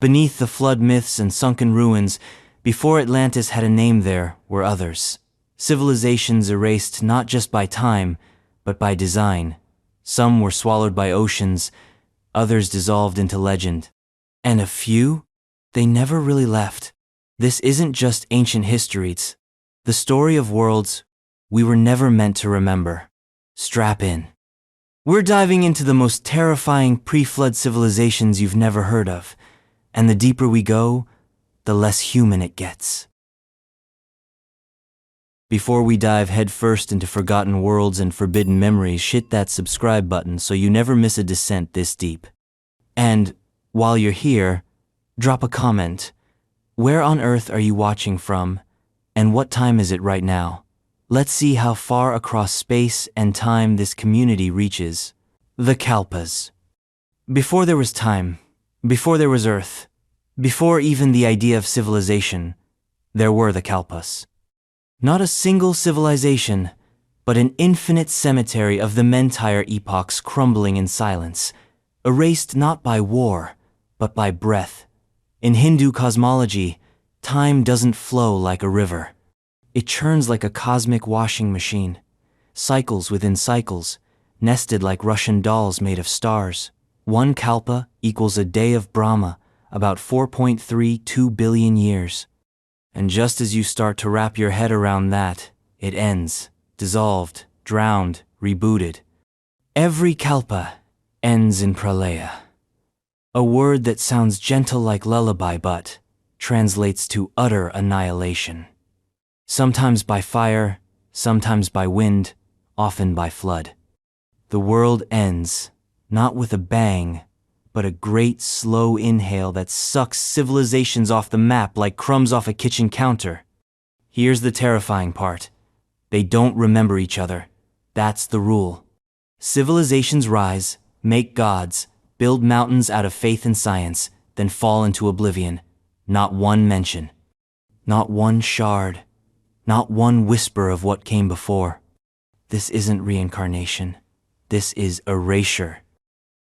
Beneath the flood myths and sunken ruins, before Atlantis had a name there, were others. Civilizations erased not just by time, but by design. Some were swallowed by oceans, others dissolved into legend. And a few? They never really left. This isn't just ancient history, it's the story of worlds we were never meant to remember. Strap in. We're diving into the most terrifying pre-flood civilizations you've never heard of, and the deeper we go, the less human it gets. Before we dive headfirst into forgotten worlds and forbidden memories, hit that subscribe button so you never miss a descent this deep. And, while you're here, drop a comment. Where on earth are you watching from, and what time is it right now? Let's see how far across space and time this community reaches. The Kalpas. Before there was time, before there was Earth, before even the idea of civilization, there were the Kalpas. Not a single civilization, but an infinite cemetery of the entire epochs crumbling in silence, erased not by war, but by breath. In Hindu cosmology, time doesn't flow like a river. It churns like a cosmic washing machine, cycles within cycles, nested like Russian dolls made of stars. One kalpa equals a day of Brahma, about 4.32 billion years. And just as you start to wrap your head around that, it ends, dissolved, drowned, rebooted. Every kalpa ends in pralaya, a word that sounds gentle like lullaby but translates to utter annihilation. Sometimes by fire, sometimes by wind, often by flood. The world ends, not with a bang, but a great slow inhale that sucks civilizations off the map like crumbs off a kitchen counter. Here's the terrifying part. They don't remember each other. That's the rule. Civilizations rise, make gods, build mountains out of faith and science, then fall into oblivion. Not one mention. Not one shard. Not one whisper of what came before. This isn't reincarnation. This is erasure.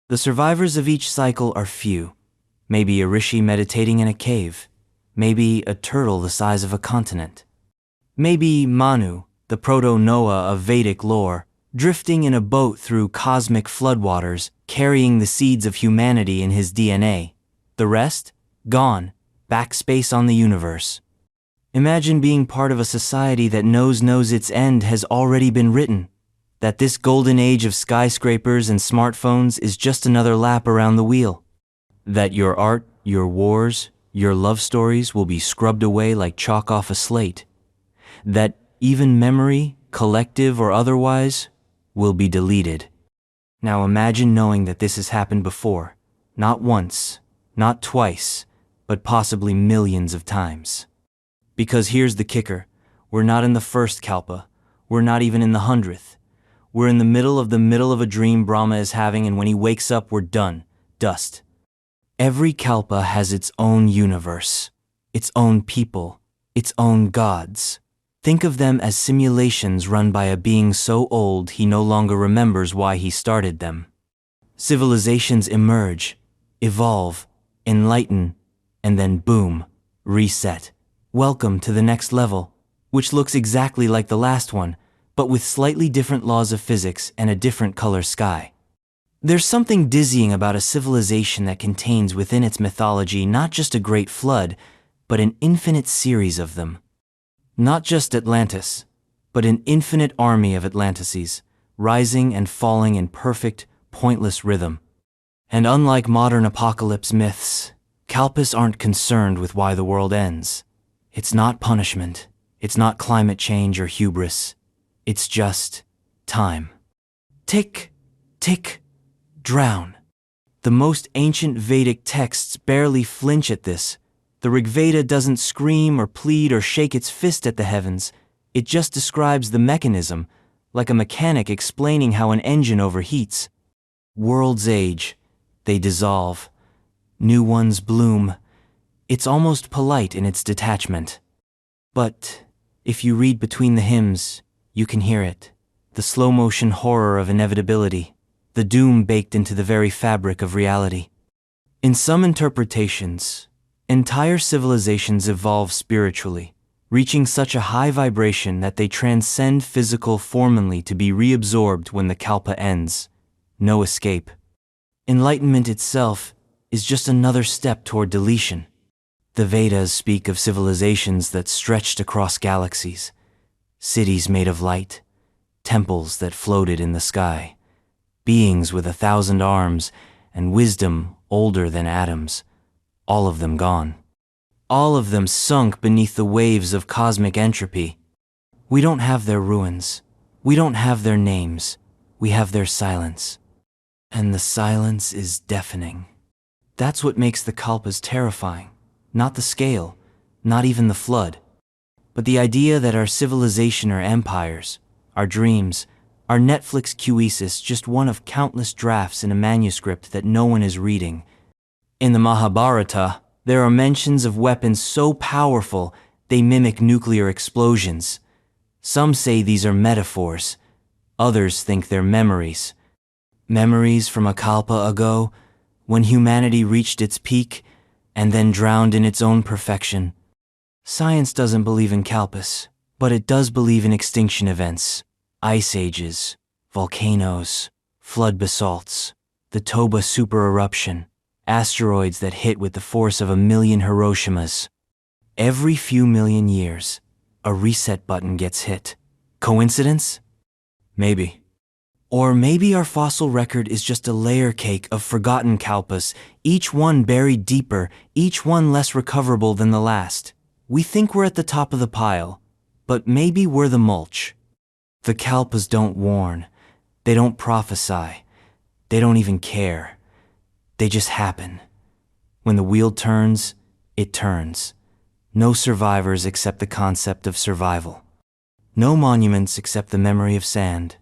The survivors of each cycle are few. Maybe a rishi meditating in a cave. Maybe a turtle the size of a continent. Maybe Manu, the proto-Noah of Vedic lore, drifting in a boat through cosmic floodwaters, carrying the seeds of humanity in his DNA. The rest? Gone. Backspace on the universe. Imagine being part of a society that knows its end has already been written. That this golden age of skyscrapers and smartphones is just another lap around the wheel. That your art, your wars, your love stories will be scrubbed away like chalk off a slate. That even memory, collective or otherwise, will be deleted. Now imagine knowing that this has happened before. Not once, not twice, but possibly millions of times. Because here's the kicker. We're not in the first kalpa. We're not even in the 100th. We're in the middle of a dream Brahma is having, and when he wakes up, we're done. Dust. Every kalpa has its own universe, its own people, its own gods. Think of them as simulations run by a being so old he no longer remembers why he started them. Civilizations emerge, evolve, enlighten, and then boom, reset. Welcome to the next level, which looks exactly like the last one, but with slightly different laws of physics and a different color sky. There's something dizzying about a civilization that contains within its mythology not just a great flood, but an infinite series of them. Not just Atlantis, but an infinite army of Atlantises, rising and falling in perfect, pointless rhythm. And unlike modern apocalypse myths, Kalpas aren't concerned with why the world ends. It's not punishment. It's not climate change or hubris. It's just time. Tick, tick, drown. The most ancient Vedic texts barely flinch at this. The Rig Veda doesn't scream or plead or shake its fist at the heavens. It just describes the mechanism, like a mechanic explaining how an engine overheats. Worlds age. They dissolve. New ones bloom. It's almost polite in its detachment. But if you read between the hymns, you can hear it. The slow-motion horror of inevitability. The doom baked into the very fabric of reality. In some interpretations, entire civilizations evolve spiritually, reaching such a high vibration that they transcend physical formally to be reabsorbed when the Kalpa ends. No escape. Enlightenment itself is just another step toward deletion. The Vedas speak of civilizations that stretched across galaxies, cities made of light, temples that floated in the sky, beings with 1,000 arms, and wisdom older than atoms, all of them gone. All of them sunk beneath the waves of cosmic entropy. We don't have their ruins. We don't have their names. We have their silence. And the silence is deafening. That's what makes the Kalpas terrifying. Not the scale, not even the flood, but the idea that our civilization are empires, our dreams, our Netflix QEsis just one of countless drafts in a manuscript that no one is reading. In the Mahabharata, there are mentions of weapons so powerful they mimic nuclear explosions. Some say these are metaphors. Others think they're memories. Memories from a kalpa ago, when humanity reached its peak and then drowned in its own perfection. Science doesn't believe in kalpas, but it does believe in extinction events, ice ages, volcanoes, flood basalts, the Toba supereruption, asteroids that hit with the force of 1,000,000 Hiroshimas. Every few million years, a reset button gets hit. Coincidence? Maybe. Or maybe our fossil record is just a layer cake of forgotten kalpas, each one buried deeper, each one less recoverable than the last. We think we're at the top of the pile, but maybe we're the mulch. The kalpas don't warn. They don't prophesy. They don't even care. They just happen. When the wheel turns, it turns. No survivors except the concept of survival. No monuments except the memory of sand.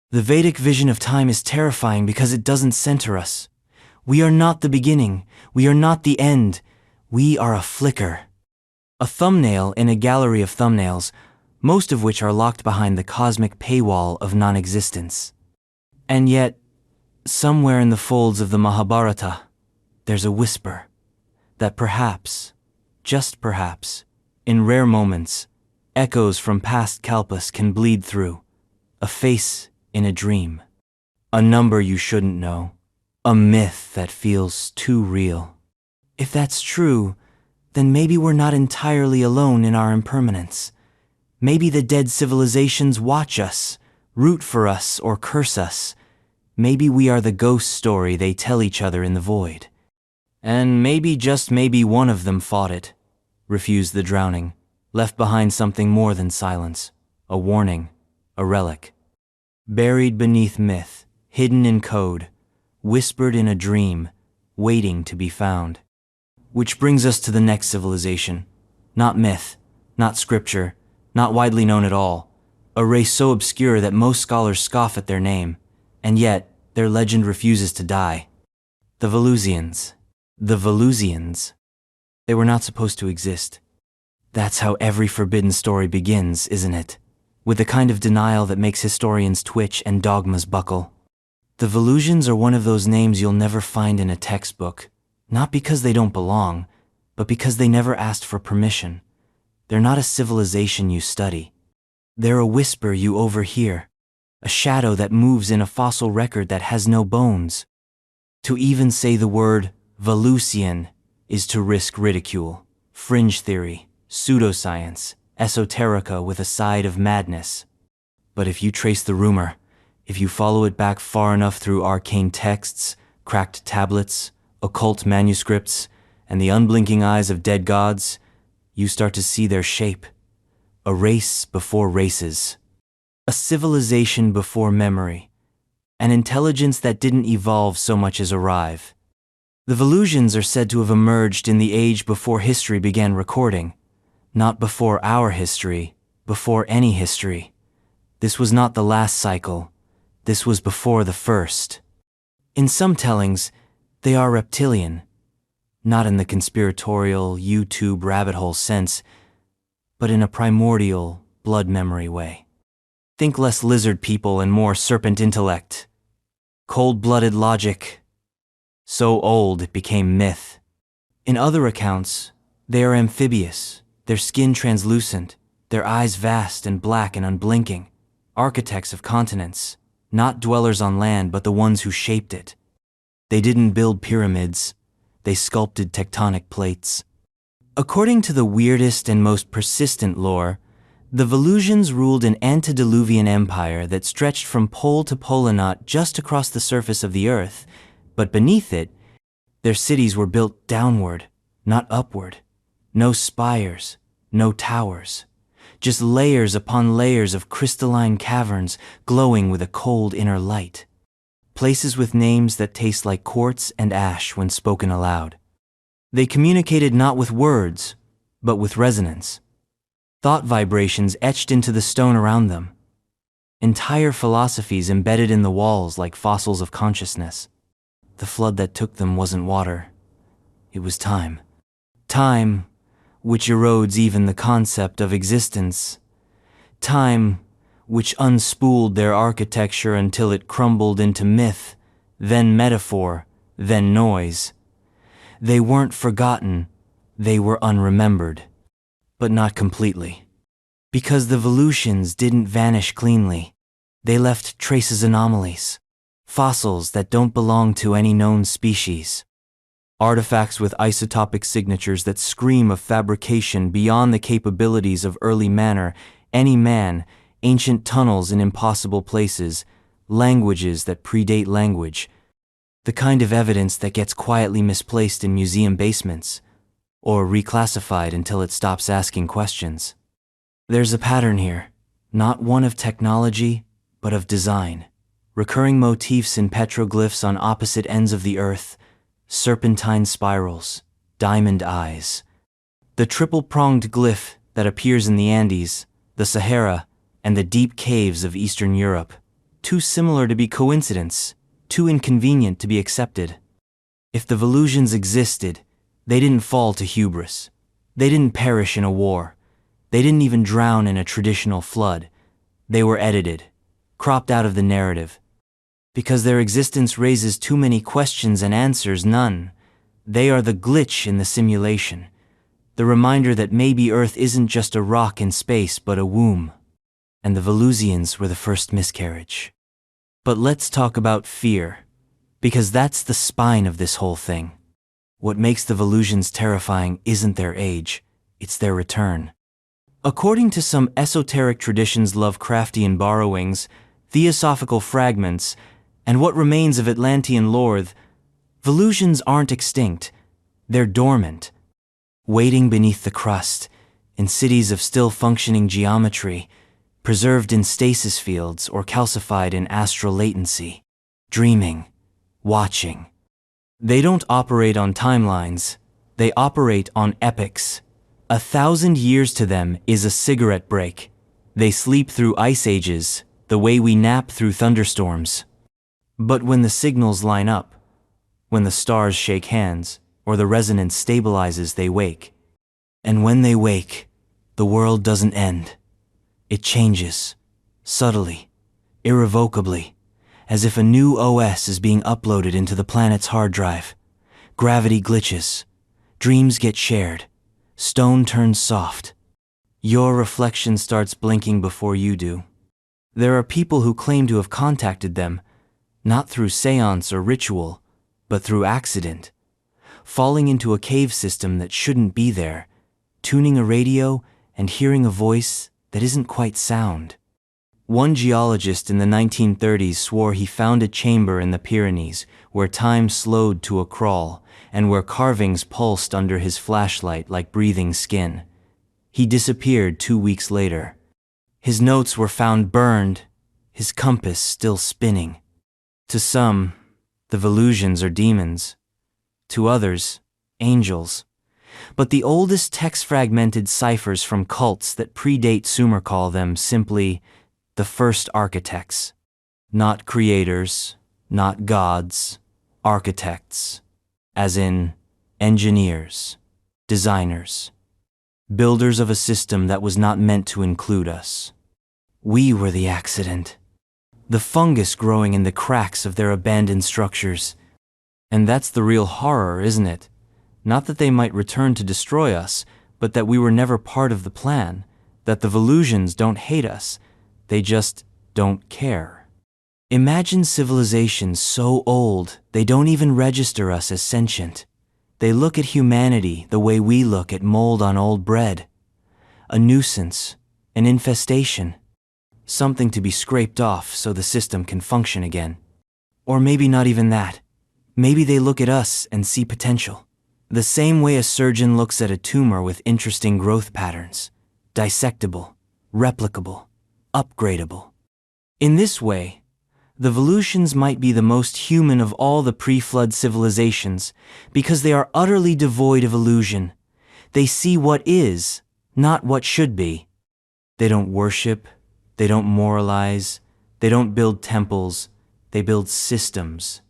The Vedic vision of time is terrifying because it doesn't center us. We are not the beginning. We are not the end. We are a flicker. A thumbnail in a gallery of thumbnails, most of which are locked behind the cosmic paywall of non-existence. And yet, somewhere in the folds of the Mahabharata, there's a whisper that perhaps, just perhaps, in rare moments, echoes from past kalpas can bleed through. A face in a dream. A number you shouldn't know. A myth that feels too real. If that's true, then maybe we're not entirely alone in our impermanence. Maybe the dead civilizations watch us, root for us, or curse us. Maybe we are the ghost story they tell each other in the void. And maybe, just maybe, one of them fought it, refused the drowning, left behind something more than silence, a warning, a relic. Buried beneath myth, hidden in code, whispered in a dream, waiting to be found. Which brings us to the next civilization. Not myth, not scripture, not widely known at all. A race so obscure that most scholars scoff at their name, and yet their legend refuses to die. The Valusians. The Valusians. They were not supposed to exist. That's how every forbidden story begins, isn't it? With the kind of denial that makes historians twitch and dogmas buckle. The Valusians are one of those names you'll never find in a textbook, not because they don't belong, but because they never asked for permission. They're not a civilization you study. They're a whisper you overhear, a shadow that moves in a fossil record that has no bones. To even say the word Valusian is to risk ridicule, fringe theory, pseudoscience, esoterica with a side of madness. But if you trace the rumor, if you follow it back far enough through arcane texts, cracked tablets, occult manuscripts, and the unblinking eyes of dead gods, you start to see their shape. A race before races. A civilization before memory. An intelligence that didn't evolve so much as arrive. The Valusians are said to have emerged in the age before history began recording. Not before our history, before any history. This was not the last cycle. This was before the first. In some tellings, they are reptilian. Not in the conspiratorial YouTube rabbit hole sense, but in a primordial, blood memory way. Think less lizard people and more serpent intellect. Cold-blooded logic. So old it became myth. In other accounts, they are amphibious, their skin translucent, their eyes vast and black and unblinking, architects of continents, not dwellers on land but the ones who shaped it. They didn't build pyramids, they sculpted tectonic plates. According to the weirdest and most persistent lore, the Valusians ruled an antediluvian empire that stretched from pole to pole, not just across the surface of the earth, but beneath it. Their cities were built downward, not upward. No spires, no towers. Just layers upon layers of crystalline caverns glowing with a cold inner light. Places with names that taste like quartz and ash when spoken aloud. They communicated not with words, but with resonance. Thought vibrations etched into the stone around them. Entire philosophies embedded in the walls like fossils of consciousness. The flood that took them wasn't water. It was time. Time, which erodes even the concept of existence. Time, which unspooled their architecture until it crumbled into myth, then metaphor, then noise. They weren't forgotten, they were unremembered. But not completely. Because the Valusians didn't vanish cleanly. They left traces, anomalies. Fossils that don't belong to any known species. Artifacts with isotopic signatures that scream of fabrication beyond the capabilities of early any man, ancient tunnels in impossible places, languages that predate language. The kind of evidence that gets quietly misplaced in museum basements, or reclassified until it stops asking questions. There's a pattern here, not one of technology, but of design. Recurring motifs in petroglyphs on opposite ends of the earth, serpentine spirals, diamond eyes. The triple-pronged glyph that appears in the Andes, the Sahara, and the deep caves of Eastern Europe, too similar to be coincidence, too inconvenient to be accepted. If the Valusians existed, they didn't fall to hubris. They didn't perish in a war. They didn't even drown in a traditional flood. They were edited, cropped out of the narrative. Because their existence raises too many questions and answers none. They are the glitch in the simulation. The reminder that maybe Earth isn't just a rock in space but a womb. And the Valusians were the first miscarriage. But let's talk about fear, because that's the spine of this whole thing. What makes the Valusians terrifying isn't their age, it's their return. According to some esoteric traditions, Lovecraftian borrowings, theosophical fragments, and what remains of Atlantean lore, Valusians aren't extinct, they're dormant, waiting beneath the crust, in cities of still functioning geometry, preserved in stasis fields or calcified in astral latency, dreaming, watching. They don't operate on timelines, they operate on epochs. 1,000 years to them is a cigarette break. They sleep through ice ages, the way we nap through thunderstorms. But when the signals line up, when the stars shake hands, or the resonance stabilizes, they wake. And when they wake, the world doesn't end. It changes, subtly, irrevocably, as if a new OS is being uploaded into the planet's hard drive. Gravity glitches, dreams get shared, stone turns soft. Your reflection starts blinking before you do. There are people who claim to have contacted them, not through seance or ritual, but through accident, falling into a cave system that shouldn't be there, tuning a radio and hearing a voice that isn't quite sound. One geologist in the 1930s swore he found a chamber in the Pyrenees where time slowed to a crawl and where carvings pulsed under his flashlight like breathing skin. He disappeared 2 weeks later. His notes were found burned, his compass still spinning. To some, the Valusians are demons. To others, angels. But the oldest text-fragmented ciphers from cults that predate Sumer call them simply the first architects. Not creators, not gods, architects. As in, engineers, designers, builders of a system that was not meant to include us. We were the accident. The fungus growing in the cracks of their abandoned structures. And that's the real horror, isn't it? Not that they might return to destroy us, but that we were never part of the plan, that the Valusians don't hate us, they just don't care. Imagine civilizations so old they don't even register us as sentient. They look at humanity the way we look at mold on old bread. A nuisance, an infestation, something to be scraped off so the system can function again. Or maybe not even that. Maybe they look at us and see potential. The same way a surgeon looks at a tumor with interesting growth patterns. Dissectable, replicable, upgradable. In this way, the Valusians might be the most human of all the pre-flood civilizations because they are utterly devoid of illusion. They see what is, not what should be. They don't worship, they don't moralize, they don't build temples, they build systems.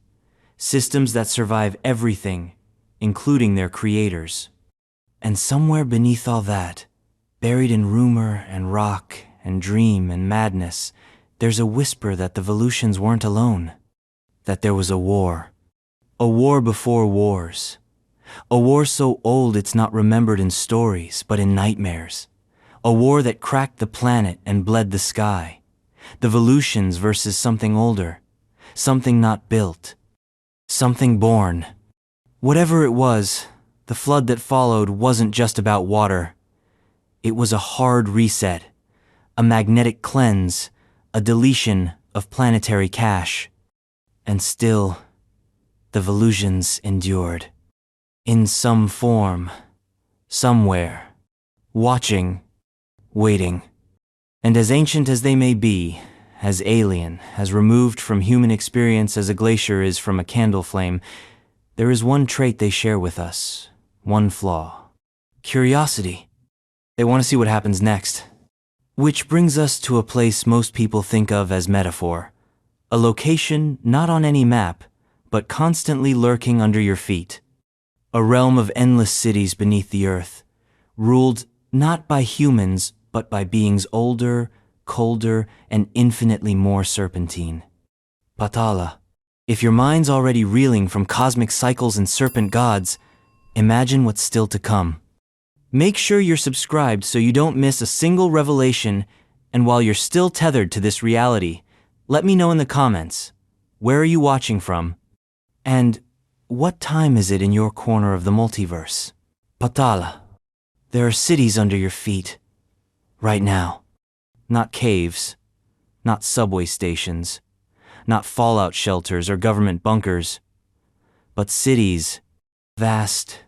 Systems that survive everything, including their creators. And somewhere beneath all that, buried in rumor and rock and dream and madness, there's a whisper that the Valusians weren't alone. That there was a war. A war before wars. A war so old it's not remembered in stories, but in nightmares. A war that cracked the planet and bled the sky. The Valusians versus something older. Something not built. Something born. Whatever it was, the flood that followed wasn't just about water. It was a hard reset, a magnetic cleanse, a deletion of planetary cache. And still, the Valusians endured. In some form, somewhere, watching, waiting. And as ancient as they may be, as alien, as removed from human experience as a glacier is from a candle flame, there is one trait they share with us, one flaw. Curiosity. They want to see what happens next. Which brings us to a place most people think of as metaphor. A location not on any map, but constantly lurking under your feet. A realm of endless cities beneath the earth, ruled not by humans, but by beings older, colder, and infinitely more serpentine. Patala. If your mind's already reeling from cosmic cycles and serpent gods, imagine what's still to come. Make sure you're subscribed so you don't miss a single revelation, and while you're still tethered to this reality, let me know in the comments, where are you watching from? And what time is it in your corner of the multiverse? Patala. There are cities under your feet, right now. Not caves, not subway stations, not fallout shelters or government bunkers, but cities, vast,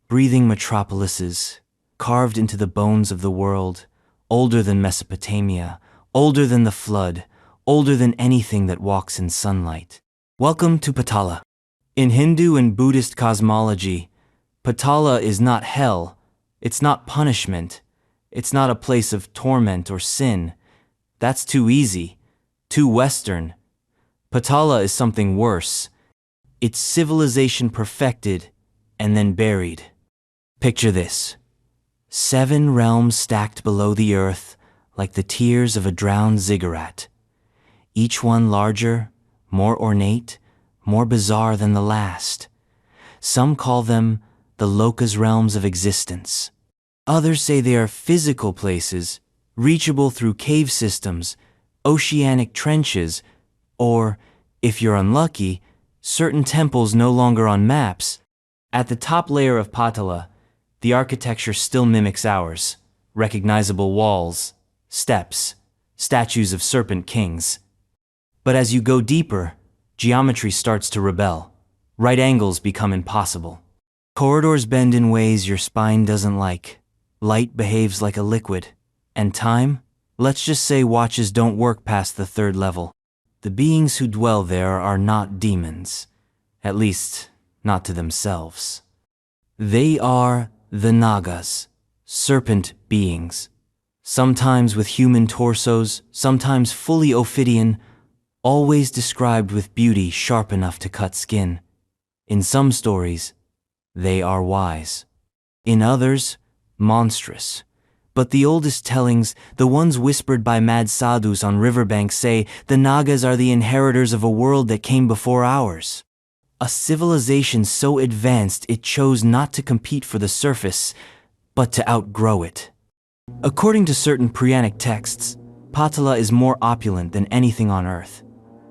breathing metropolises, carved into the bones of the world, older than Mesopotamia, older than the flood, older than anything that walks in sunlight. Welcome to Patala. In Hindu and Buddhist cosmology, Patala is not hell, it's not punishment, it's not a place of torment or sin. That's too easy, too Western. Patala is something worse. It's civilization perfected and then buried. Picture this. 7 realms stacked below the earth like the tears of a drowned ziggurat. Each one larger, more ornate, more bizarre than the last. Some call them the Loka's realms of existence. Others say they are physical places, reachable through cave systems, oceanic trenches, or, if you're unlucky, certain temples no longer on maps. At the top layer of Patala, the architecture still mimics ours. Recognizable walls, steps, statues of serpent kings. But as you go deeper, geometry starts to rebel. Right angles become impossible. Corridors bend in ways your spine doesn't like. Light behaves like a liquid. And time? Let's just say watches don't work past the 3rd level. The beings who dwell there are not demons. At least, not to themselves. They are the Nagas, serpent beings. Sometimes with human torsos, sometimes fully Ophidian, always described with beauty sharp enough to cut skin. In some stories, they are wise. In others, monstrous. But the oldest tellings, the ones whispered by mad sadhus on riverbanks, say the Nagas are the inheritors of a world that came before ours. A civilization so advanced it chose not to compete for the surface, but to outgrow it. According to certain Pre-Adamic texts, Patala is more opulent than anything on Earth.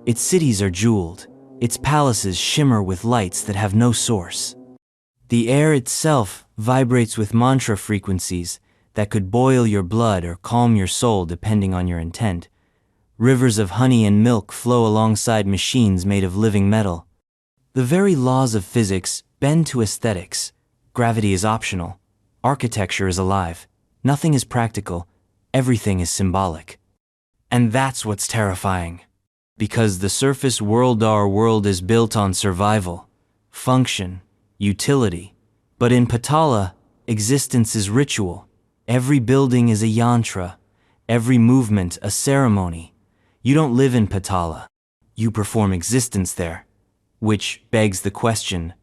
Its cities are jeweled, its palaces shimmer with lights that have no source. The air itself vibrates with mantra frequencies that could boil your blood or calm your soul depending on your intent. Rivers of honey and milk flow alongside machines made of living metal. The very laws of physics bend to aesthetics. Gravity is optional. Architecture is alive. Nothing is practical. Everything is symbolic. And that's what's terrifying. Because the surface world, our world, is built on survival, function, utility. But in Patala, existence is ritual. Every building is a yantra. Every movement a ceremony. You don't live in Patala. You perform existence there. Which begs the question,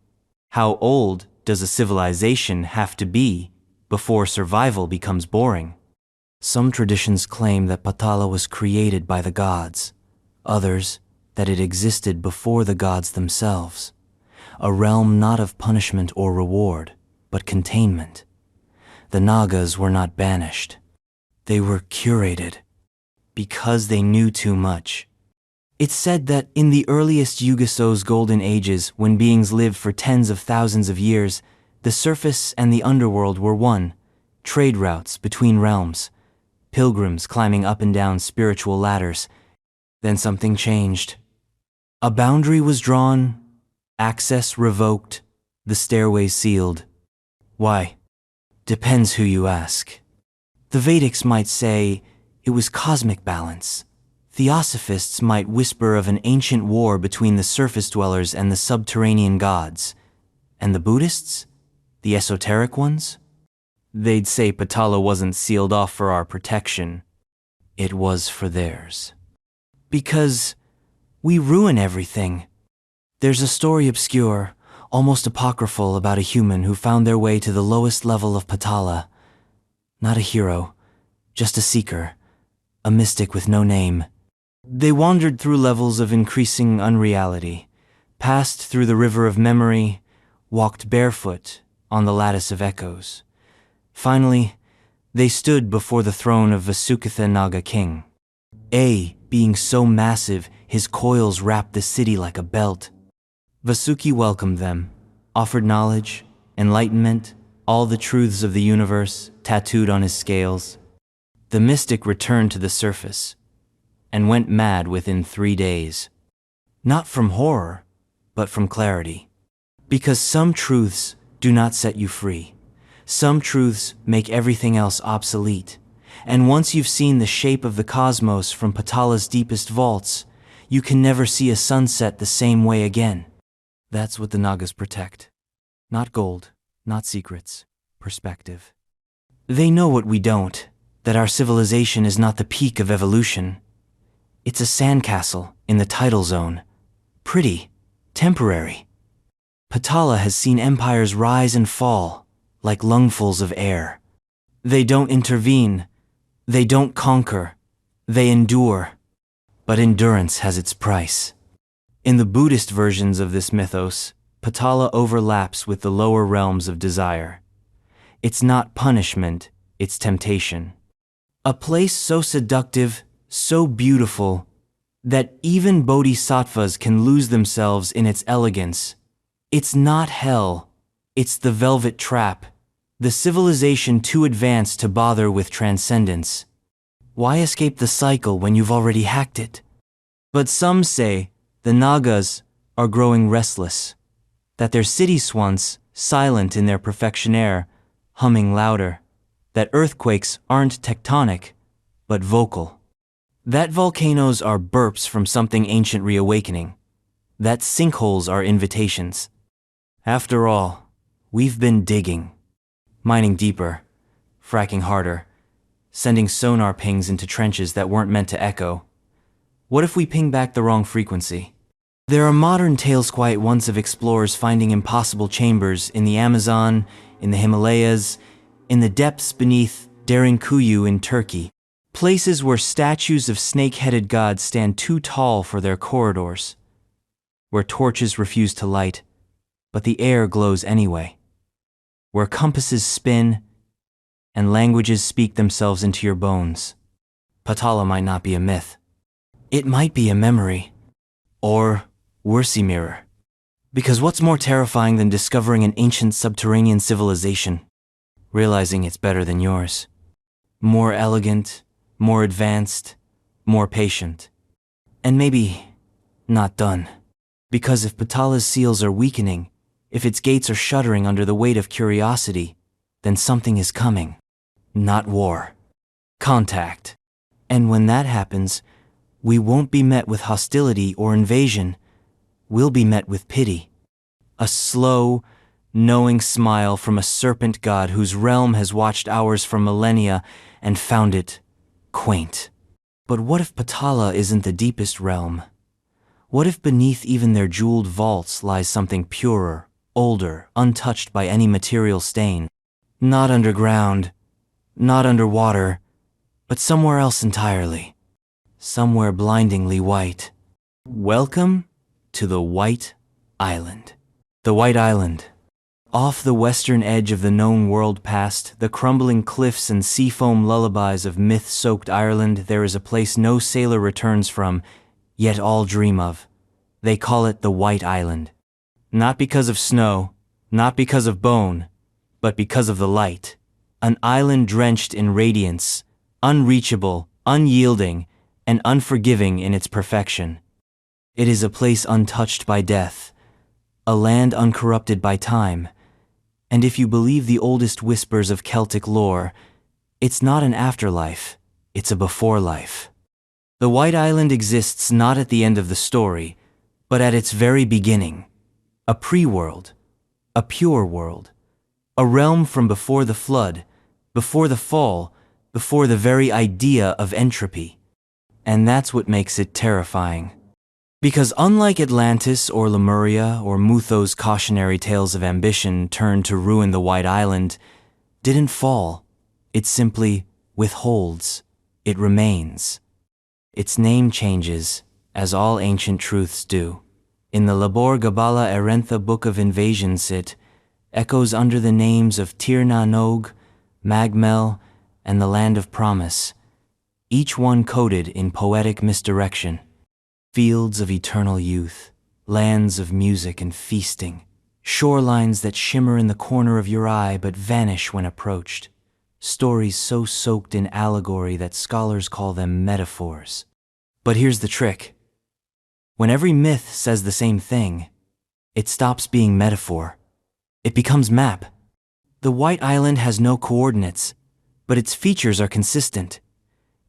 how old does a civilization have to be before survival becomes boring? Some traditions claim that Patala was created by the gods. Others, that it existed before the gods themselves. A realm not of punishment or reward, but containment. The Nagas were not banished. They were curated because they knew too much. It's said that in the earliest Yugaso's golden ages, when beings lived for tens of thousands of years, the surface and the underworld were one, trade routes between realms, pilgrims climbing up and down spiritual ladders. Then something changed. A boundary was drawn, access revoked, the stairways sealed. Why? Depends who you ask. The Vedics might say it was cosmic balance. Theosophists might whisper of an ancient war between the surface dwellers and the subterranean gods. And the Buddhists? The esoteric ones? They'd say Patala wasn't sealed off for our protection. It was for theirs. Because we ruin everything. There's a story obscure, almost apocryphal, about a human who found their way to the lowest level of Patala. Not a hero, just a seeker, a mystic with no name. They wandered through levels of increasing unreality, passed through the river of memory, walked barefoot on the lattice of echoes. Finally, they stood before the throne of Vasuketha Naga king. Being so massive, his coils wrapped the city like a belt. Vasuki welcomed them, offered knowledge, enlightenment, all the truths of the universe tattooed on his scales. The mystic returned to the surface and went mad within 3 days. Not from horror, but from clarity. Because some truths do not set you free. Some truths make everything else obsolete. And once you've seen the shape of the cosmos from Patala's deepest vaults, you can never see a sunset the same way again. That's what the Nagas protect. Not gold, not secrets, perspective. They know what we don't, that our civilization is not the peak of evolution. It's a sandcastle in the tidal zone. Pretty, temporary. Patala has seen empires rise and fall, like lungfuls of air. They don't intervene. They don't conquer. They endure. But endurance has its price. In the Buddhist versions of this mythos, Patala overlaps with the lower realms of desire. It's not punishment, it's temptation. A place so seductive, so beautiful, that even bodhisattvas can lose themselves in its elegance. It's not hell, it's the velvet trap, the civilization too advanced to bother with transcendence. Why escape the cycle when you've already hacked it? But some say the Nagas are growing restless, that their cities once silent in their perfection air, humming louder, that earthquakes aren't tectonic, but vocal. That volcanoes are burps from something ancient reawakening, that sinkholes are invitations. After all, we've been digging, mining deeper, fracking harder, sending sonar pings into trenches that weren't meant to echo. What if we ping back the wrong frequency? There are modern tales quite once of explorers finding impossible chambers in the Amazon, in the Himalayas, in the depths beneath Derinkuyu in Turkey, places where statues of snake-headed gods stand too tall for their corridors. where torches refuse to light, but the air glows anyway, where compasses spin and languages speak themselves into your bones. Patala might not be a myth. It might be a memory. Or worse, a mirror. Because what's more terrifying than discovering an ancient subterranean civilization? Realizing it's better than yours. More elegant, more advanced, more patient. And maybe not done. Because if Patala's seals are weakening, if its gates are shuddering under the weight of curiosity, then something is coming. Not war. Contact. And when that happens, we won't be met with hostility or invasion. We'll be met with pity. A slow, knowing smile from a serpent god whose realm has watched ours for millennia and found it quaint. But what if Patala isn't the deepest realm? What if beneath even their jeweled vaults lies something purer, older, untouched by any material stain? Not underground, not underwater, but somewhere else entirely. Somewhere blindingly white. Welcome to the White Island. The White Island. Off the western edge of the known world past, the crumbling cliffs and seafoam lullabies of myth-soaked Ireland, there is a place no sailor returns from, yet all dream of. They call it the White Island. Not because of snow, not because of bone, but because of the light. An island drenched in radiance, unreachable, unyielding, and unforgiving in its perfection. It is a place untouched by death, a land uncorrupted by time, and if you believe the oldest whispers of Celtic lore, it's not an afterlife, it's a before life. The White Island exists not at the end of the story, but at its very beginning. A pre-world, a pure world, a realm from before the flood, before the fall, before the very idea of entropy. And that's what makes it terrifying. Because unlike Atlantis or Lemuria or Mutho's cautionary tales of ambition turned to ruin the White Island, didn't fall. It simply withholds. It remains. Its name changes, as all ancient truths do. In the Labor Gabala Erentha Book of Invasions it echoes under the names of Tir na Nog, Magmel, and the Land of Promise, each one coded in poetic misdirection. Fields of eternal youth, lands of music and feasting, shorelines that shimmer in the corner of your eye but vanish when approached, stories so soaked in allegory that scholars call them metaphors. But here's the trick. When every myth says the same thing, it stops being metaphor. It becomes map. The White Island has no coordinates, but its features are consistent.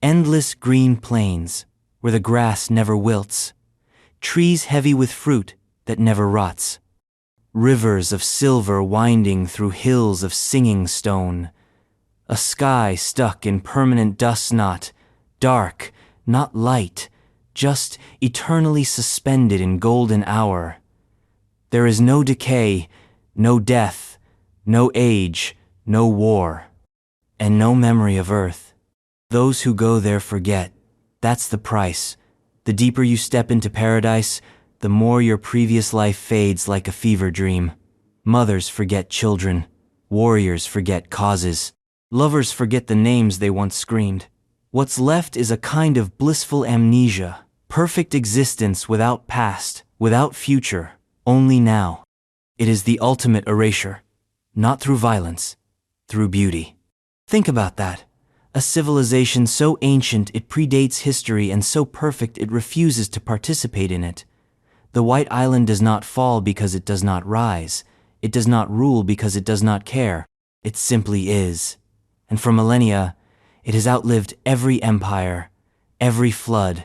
Endless green plains, where the grass never wilts, trees heavy with fruit that never rots, rivers of silver winding through hills of singing stone, a sky stuck in permanent dust knot, dark, not light, just eternally suspended in golden hour. There is no decay, no death, no age, no war, and no memory of earth. Those who go there forget. That's the price. The deeper you step into paradise, the more your previous life fades like a fever dream. Mothers forget children. Warriors forget causes. Lovers forget the names they once screamed. What's left is a kind of blissful amnesia, perfect existence without past, without future, only now. It is the ultimate erasure, not through violence, through beauty. Think about that. A civilization so ancient it predates history and so perfect it refuses to participate in it. The White Island does not fall because it does not rise. It does not rule because it does not care. It simply is. And for millennia, it has outlived every empire, every flood,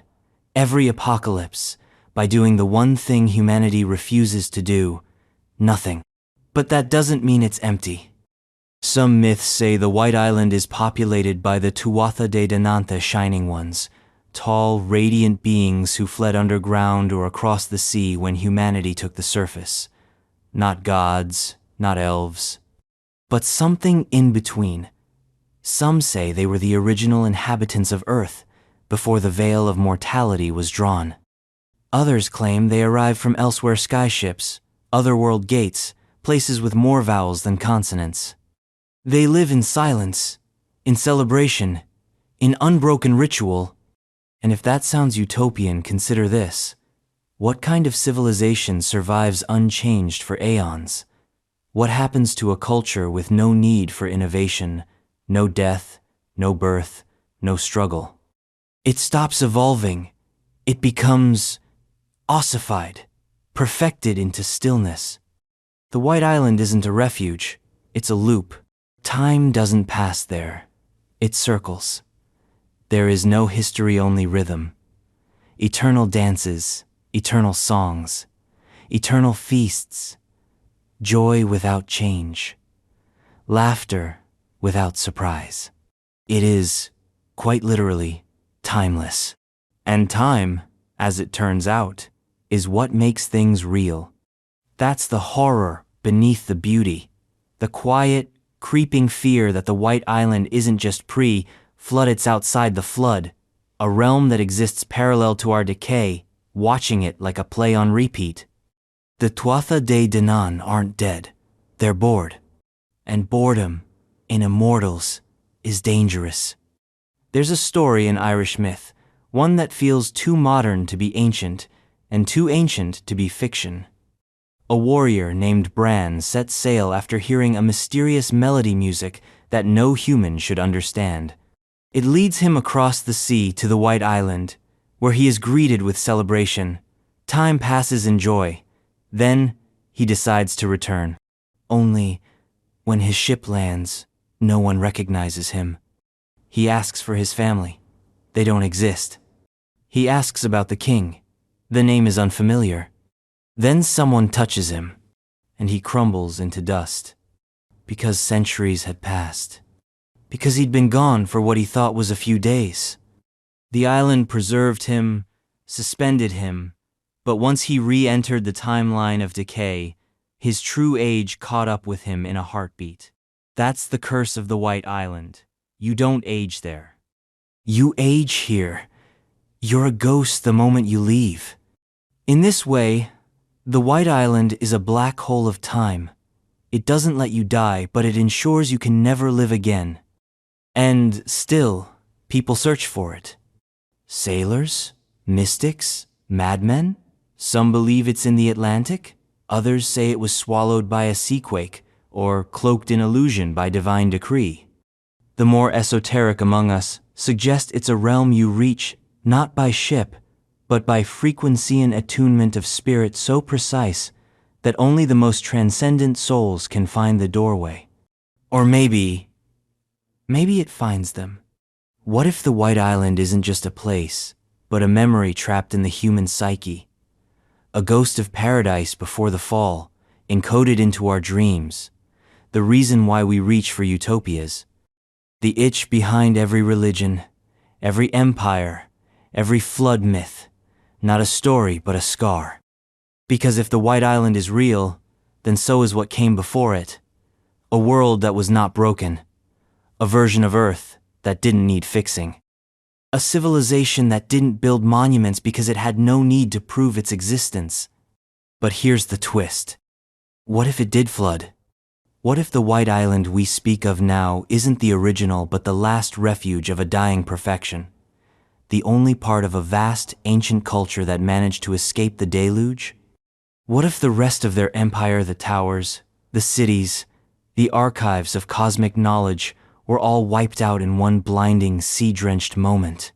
every apocalypse, by doing the one thing humanity refuses to do: nothing. But that doesn't mean it's empty. Some myths say the White Island is populated by the Tuatha De Danantha Shining Ones, tall, radiant beings who fled underground or across the sea when humanity took the surface. Not gods, not elves, but something in between. Some say they were the original inhabitants of Earth, before the veil of mortality was drawn. Others claim they arrived from elsewhere skyships, otherworld gates, places with more vowels than consonants. They live in silence, in celebration, in unbroken ritual. And if that sounds utopian, consider this. What kind of civilization survives unchanged for aeons? What happens to a culture with no need for innovation, no death, no birth, no struggle? It stops evolving. It becomes ossified, perfected into stillness. The White Island isn't a refuge, it's a loop. Time doesn't pass there. It circles. There is no history-only rhythm. Eternal dances, eternal songs, eternal feasts, joy without change, laughter without surprise. It is, quite literally, timeless. And time, as it turns out, is what makes things real. That's the horror beneath the beauty, the quiet, creeping fear that the White Island isn't just pre-flood, it's outside the flood, a realm that exists parallel to our decay, watching it like a play on repeat. The Tuatha De Danann aren't dead, they're bored. And boredom, in immortals, is dangerous. There's a story in Irish myth, one that feels too modern to be ancient, and too ancient to be fiction. A warrior named Bran sets sail after hearing a mysterious melody music that no human should understand. It leads him across the sea to the White Island, where he is greeted with celebration. Time passes in joy. Then, he decides to return. Only, when his ship lands, no one recognizes him. He asks for his family. They don't exist. He asks about the king. The name is unfamiliar. Then someone touches him, and he crumbles into dust. Because centuries had passed. Because he'd been gone for what he thought was a few days. The island preserved him, suspended him, but once he re-entered the timeline of decay, his true age caught up with him in a heartbeat. That's the curse of the White Island. You don't age there. You age here. You're a ghost the moment you leave. In this way, the White Island is a black hole of time. It doesn't let you die, but it ensures you can never live again. And still, people search for it. Sailors? Mystics? Madmen? Some believe it's in the Atlantic. Others say it was swallowed by a seaquake, or cloaked in illusion by divine decree. The more esoteric among us suggest it's a realm you reach not by ship, but by frequency and attunement of spirit so precise that only the most transcendent souls can find the doorway. Or maybe it finds them. What if the White Island isn't just a place, but a memory trapped in the human psyche? A ghost of paradise before the fall, encoded into our dreams, the reason why we reach for utopias. The itch behind every religion, every empire, every flood myth. Not a story, but a scar. Because if the White Island is real, then so is what came before it. A world that was not broken. A version of Earth that didn't need fixing. A civilization that didn't build monuments because it had no need to prove its existence. But here's the twist. What if it did flood? What if the White Island we speak of now isn't the original but the last refuge of a dying perfection? The only part of a vast, ancient culture that managed to escape the deluge? What if the rest of their empire, the towers, the cities, the archives of cosmic knowledge, were all wiped out in one blinding, sea-drenched moment?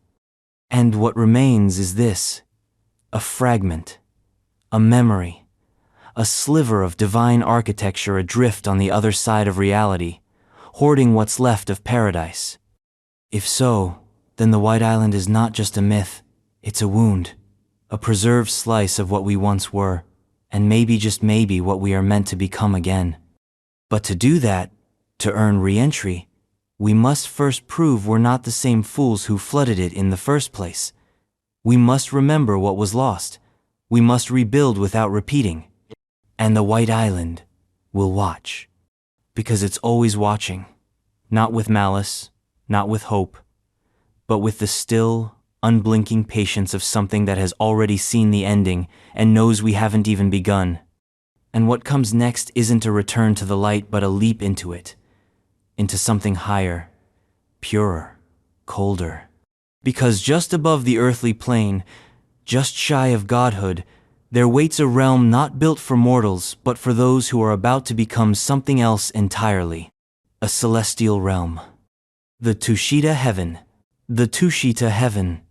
And what remains is this: a fragment, a memory, a sliver of divine architecture adrift on the other side of reality, hoarding what's left of paradise. If so, then the White Island is not just a myth, it's a wound, a preserved slice of what we once were, and maybe, just maybe, what we are meant to become again. But to do that, to earn re-entry, we must first prove we're not the same fools who flooded it in the first place. We must remember what was lost. We must rebuild without repeating. And the White Island will watch. Because it's always watching. Not with malice, not with hope, but with the still, unblinking patience of something that has already seen the ending and knows we haven't even begun. And what comes next isn't a return to the light but a leap into it, into something higher, purer, colder. Because just above the earthly plane, just shy of godhood, there waits a realm not built for mortals but for those who are about to become something else entirely, a celestial realm. The Tushita Heaven. The Tushita Heaven.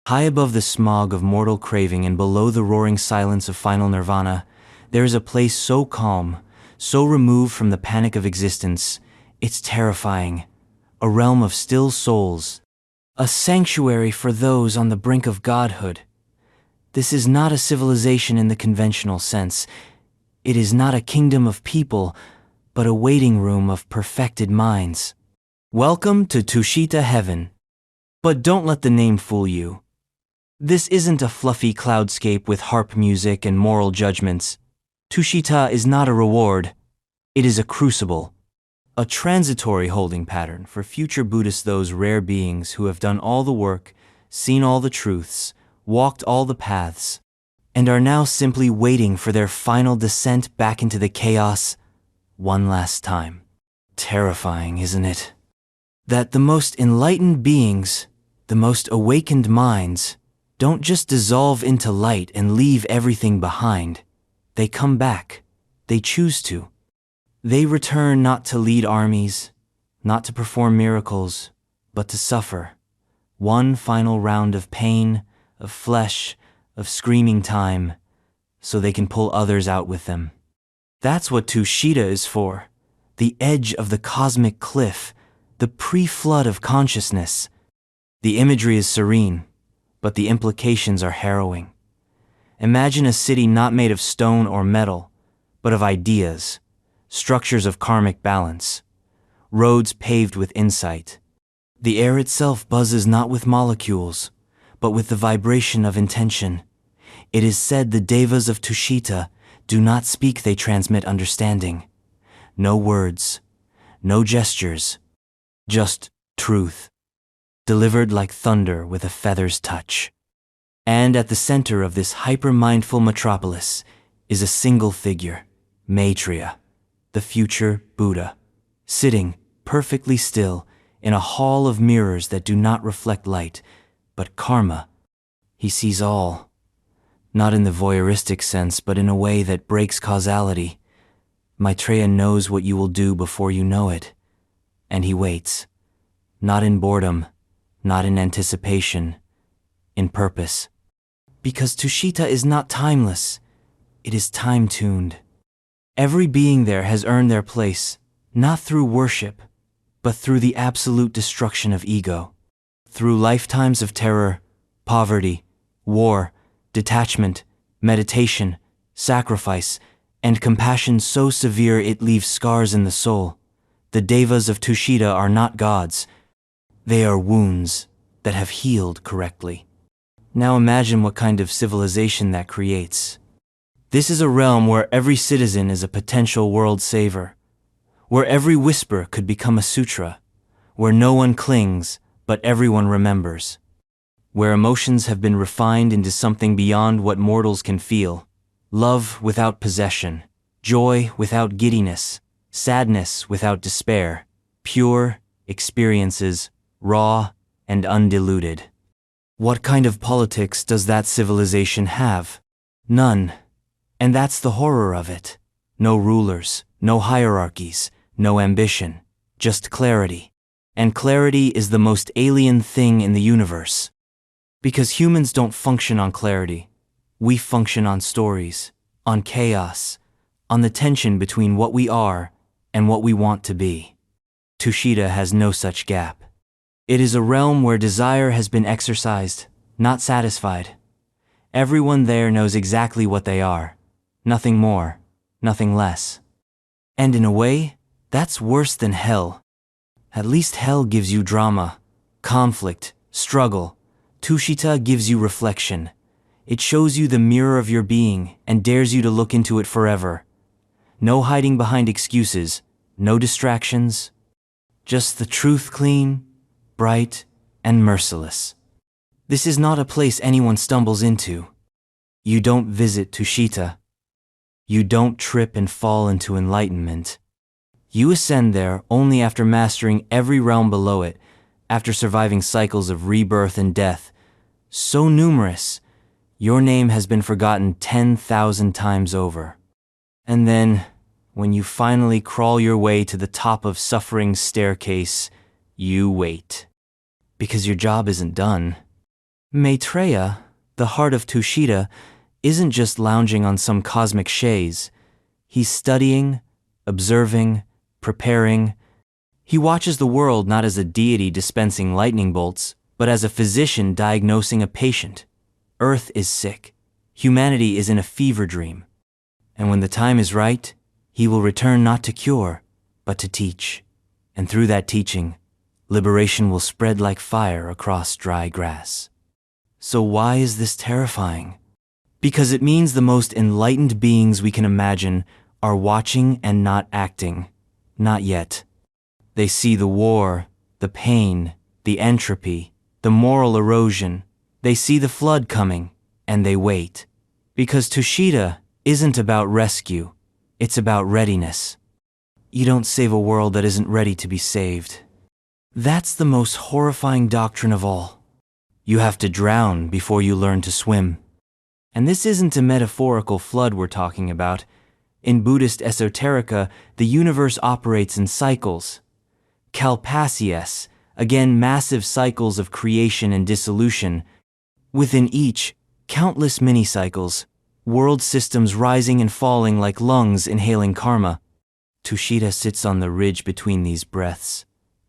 High above the smog of mortal craving and below the roaring silence of final nirvana, there is a place so calm, so removed from the panic of existence, it's terrifying. A realm of still souls. A sanctuary for those on the brink of godhood. This is not a civilization in the conventional sense. It is not a kingdom of people, but a waiting room of perfected minds. Welcome to Tushita Heaven. But don't let the name fool you. This isn't a fluffy cloudscape with harp music and moral judgments. Tushita is not a reward. It is a crucible. A transitory holding pattern for future Buddhists, those rare beings who have done all the work, seen all the truths, walked all the paths, and are now simply waiting for their final descent back into the chaos one last time. Terrifying, isn't it? That the most enlightened beings, the most awakened minds, don't just dissolve into light and leave everything behind. They come back. They choose to. They return not to lead armies, not to perform miracles, but to suffer. One final round of pain, of flesh, of screaming time, so they can pull others out with them. That's what Tushita is for. The edge of the cosmic cliff, the pre-flood of consciousness. The imagery is serene, but the implications are harrowing. Imagine a city not made of stone or metal, but of ideas, structures of karmic balance, roads paved with insight. The air itself buzzes not with molecules, but with the vibration of intention. It is said the devas of Tushita do not speak, they transmit understanding. No words, no gestures, just truth, delivered like thunder with a feather's touch. And at the center of this hyper-mindful metropolis is a single figure, Maitreya, the future Buddha, sitting perfectly still in a hall of mirrors that do not reflect light, but karma. He sees all, not in the voyeuristic sense, but in a way that breaks causality. Maitreya knows what you will do before you know it, and he waits, not in boredom, not in anticipation, in purpose. Because Tushita is not timeless, it is time-tuned. Every being there has earned their place, not through worship, but through the absolute destruction of ego. Through lifetimes of terror, poverty, war, detachment, meditation, sacrifice, and compassion so severe it leaves scars in the soul. The devas of Tushita are not gods. They are wounds that have healed correctly. Now imagine what kind of civilization that creates. This is a realm where every citizen is a potential world saver, where every whisper could become a sutra, where no one clings, but everyone remembers, where emotions have been refined into something beyond what mortals can feel, love without possession, joy without giddiness, sadness without despair, pure experiences, raw and undiluted. What kind of politics does that civilization have? None. And that's the horror of it. No rulers, no hierarchies, no ambition, just clarity. And clarity is the most alien thing in the universe. Because humans don't function on clarity. We function on stories, on chaos, on the tension between what we are and what we want to be. Tushita has no such gap. It is a realm where desire has been exercised, not satisfied. Everyone there knows exactly what they are. Nothing more, nothing less. And in a way, that's worse than hell. At least hell gives you drama, conflict, struggle. Tushita gives you reflection. It shows you the mirror of your being and dares you to look into it forever. No hiding behind excuses, no distractions. Just the truth, clean, bright, and merciless. This is not a place anyone stumbles into. You don't visit Tushita. You don't trip and fall into enlightenment. You ascend there only after mastering every realm below it, after surviving cycles of rebirth and death, so numerous, your name has been forgotten 10,000 times over. And then, when you finally crawl your way to the top of suffering's staircase, you wait. Because your job isn't done. Maitreya, the heart of Tushita, isn't just lounging on some cosmic chaise. He's studying, observing, preparing. He watches the world not as a deity dispensing lightning bolts, but as a physician diagnosing a patient. Earth is sick. Humanity is in a fever dream. And when the time is right, he will return not to cure, but to teach. And through that teaching, liberation will spread like fire across dry grass. So why is this terrifying? Because it means the most enlightened beings we can imagine are watching and not acting. Not yet. They see the war, the pain, the entropy, the moral erosion. They see the flood coming, and they wait. Because Tushita isn't about rescue, it's about readiness. You don't save a world that isn't ready to be saved. That's the most horrifying doctrine of all. You have to drown before you learn to swim. And this isn't a metaphorical flood we're talking about. In Buddhist esoterica, the universe operates in cycles. Kalpas, again massive cycles of creation and dissolution. Within each, countless mini-cycles, world systems rising and falling like lungs inhaling karma. Tushita sits on the ridge between these breaths.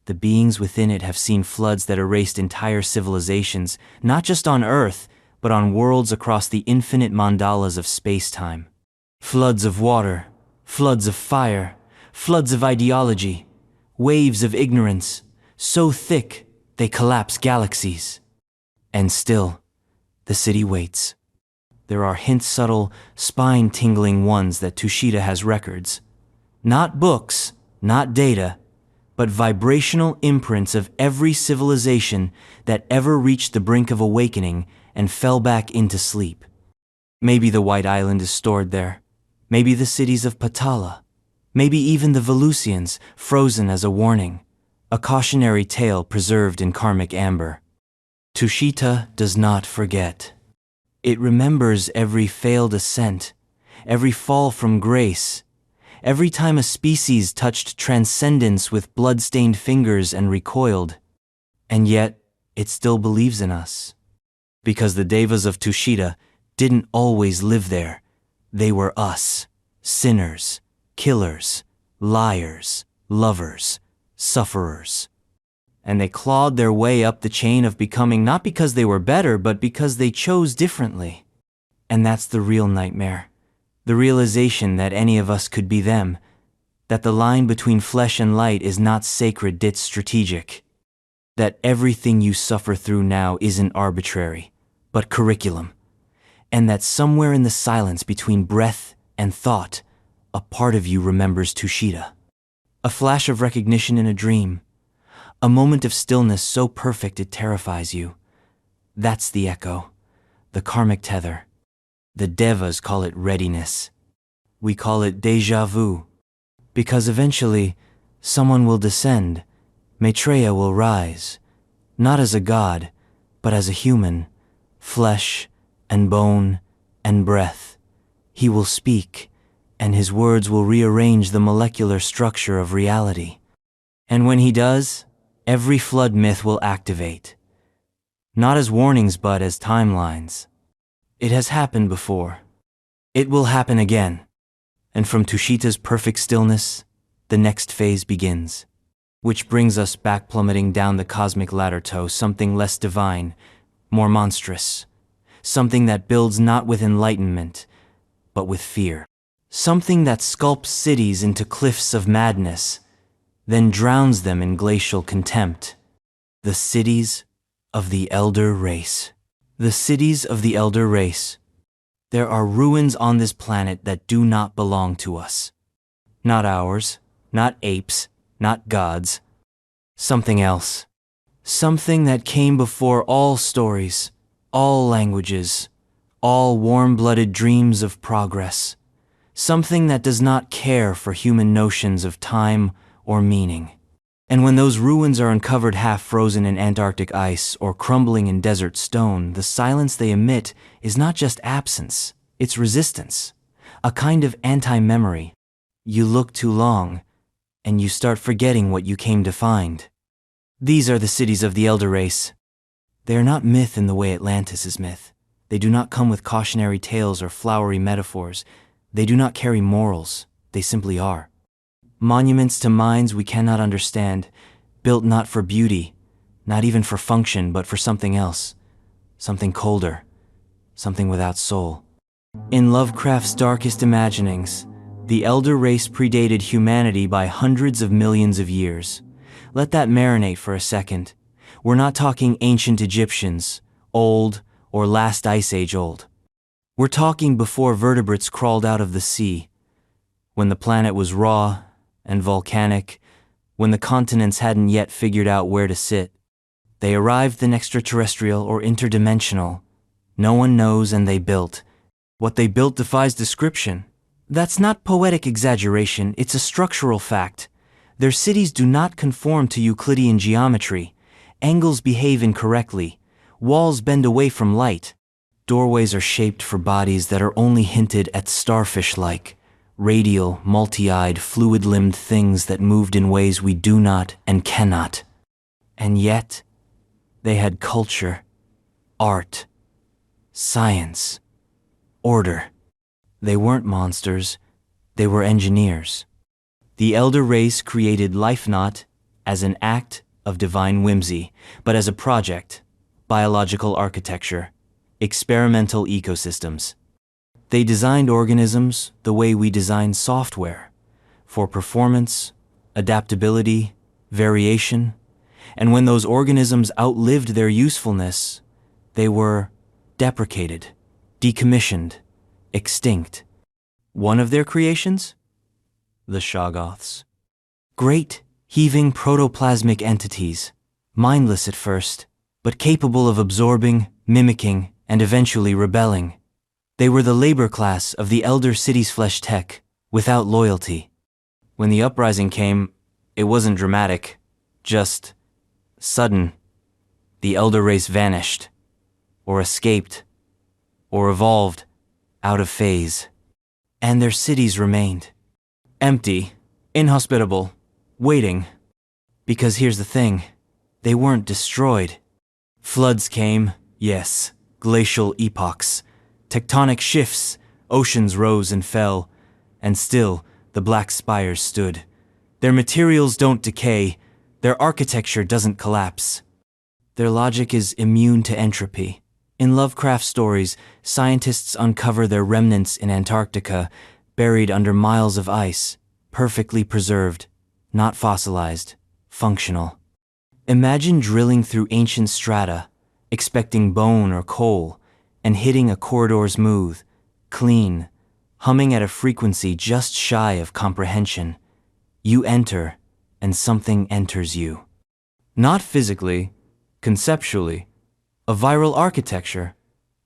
The beings within it have seen floods that erased entire civilizations, not just on Earth, but on worlds across the infinite mandalas of space-time. Floods of water, floods of fire, floods of ideology, waves of ignorance, so thick they collapse galaxies. And still, the city waits. There are hint-subtle, spine-tingling ones that Tushita has records. Not books, not data, but vibrational imprints of every civilization that ever reached the brink of awakening and fell back into sleep. Maybe the White Island is stored there. Maybe the cities of Patala. Maybe even the Valusians, frozen as a warning. A cautionary tale preserved in karmic amber. Tushita does not forget. It remembers every failed ascent, every fall from grace, every time a species touched transcendence with blood-stained fingers and recoiled. And yet, it still believes in us. Because the devas of Tushita didn't always live there. They were us, sinners, killers, liars, lovers, sufferers. And they clawed their way up the chain of becoming not because they were better, but because they chose differently. And that's the real nightmare. The realization that any of us could be them. That the line between flesh and light is not sacred, it's strategic. That everything you suffer through now isn't arbitrary, but curriculum. And that somewhere in the silence between breath and thought, a part of you remembers Tushita. A flash of recognition in a dream. A moment of stillness so perfect it terrifies you. That's the echo, the karmic tether. The devas call it readiness. We call it déjà vu. Because eventually, someone will descend, Maitreya will rise, not as a god, but as a human, flesh and bone and breath. He will speak, and his words will rearrange the molecular structure of reality. And when he does, every flood myth will activate. Not as warnings, but as timelines. It has happened before. It will happen again. And from Tushita's perfect stillness, the next phase begins. Which brings us back plummeting down the cosmic ladder to something less divine, more monstrous. Something that builds not with enlightenment, but with fear. Something that sculpts cities into cliffs of madness, then drowns them in glacial contempt. The cities of the elder race. The cities of the elder race. There are ruins on this planet that do not belong to us. Not ours, not apes, not gods. Something else. Something that came before all stories, all languages, all warm-blooded dreams of progress. Something that does not care for human notions of time or meaning. And when those ruins are uncovered half frozen in Antarctic ice or crumbling in desert stone, the silence they emit is not just absence, it's resistance, a kind of anti-memory. You look too long, and you start forgetting what you came to find. These are the cities of the Elder Race. They are not myth in the way Atlantis is myth. They do not come with cautionary tales or flowery metaphors. They do not carry morals. They simply are. Monuments to minds we cannot understand, built not for beauty, not even for function, but for something else, something colder, something without soul. In Lovecraft's darkest imaginings, the Elder Race predated humanity by hundreds of millions of years. Let that marinate for a second. We're not talking ancient Egyptians, old, or last ice age old. We're talking before vertebrates crawled out of the sea, when the planet was raw and volcanic, when the continents hadn't yet figured out where to sit. They arrived then extraterrestrial or interdimensional. No one knows, and they built. What they built defies description. That's not poetic exaggeration, it's a structural fact. Their cities do not conform to Euclidean geometry. Angles behave incorrectly. Walls bend away from light. Doorways are shaped for bodies that are only hinted at starfish-like, radial, multi-eyed, fluid-limbed things that moved in ways we do not and cannot. And yet, they had culture, art, science, order. They weren't monsters, they were engineers. The Elder Race created life not as an act of divine whimsy, but as a project, biological architecture, experimental ecosystems. They designed organisms the way we design software, for performance, adaptability, variation, and when those organisms outlived their usefulness, they were deprecated, decommissioned, extinct. One of their creations? The Shoggoths. Great, heaving protoplasmic entities, mindless at first, but capable of absorbing, mimicking, and eventually rebelling. They were the labor class of the Elder City's flesh tech, without loyalty. When the uprising came, it wasn't dramatic, just sudden. The Elder Race vanished, or escaped, or evolved, out of phase. And their cities remained. Empty, inhospitable, waiting. Because here's the thing, they weren't destroyed. Floods came, yes, glacial epochs, tectonic shifts, oceans rose and fell, and still the black spires stood. Their materials don't decay, their architecture doesn't collapse. Their logic is immune to entropy. In Lovecraft stories, scientists uncover their remnants in Antarctica, buried under miles of ice, perfectly preserved, not fossilized, functional. Imagine drilling through ancient strata, expecting bone or coal, and hitting a corridor smooth, clean, humming at a frequency just shy of comprehension. You enter, and something enters you. Not physically, conceptually, a viral architecture.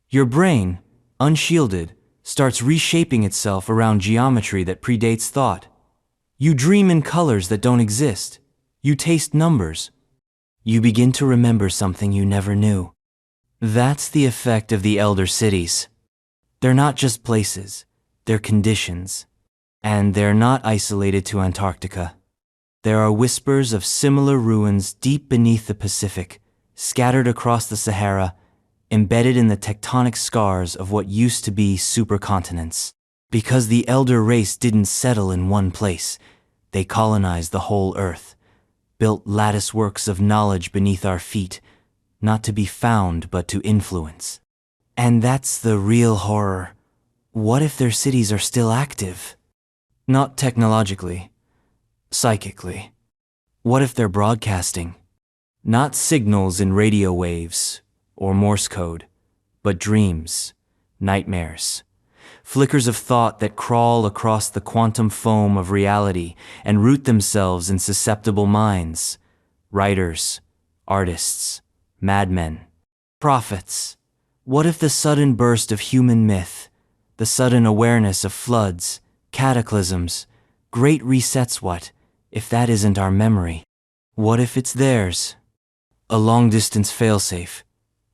Your brain, unshielded, starts reshaping itself around geometry that predates thought. You dream in colors that don't exist. You taste numbers. You begin to remember something you never knew. That's the effect of the Elder Cities. They're not just places, they're conditions. And they're not isolated to Antarctica. There are whispers of similar ruins deep beneath the Pacific, scattered across the Sahara, embedded in the tectonic scars of what used to be supercontinents. Because the Elder Race didn't settle in one place, they colonized the whole Earth, built latticeworks of knowledge beneath our feet, not to be found but to influence. And that's the real horror. What if their cities are still active? Not technologically, psychically. What if they're broadcasting? Not signals in radio waves or Morse code, but dreams, nightmares, flickers of thought that crawl across the quantum foam of reality and root themselves in susceptible minds, writers, artists, madmen, prophets. What if the sudden burst of human myth, the sudden awareness of floods, cataclysms, great resets, what if that isn't our memory? What if it's theirs? A long-distance failsafe,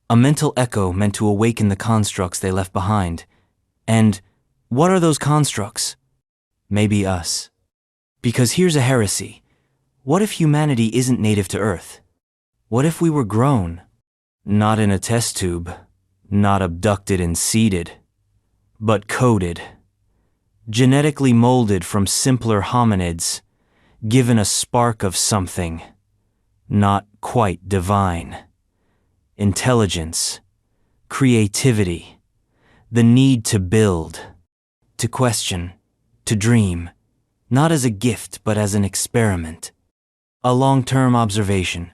a mental echo meant to awaken the constructs they left behind. And what are those constructs? Maybe us. Because here's a heresy. What if humanity isn't native to Earth? What if we were grown? Not in a test tube, not abducted and seeded, but coded. Genetically molded from simpler hominids, given a spark of something, not quite divine. Intelligence, creativity, the need to build, to question, to dream, not as a gift but as an experiment, a long-term observation.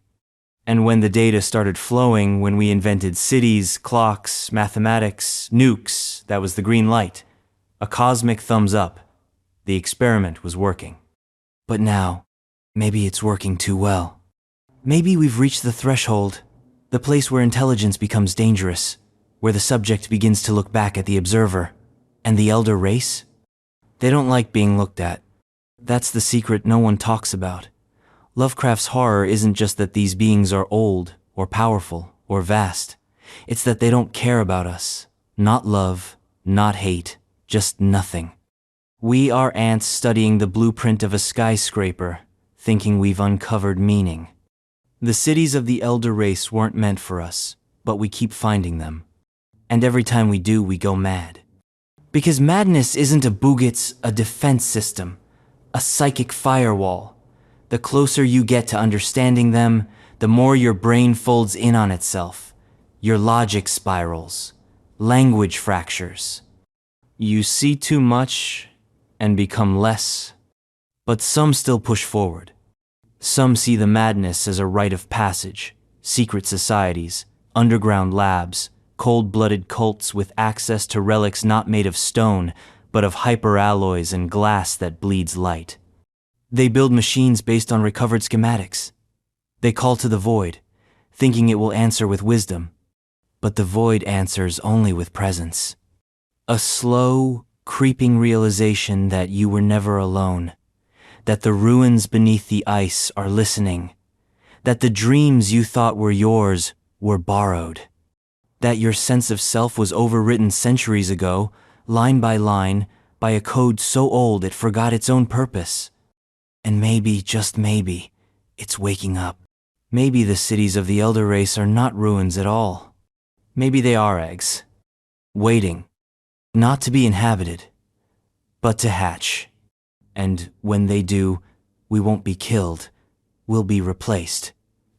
And when the data started flowing, when we invented cities, clocks, mathematics, nukes, that was the green light, a cosmic thumbs up. The experiment was working. But now, maybe it's working too well. Maybe we've reached the threshold, the place where intelligence becomes dangerous, where the subject begins to look back at the observer. And the elder race? They don't like being looked at. That's the secret no one talks about. Lovecraft's horror isn't just that these beings are old, or powerful, or vast. It's that they don't care about us. Not love, not hate, just nothing. We are ants studying the blueprint of a skyscraper, thinking we've uncovered meaning. The cities of the elder race weren't meant for us, but we keep finding them. And every time we do, we go mad. Because madness isn't a boogits, a defense system, a psychic firewall. The closer you get to understanding them, the more your brain folds in on itself. Your logic spirals, language fractures. You see too much and become less. But some still push forward. Some see the madness as a rite of passage, secret societies, underground labs, cold-blooded cults with access to relics not made of stone, but of hyperalloys and glass that bleeds light. They build machines based on recovered schematics. They call to the void, thinking it will answer with wisdom. But the void answers only with presence. A slow, creeping realization that you were never alone, that the ruins beneath the ice are listening, that the dreams you thought were yours were borrowed, that your sense of self was overwritten centuries ago, line by line, by a code so old it forgot its own purpose. And maybe, just maybe, it's waking up. Maybe the cities of the elder race are not ruins at all. Maybe they are eggs, waiting, not to be inhabited, but to hatch. And when they do, we won't be killed, we'll be replaced.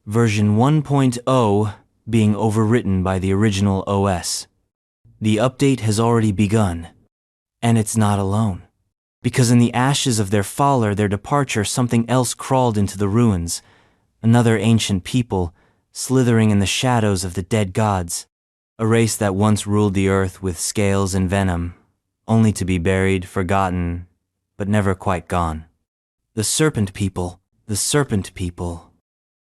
Version 1.0 being overwritten by the original OS. The update has already begun, and it's not alone. Because in the ashes of their fall or their departure, something else crawled into the ruins, another ancient people, slithering in the shadows of the dead gods, a race that once ruled the earth with scales and venom, only to be buried, forgotten, but never quite gone. The Serpent People, the Serpent People.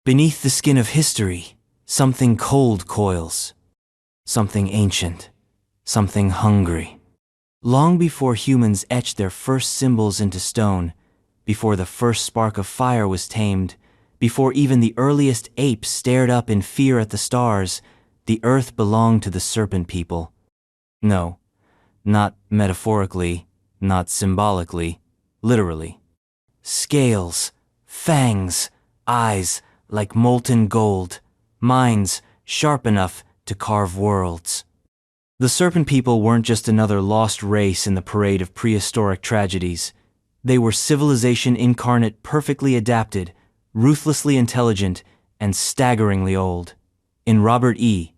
Beneath the skin of history, something cold coils, something ancient, something hungry. Long before humans etched their first symbols into stone, before the first spark of fire was tamed, before even the earliest apes stared up in fear at the stars, the earth belonged to the Serpent People. No, not metaphorically, not symbolically, literally. Scales, fangs, eyes like molten gold, minds sharp enough to carve worlds. The Serpent People weren't just another lost race in the parade of prehistoric tragedies. They were civilization incarnate, perfectly adapted, ruthlessly intelligent, and staggeringly old. In Robert E.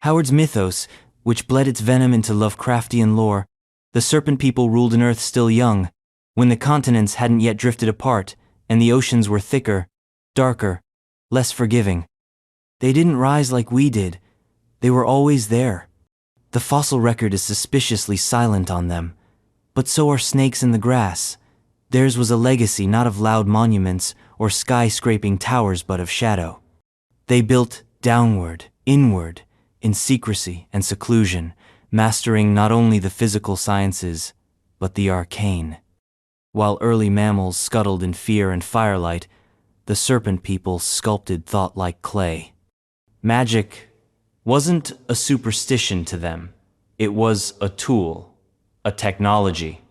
Howard's mythos, which bled its venom into Lovecraftian lore, the Serpent People ruled an Earth still young, when the continents hadn't yet drifted apart, and the oceans were thicker, darker, less forgiving. They didn't rise like we did. They were always there. The fossil record is suspiciously silent on them, but so are snakes in the grass. Theirs was a legacy not of loud monuments or skyscraping towers but of shadow. They built downward, inward, in secrecy and seclusion, mastering not only the physical sciences, but the arcane. While early mammals scuttled in fear and firelight, the Serpent People sculpted thought like clay. Magic wasn't a superstition to them. It was a tool, a technology.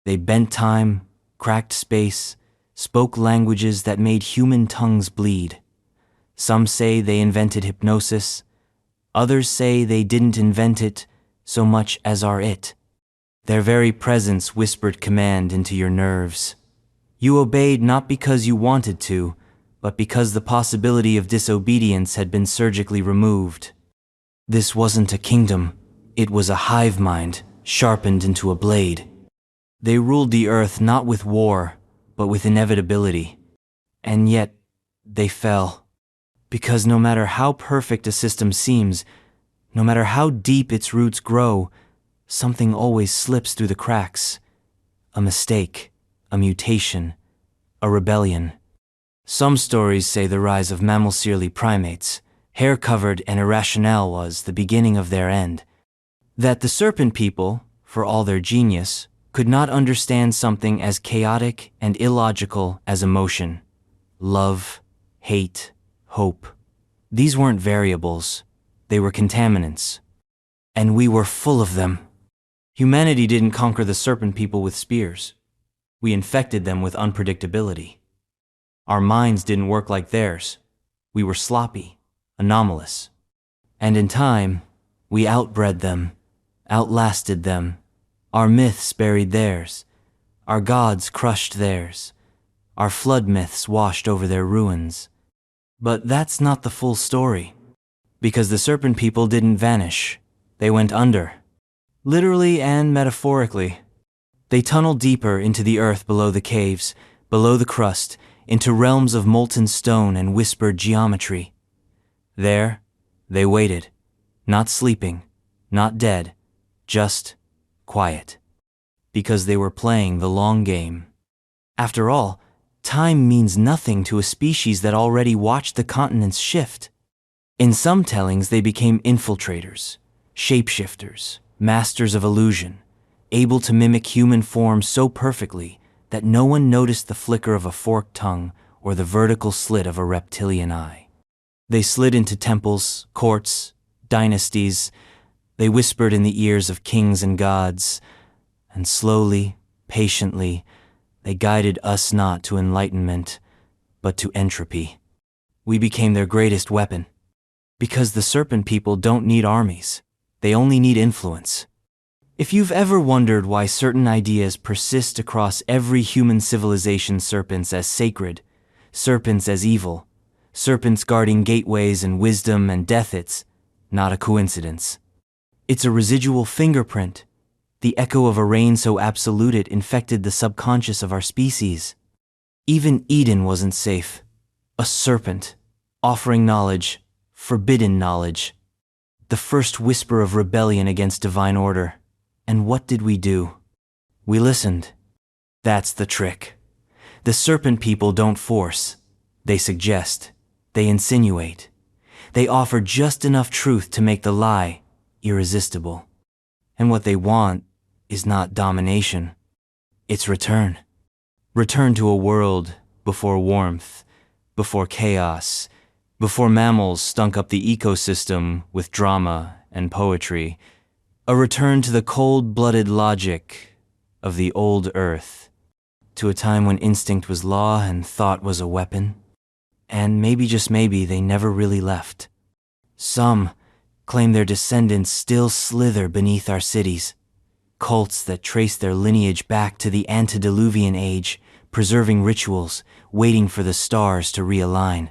They bent time, cracked space, spoke languages that made human tongues bleed. Some say they invented hypnosis. Others say they didn't invent it so much as are it. Their very presence whispered command into your nerves. You obeyed not because you wanted to, but because the possibility of disobedience had been surgically removed. This wasn't a kingdom, it was a hive mind, sharpened into a blade. They ruled the earth not with war, but with inevitability. And yet, they fell. Because no matter how perfect a system seems, no matter how deep its roots grow, something always slips through the cracks. A mistake, a mutation, a rebellion. Some stories say the rise of mammal-seerly primates, hair-covered and irrational, was the beginning of their end. That the Serpent People, for all their genius, could not understand something as chaotic and illogical as emotion. Love, hate, hope. These weren't variables, they were contaminants. And we were full of them. Humanity didn't conquer the Serpent People with spears. We infected them with unpredictability. Our minds didn't work like theirs. We were sloppy, anomalous. And in time, we outbred them, outlasted them. Our myths buried theirs. Our gods crushed theirs. Our flood myths washed over their ruins. But that's not the full story. Because the Serpent People didn't vanish. They went under. Literally and metaphorically. They tunneled deeper into the earth below the caves, below the crust, into realms of molten stone and whispered geometry. There, they waited. Not sleeping, not dead, just quiet. Because they were playing the long game. After all, time means nothing to a species that already watched the continents shift. In some tellings, they became infiltrators, shapeshifters, masters of illusion, able to mimic human form so perfectly that no one noticed the flicker of a forked tongue or the vertical slit of a reptilian eye. They slid into temples, courts, dynasties. They whispered in the ears of kings and gods, and slowly, patiently, they guided us not to enlightenment, but to entropy. We became their greatest weapon. Because the Serpent People don't need armies. They only need influence. If you've ever wondered why certain ideas persist across every human civilization, serpents as sacred, serpents as evil, serpents guarding gateways and wisdom and death, it's not a coincidence. It's a residual fingerprint, the echo of a reign so absolute it infected the subconscious of our species. Even Eden wasn't safe. A serpent, offering knowledge, forbidden knowledge. The first whisper of rebellion against divine order. And what did we do? We listened. That's the trick. The Serpent People don't force. They suggest. They insinuate. They offer just enough truth to make the lie irresistible. And what they want is not domination. It's return. Return to a world before warmth, before chaos, before mammals stunk up the ecosystem with drama and poetry. A return to the cold-blooded logic of the old earth, to a time when instinct was law and thought was a weapon. And maybe, just maybe, they never really left. Some claim their descendants still slither beneath our cities, cults that trace their lineage back to the antediluvian age, preserving rituals, waiting for the stars to realign,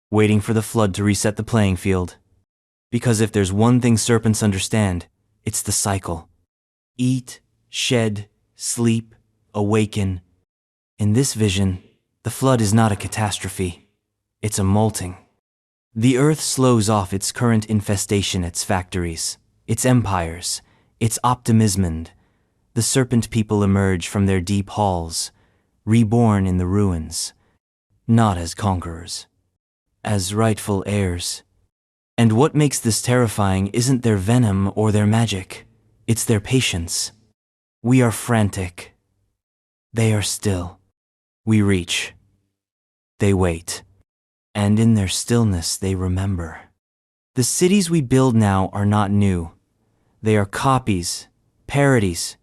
waiting for the flood to reset the playing field. Because if there's one thing serpents understand, it's the cycle. Eat, shed, sleep, awaken. In this vision, the flood is not a catastrophe. It's a molting. The earth slows off its current infestation, its factories, its empires, its optimism. The Serpent People emerge from their deep halls, reborn in the ruins, not as conquerors, as rightful heirs. And what makes this terrifying isn't their venom or their magic, it's their patience. We are frantic. They are still. We reach. They wait. And in their stillness they remember. The cities we build now are not new. They are copies, parodies,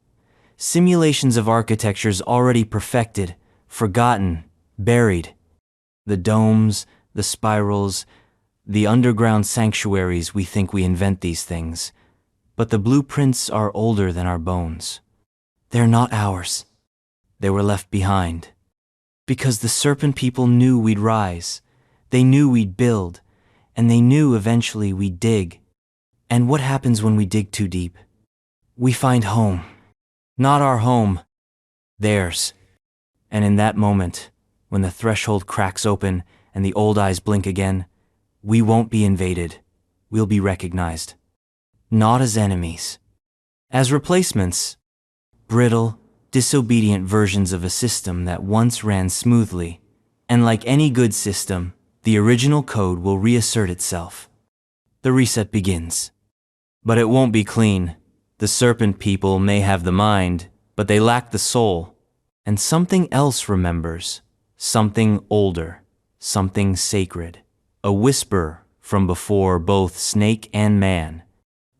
simulations of architectures already perfected, forgotten, buried. The domes, the spirals, the underground sanctuaries, we think we invent these things. But the blueprints are older than our bones. They're not ours. They were left behind. Because the Serpent People knew we'd rise. They knew we'd build. And they knew eventually we'd dig. And what happens when we dig too deep? We find home. Not our home. Theirs. And in that moment, when the threshold cracks open and the old eyes blink again, we won't be invaded. We'll be recognized. Not as enemies. As replacements. Brittle, disobedient versions of a system that once ran smoothly. And like any good system, the original code will reassert itself. The reset begins. But it won't be clean. The Serpent People may have the mind, but they lack the soul. And something else remembers. Something older. Something sacred. A whisper from before both snake and man.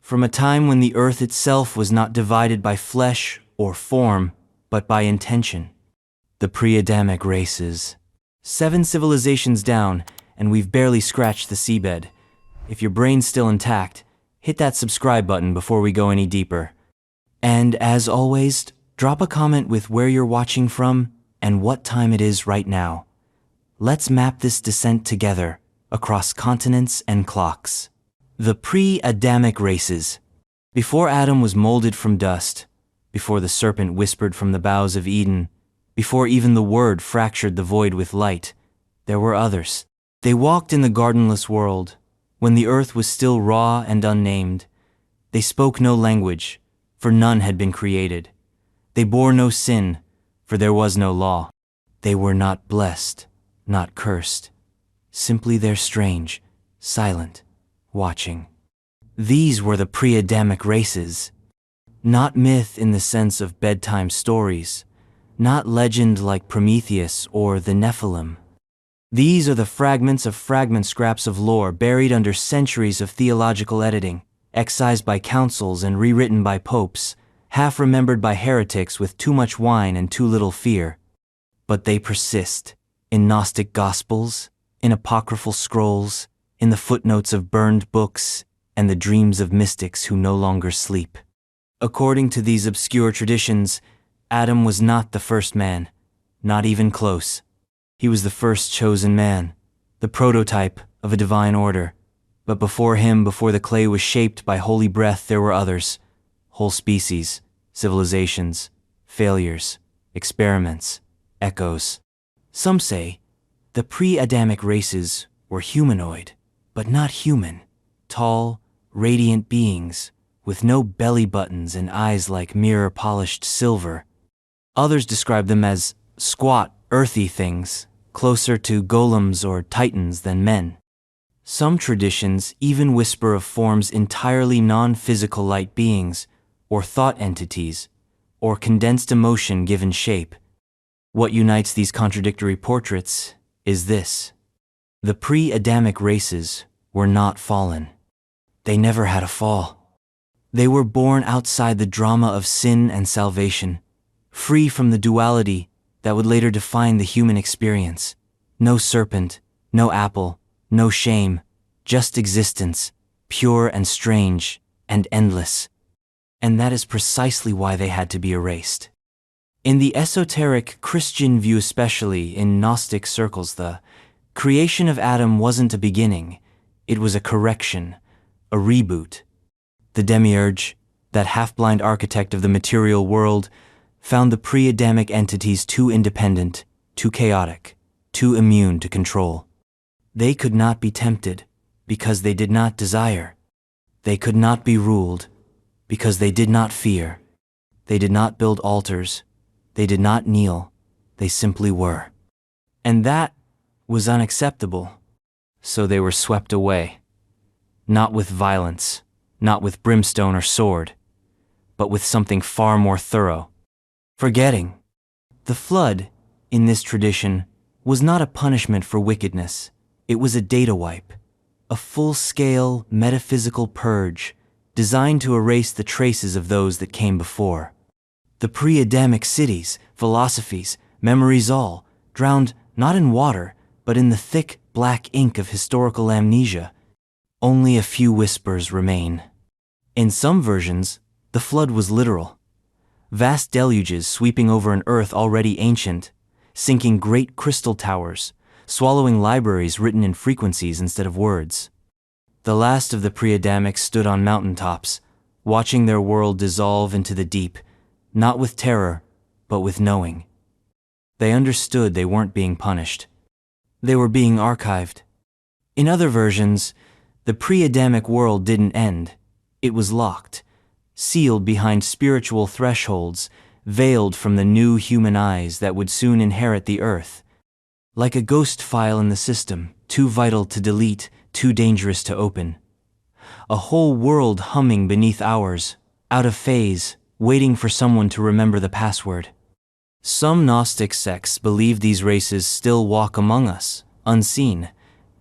From a time when the earth itself was not divided by flesh or form, but by intention. The Pre-Adamic Races. 7 civilizations down, and we've barely scratched the seabed. If your brain's still intact, hit that subscribe button before we go any deeper. And as always, drop a comment with where you're watching from and what time it is right now. Let's map this descent together across continents and clocks. The Pre-Adamic Races. Before Adam was molded from dust, before the serpent whispered from the boughs of Eden, before even the word fractured the void with light, there were others. They walked in the gardenless world, when the earth was still raw and unnamed. They spoke no language, for none had been created. They bore no sin, for there was no law. They were not blessed, not cursed. Simply they're strange, silent, watching. These were the Pre-Adamic Races. Not myth in the sense of bedtime stories, not legend like Prometheus or the Nephilim. These are the fragments of fragment scraps of lore buried under centuries of theological editing, excised by councils and rewritten by popes, half remembered by heretics with too much wine and too little fear. But they persist, in Gnostic Gospels, in apocryphal scrolls, in the footnotes of burned books, and the dreams of mystics who no longer sleep. According to these obscure traditions, Adam was not the first man, not even close. He was the first chosen man, the prototype of a divine order. But before him, before the clay was shaped by holy breath, there were others, whole species, civilizations, failures, experiments, echoes. Some say the Pre-Adamic Races were humanoid, but not human, tall, radiant beings with no belly buttons and eyes like mirror-polished silver. Others describe them as squat, earthy things, closer to golems or titans than men. Some traditions even whisper of forms entirely non-physical light beings, or thought entities, or condensed emotion given shape. What unites these contradictory portraits is this. The Pre-Adamic Races were not fallen. They never had a fall. They were born outside the drama of sin and salvation, free from the duality that would later define the human experience. No serpent, no apple, no shame, just existence, pure and strange and endless. And that is precisely why they had to be erased. In the esoteric Christian view, especially in Gnostic circles, the creation of Adam wasn't a beginning, it was a correction, a reboot. The demiurge, that half-blind architect of the material world, found the pre-Adamic entities too independent, too chaotic, too immune to control. They could not be tempted, because they did not desire. They could not be ruled, because they did not fear. They did not build altars. They did not kneel. They simply were. And that was unacceptable. so they were swept away. Not with violence, not with brimstone or sword, but with something far more thorough. Forgetting. The flood, in this tradition, was not a punishment for wickedness. It was a data wipe, a full-scale metaphysical purge designed to erase the traces of those that came before. The pre-Adamic cities, philosophies, memories all, drowned not in water, but in the thick, black ink of historical amnesia. Only a few whispers remain. In some versions, the flood was literal. Vast deluges sweeping over an earth already ancient, sinking great crystal towers, swallowing libraries written in frequencies instead of words. The last of the pre-Adamics stood on mountaintops, watching their world dissolve into the deep, not with terror, but with knowing. They understood they weren't being punished. They were being archived. In other versions, the pre-Adamic world didn't end. It was locked, sealed behind spiritual thresholds, veiled from the new human eyes that would soon inherit the earth. Like a ghost file in the system, too vital to delete, too dangerous to open. A whole world humming beneath ours, out of phase, waiting for someone to remember the password. Some Gnostic sects believe these races still walk among us, unseen.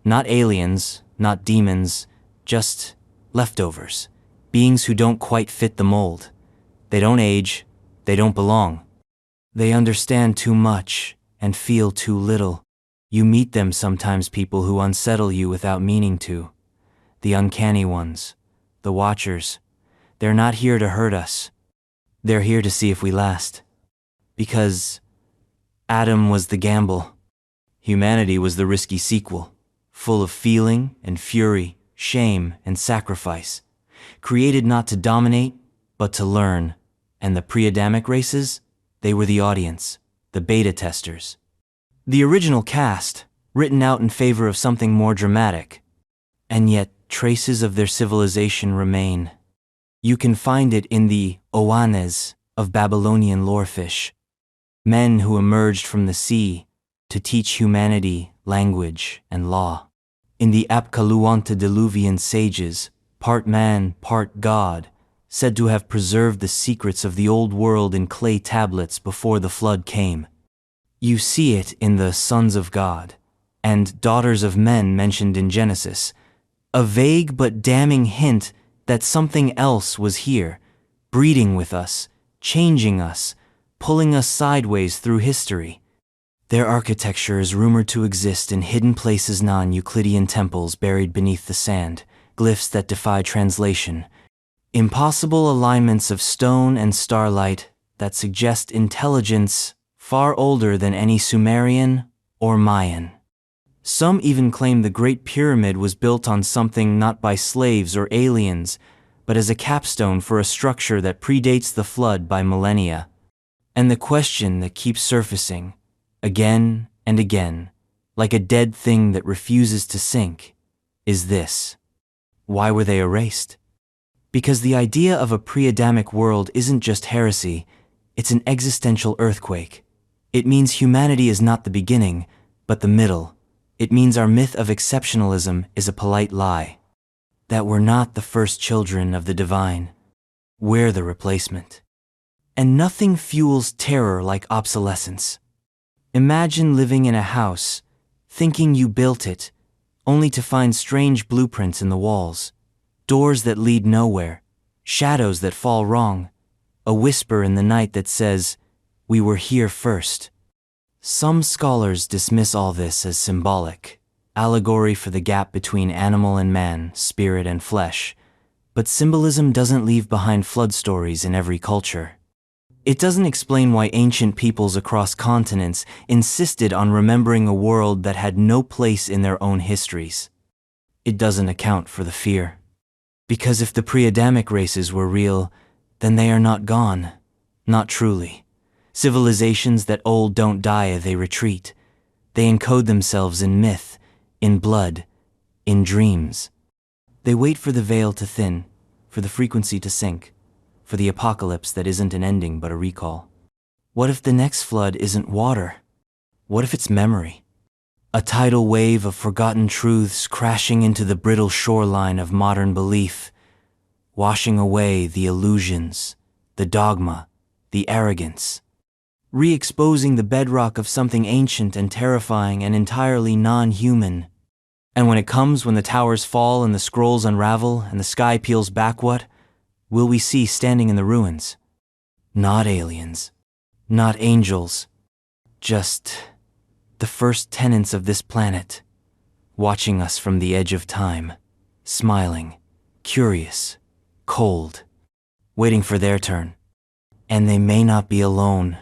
Not aliens, not demons, just leftovers. Beings who don't quite fit the mold. They don't age, they don't belong. They understand too much and feel too little. You meet them sometimes, people who unsettle you without meaning to. The uncanny ones, the watchers. They're not here to hurt us. They're here to see if we last. Because Adam was the gamble. Humanity was the risky sequel, full of feeling and fury, shame and sacrifice. Created not to dominate, but to learn. And the pre-Adamic races, they were the audience, the beta testers. The original cast, written out in favor of something more dramatic. And yet, traces of their civilization remain. You can find it in the Oannes of Babylonian lorefish. Men who emerged from the sea to teach humanity language and law. In the Apkaluantediluvian sages, part man, part god, said to have preserved the secrets of the old world in clay tablets before the flood came. You see it in the sons of God and daughters of men mentioned in Genesis, a vague but damning hint that something else was here, breeding with us, changing us, pulling us sideways through history. Their architecture is rumored to exist in hidden places, non-Euclidean temples buried beneath the sand, glyphs that defy translation, impossible alignments of stone and starlight that suggest intelligence far older than any Sumerian or Mayan. Some even claim the Great Pyramid was built on something not by slaves or aliens, but as a capstone for a structure that predates the flood by millennia. And the question that keeps surfacing, again and again, like a dead thing that refuses to sink, is this: why were they erased? Because the idea of a pre-Adamic world isn't just heresy, it's an existential earthquake. It means humanity is not the beginning, but the middle. It means our myth of exceptionalism is a polite lie. That we're not the first children of the divine. We're the replacement. And nothing fuels terror like obsolescence. Imagine living in a house, thinking you built it, only to find strange blueprints in the walls, doors that lead nowhere, shadows that fall wrong, a whisper in the night that says, "We were here first." Some scholars dismiss all this as symbolic, allegory for the gap between animal and man, spirit and flesh, but symbolism doesn't leave behind flood stories in every culture. It doesn't explain why ancient peoples across continents insisted on remembering a world that had no place in their own histories. It doesn't account for the fear. Because if the pre-Adamic races were real, then they are not gone, not truly. Civilizations that old don't die, they retreat. They encode themselves in myth, in blood, in dreams. They wait for the veil to thin, for the frequency to sink, for the apocalypse that isn't an ending but a recall. What if the next flood isn't water? What if it's memory? A tidal wave of forgotten truths crashing into the brittle shoreline of modern belief, washing away the illusions, the dogma, the arrogance, re-exposing the bedrock of something ancient and terrifying and entirely non-human. And when the towers fall and the scrolls unravel and the sky peels back, what will we see standing in the ruins? Not aliens, not angels, just the first tenants of this planet, watching us from the edge of time, smiling, curious, cold, waiting for their turn. And they may not be alone,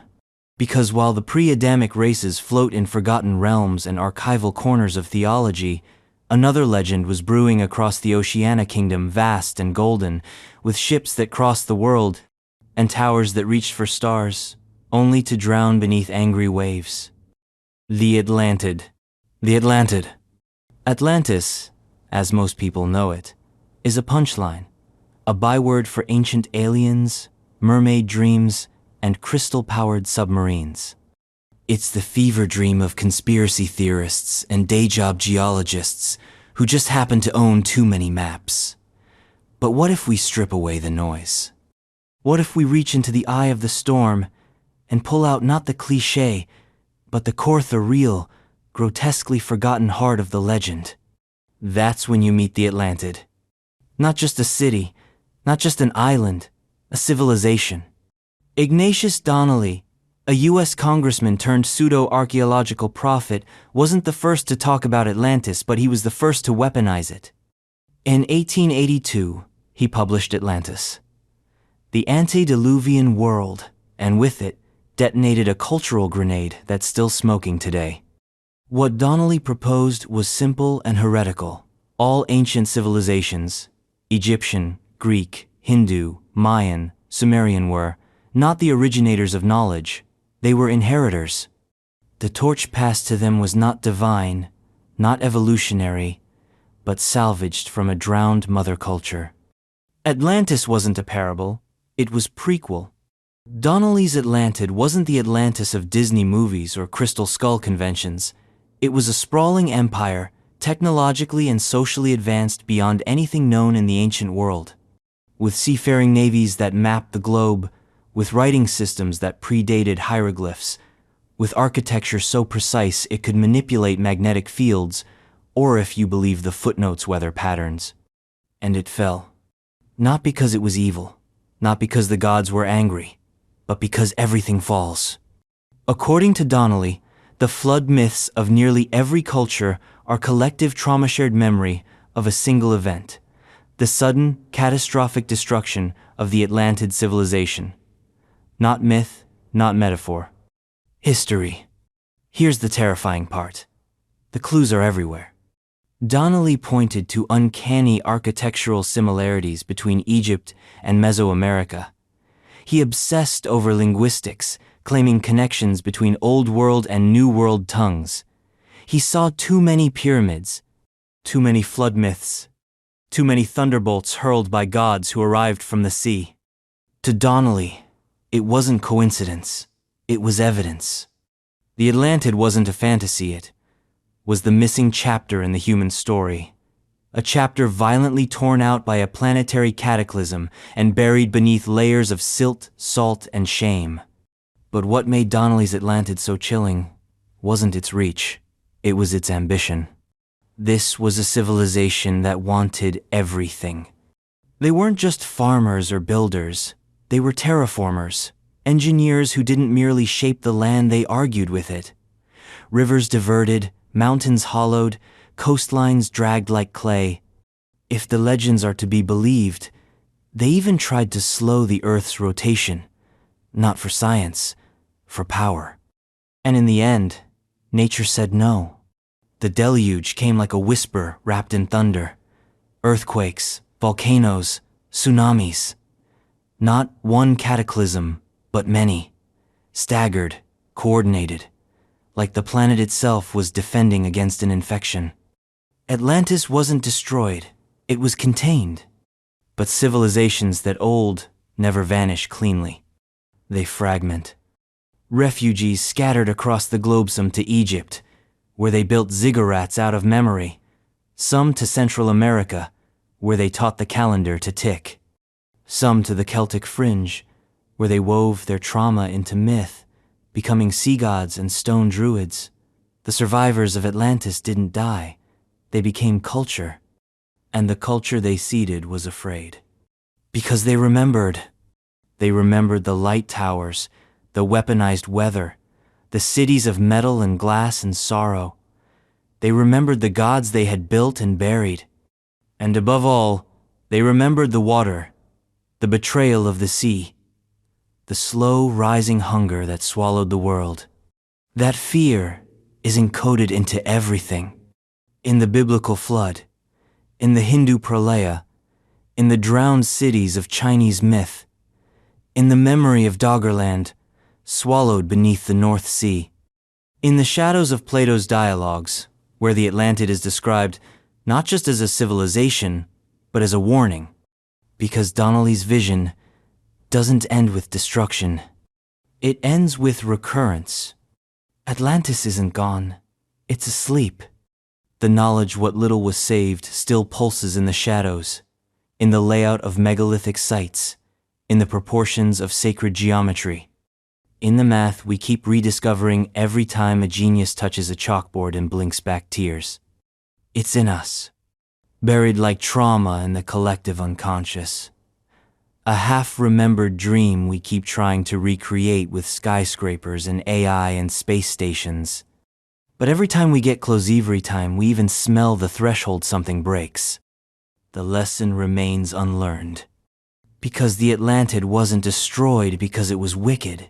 because while the Pre-Adamic races float in forgotten realms and archival corners of theology, another legend was brewing across the Oceania kingdom, vast and golden, with ships that crossed the world and towers that reached for stars, only to drown beneath angry waves. The Atlantid. The Atlantid. Atlantis, as most people know it, is a punchline, a byword for ancient aliens, mermaid dreams, and crystal-powered submarines. It's the fever dream of conspiracy theorists and day-job geologists who just happen to own too many maps. But what if we strip away the noise? What if we reach into the eye of the storm and pull out not the cliché, but the core, the real, grotesquely forgotten heart of the legend? That's when you meet the Atlantid. Not just a city, not just an island, a civilization. Ignatius Donnelly, a U.S. congressman turned pseudo-archaeological prophet, wasn't the first to talk about Atlantis, but he was the first to weaponize it. In 1882, he published Atlantis, the antediluvian world, and with it, detonated a cultural grenade that's still smoking today. What Donnelly proposed was simple and heretical. All ancient civilizations, Egyptian, Greek, Hindu, Mayan, Sumerian, were not the originators of knowledge, they were inheritors. The torch passed to them was not divine, not evolutionary, but salvaged from a drowned mother culture. Atlantis wasn't a parable, it was prequel. Donnelly's Atlantid wasn't the Atlantis of Disney movies or Crystal Skull conventions. It was a sprawling empire, technologically and socially advanced beyond anything known in the ancient world. With seafaring navies that mapped the globe, with writing systems that predated hieroglyphs, with architecture so precise it could manipulate magnetic fields, or if you believe the footnotes, weather patterns. And it fell. Not because it was evil, not because the gods were angry, but because everything falls. According to Donnelly, the flood myths of nearly every culture are collective trauma-shared memory of a single event, the sudden, catastrophic destruction of the Atlantid civilization. Not myth, not metaphor. History. Here's the terrifying part. The clues are everywhere. Donnelly pointed to uncanny architectural similarities between Egypt and Mesoamerica. He obsessed over linguistics, claiming connections between Old World and New World tongues. He saw too many pyramids, too many flood myths, too many thunderbolts hurled by gods who arrived from the sea. To Donnelly, it wasn't coincidence, it was evidence. The Atlantid wasn't a fantasy, it was the missing chapter in the human story. A chapter violently torn out by a planetary cataclysm and buried beneath layers of silt, salt, and shame. But what made Donnelly's Atlantid so chilling wasn't its reach, it was its ambition. This was a civilization that wanted everything. They weren't just farmers or builders, they were terraformers, engineers who didn't merely shape the land, they argued with it. Rivers diverted, mountains hollowed, coastlines dragged like clay. If the legends are to be believed, they even tried to slow the Earth's rotation, not for science, for power. And in the end, nature said no. The deluge came like a whisper wrapped in thunder. Earthquakes, volcanoes, tsunamis. Not one cataclysm, but many. Staggered, coordinated, like the planet itself was defending against an infection. Atlantis wasn't destroyed, it was contained. But civilizations that old never vanish cleanly. They fragment. Refugees scattered across the globe, some to Egypt, where they built ziggurats out of memory, some to Central America, where they taught the calendar to tick, some to the Celtic fringe, where they wove their trauma into myth, becoming sea gods and stone druids. The survivors of Atlantis didn't die. They became culture, and the culture they seeded was afraid. Because they remembered. They remembered the light towers, the weaponized weather, the cities of metal and glass and sorrow. They remembered the gods they had built and buried. And above all, they remembered the water, the betrayal of the sea, the slow rising hunger that swallowed the world. That fear is encoded into everything. In the biblical flood, in the Hindu pralaya, in the drowned cities of Chinese myth, in the memory of Doggerland, swallowed beneath the North Sea, in the shadows of Plato's dialogues, where the Atlantid is described not just as a civilization, but as a warning, because Donnelly's vision doesn't end with destruction. It ends with recurrence. Atlantis isn't gone. It's asleep. The knowledge what little was saved still pulses in the shadows, in the layout of megalithic sites, in the proportions of sacred geometry. In the math we keep rediscovering every time a genius touches a chalkboard and blinks back tears. It's in us, buried like trauma in the collective unconscious. A half-remembered dream we keep trying to recreate with skyscrapers and AI and space stations. But every time we get close-every time, we even smell the threshold something breaks. The lesson remains unlearned. Because the Atlantid wasn't destroyed because it was wicked.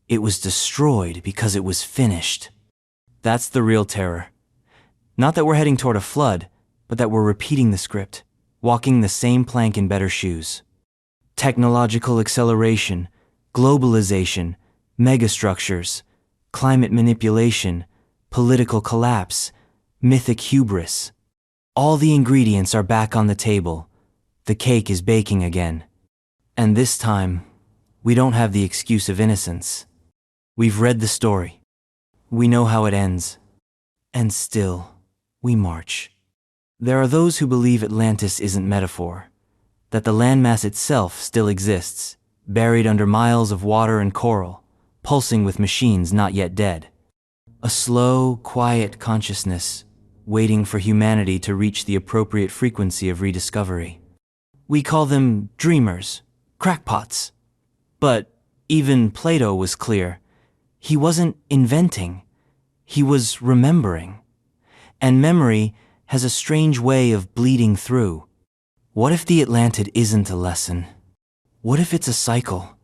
It was destroyed because it was finished. That's the real terror. Not that we're heading toward a flood, but that we're repeating the script, walking the same plank in better shoes. Technological acceleration, globalization, megastructures, climate manipulation, political collapse, mythic hubris. All the ingredients are back on the table. The cake is baking again. And this time, we don't have the excuse of innocence. We've read the story. We know how it ends. And still, we march. There are those who believe Atlantis isn't metaphor, that the landmass itself still exists, buried under miles of water and coral, pulsing with machines not yet dead. A slow, quiet consciousness, waiting for humanity to reach the appropriate frequency of rediscovery. We call them dreamers, crackpots. But even Plato was clear. He wasn't inventing. He was remembering. And memory has a strange way of bleeding through. What if the Atlantid isn't a lesson? What if it's a cycle?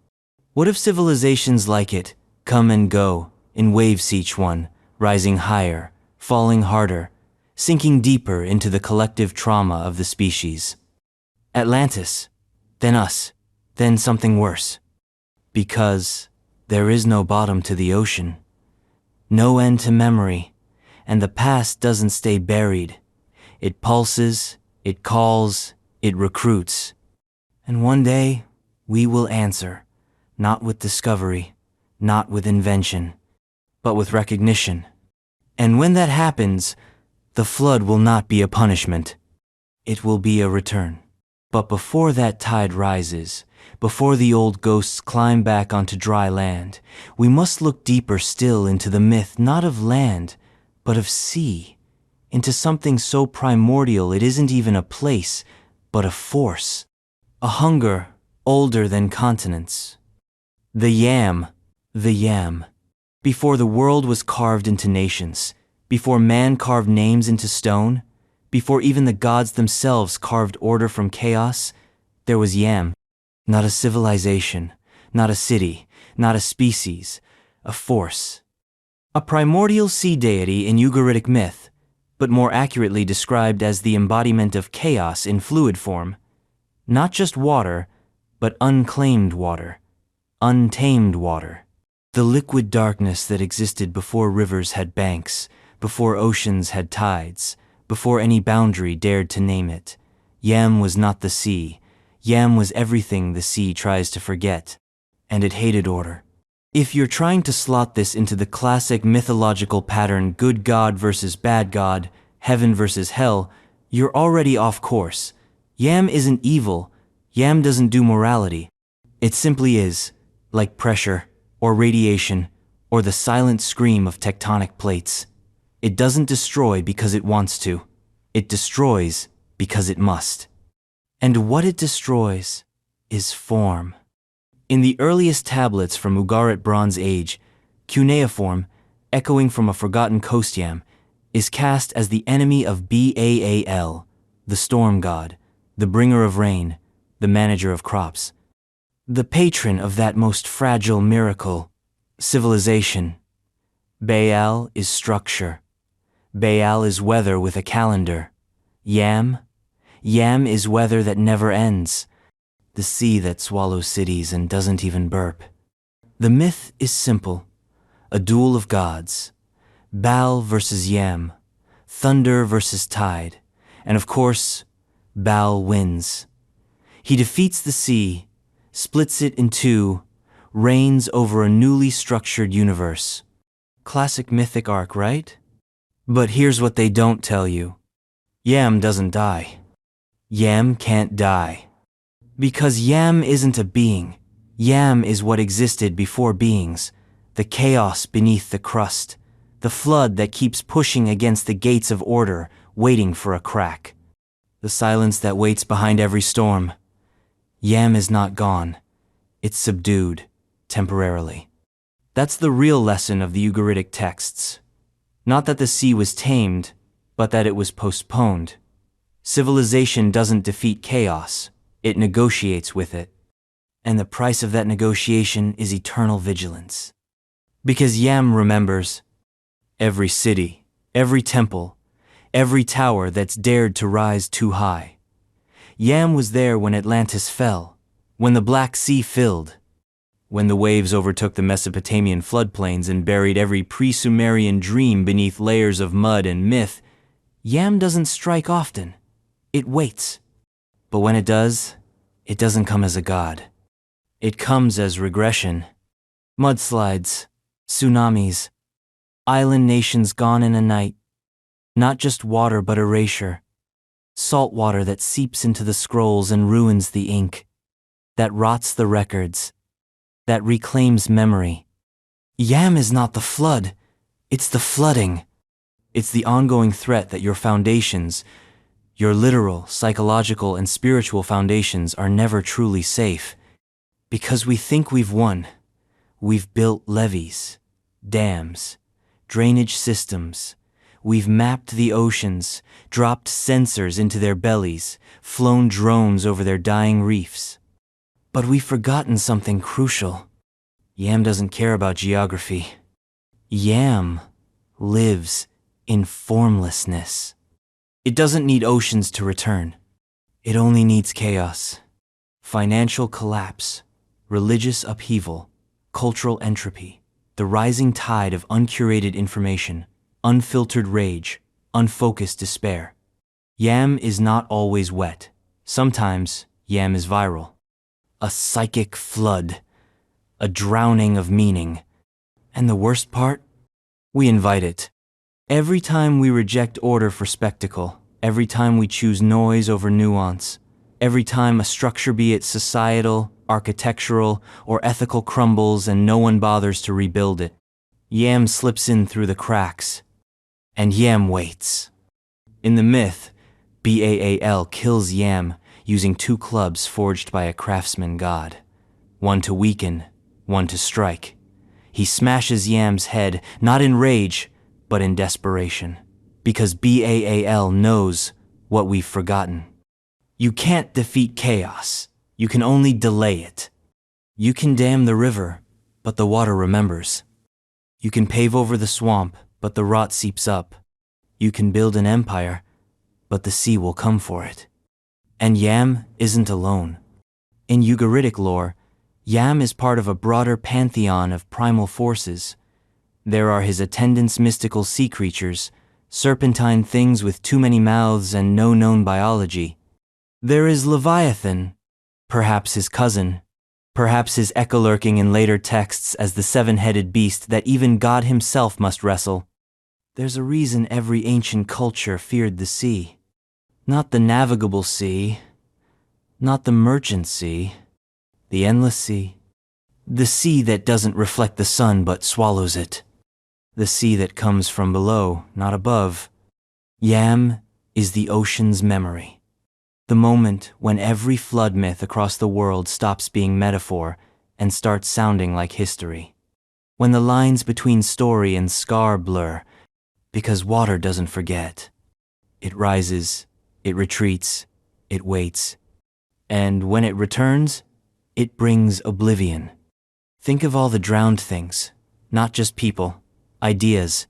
What if civilizations like it come and go in waves, each one rising higher, falling harder, sinking deeper into the collective trauma of the species? Atlantis, then us, then something worse. Because there is no bottom to the ocean, no end to memory, and the past doesn't stay buried. It pulses, it calls, it recruits. And one day, we will answer, not with discovery, not with invention, but with recognition. And when that happens, the flood will not be a punishment. It will be a return. But before that tide rises, before the old ghosts climb back onto dry land, we must look deeper still into the myth not of land, but of sea, into something so primordial it isn't even a place, but a force, a hunger older than continents. The yam. Before the world was carved into nations, before man carved names into stone, before even the gods themselves carved order from chaos, there was yam. Not a civilization, not a city, not a species, a force. A primordial sea deity in Ugaritic myth, but more accurately described as the embodiment of chaos in fluid form. Not just water, but unclaimed water, untamed water. The liquid darkness that existed before rivers had banks, before oceans had tides, before any boundary dared to name it. Yam was not the sea. Yam was everything the sea tries to forget, and it hated order. If you're trying to slot this into the classic mythological pattern good god versus bad god, heaven versus hell, you're already off course. Yam isn't evil. Yam doesn't do morality. It simply is, like pressure, or radiation, or the silent scream of tectonic plates. It doesn't destroy because it wants to. It destroys because it must. And what it destroys is form. In the earliest tablets from Ugarit Bronze Age, cuneiform, echoing from a forgotten coast yam, is cast as the enemy of Baal, the storm god, the bringer of rain, the manager of crops, the patron of that most fragile miracle, civilization. Baal is structure. Baal is weather with a calendar. Yam is weather that never ends. The sea that swallows cities and doesn't even burp. The myth is simple. A duel of gods. Baal versus Yam. Thunder versus tide. And of course, Baal wins. He defeats the sea, splits it in two, reigns over a newly structured universe. Classic mythic arc, right? But here's what they don't tell you. Yam doesn't die. Yam can't die. Because Yam isn't a being. Yam is what existed before beings, the chaos beneath the crust, the flood that keeps pushing against the gates of order, waiting for a crack. The silence that waits behind every storm. Yam is not gone. It's subdued, temporarily. That's the real lesson of the Ugaritic texts. Not that the sea was tamed, but that it was postponed. Civilization doesn't defeat chaos. It negotiates with it. And the price of that negotiation is eternal vigilance. Because Yam remembers every city, every temple, every tower that's dared to rise too high. Yam was there when Atlantis fell, when the Black Sea filled, when the waves overtook the Mesopotamian floodplains and buried every pre-Sumerian dream beneath layers of mud and myth. Yam doesn't strike often. It waits. But when it does, it doesn't come as a god. It comes as regression. Mudslides, tsunamis, island nations gone in a night. Not just water but erasure. Salt water that seeps into the scrolls and ruins the ink. That rots the records. That reclaims memory. Yam is not the flood. It's the flooding. It's the ongoing threat that your foundations, your literal, psychological, and spiritual foundations are never truly safe. Because we think we've won. We've built levees, dams, drainage systems. We've mapped the oceans, dropped sensors into their bellies, flown drones over their dying reefs. But we've forgotten something crucial. Yam doesn't care about geography. Yam lives in formlessness. It doesn't need oceans to return. It only needs chaos. Financial collapse, religious upheaval, cultural entropy, the rising tide of uncurated information, unfiltered rage, unfocused despair. Yam is not always wet. Sometimes Yam is viral. A psychic flood, a drowning of meaning. And the worst part? We invite it. Every time we reject order for spectacle, every time we choose noise over nuance, every time a structure, be it societal, architectural, or ethical, crumbles and no one bothers to rebuild it, Yam slips in through the cracks. And Yam waits. In the myth, Baal kills Yam using two clubs forged by a craftsman god. One to weaken, one to strike. He smashes Yam's head, not in rage, but in desperation. Because Baal knows what we've forgotten. You can't defeat chaos. You can only delay it. You can dam the river, but the water remembers. You can pave over the swamp, but the rot seeps up. You can build an empire, but the sea will come for it. And Yam isn't alone. In Ugaritic lore, Yam is part of a broader pantheon of primal forces. There are his attendants, mystical sea creatures, serpentine things with too many mouths and no known biology. There is Leviathan, perhaps his cousin, perhaps his echo lurking in later texts as the seven-headed beast that even God himself must wrestle. There's a reason every ancient culture feared the sea. Not the navigable sea, not the merchant sea, the endless sea. The sea that doesn't reflect the sun but swallows it. The sea that comes from below, not above. Yam is the ocean's memory. The moment when every flood myth across the world stops being metaphor and starts sounding like history. When the lines between story and scar blur, because water doesn't forget. It rises, it retreats, it waits. And when it returns, it brings oblivion. Think of all the drowned things, not just people, ideas,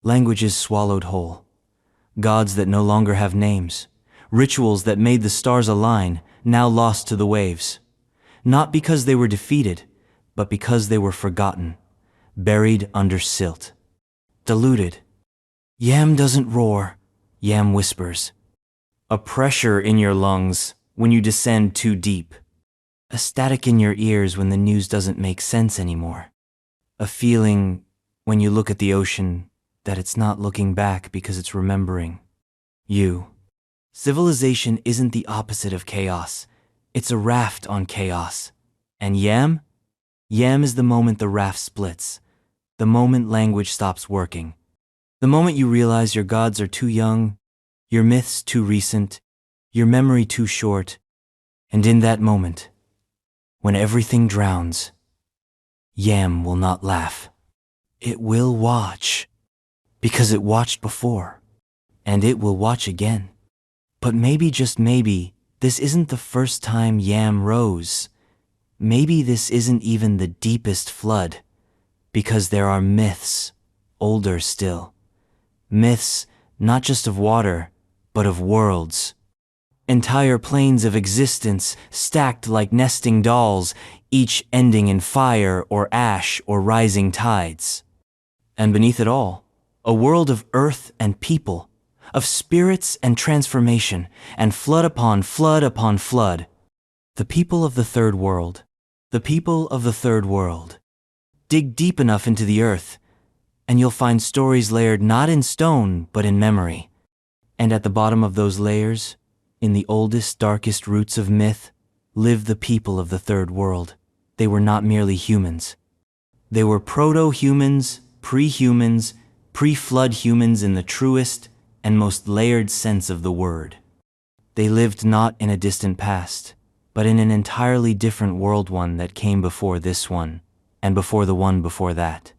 languages swallowed whole, gods that no longer have names, rituals that made the stars align, now lost to the waves. Not because they were defeated, but because they were forgotten, buried under silt, diluted. Yam doesn't roar, Yam whispers. A pressure in your lungs when you descend too deep. A static in your ears when the news doesn't make sense anymore. A feeling when you look at the ocean that it's not looking back because it's remembering you. Civilization isn't the opposite of chaos. It's a raft on chaos. And Yam? Yam is the moment the raft splits. The moment language stops working. The moment you realize your gods are too young, your myths too recent, your memory too short. And in that moment, when everything drowns, Yam will not laugh. It will watch, because it watched before, and it will watch again. But maybe, just maybe, this isn't the first time Yam rose. Maybe this isn't even the deepest flood, because there are myths, older still. Myths not just of water, but of worlds. Entire planes of existence stacked like nesting dolls, each ending in fire or ash or rising tides. And beneath it all, a world of earth and people, of spirits and transformation, and flood upon flood upon flood. The people of the third world, the people of the third world. Dig deep enough into the earth, and you'll find stories layered not in stone, but in memory. And at the bottom of those layers, in the oldest, darkest roots of myth, live the people of the third world. They were not merely humans. They were proto-humans, pre-humans, pre-flood humans in the truest and most layered sense of the word. They lived not in a distant past, but in an entirely different world, one that came before this one, and before the one before that.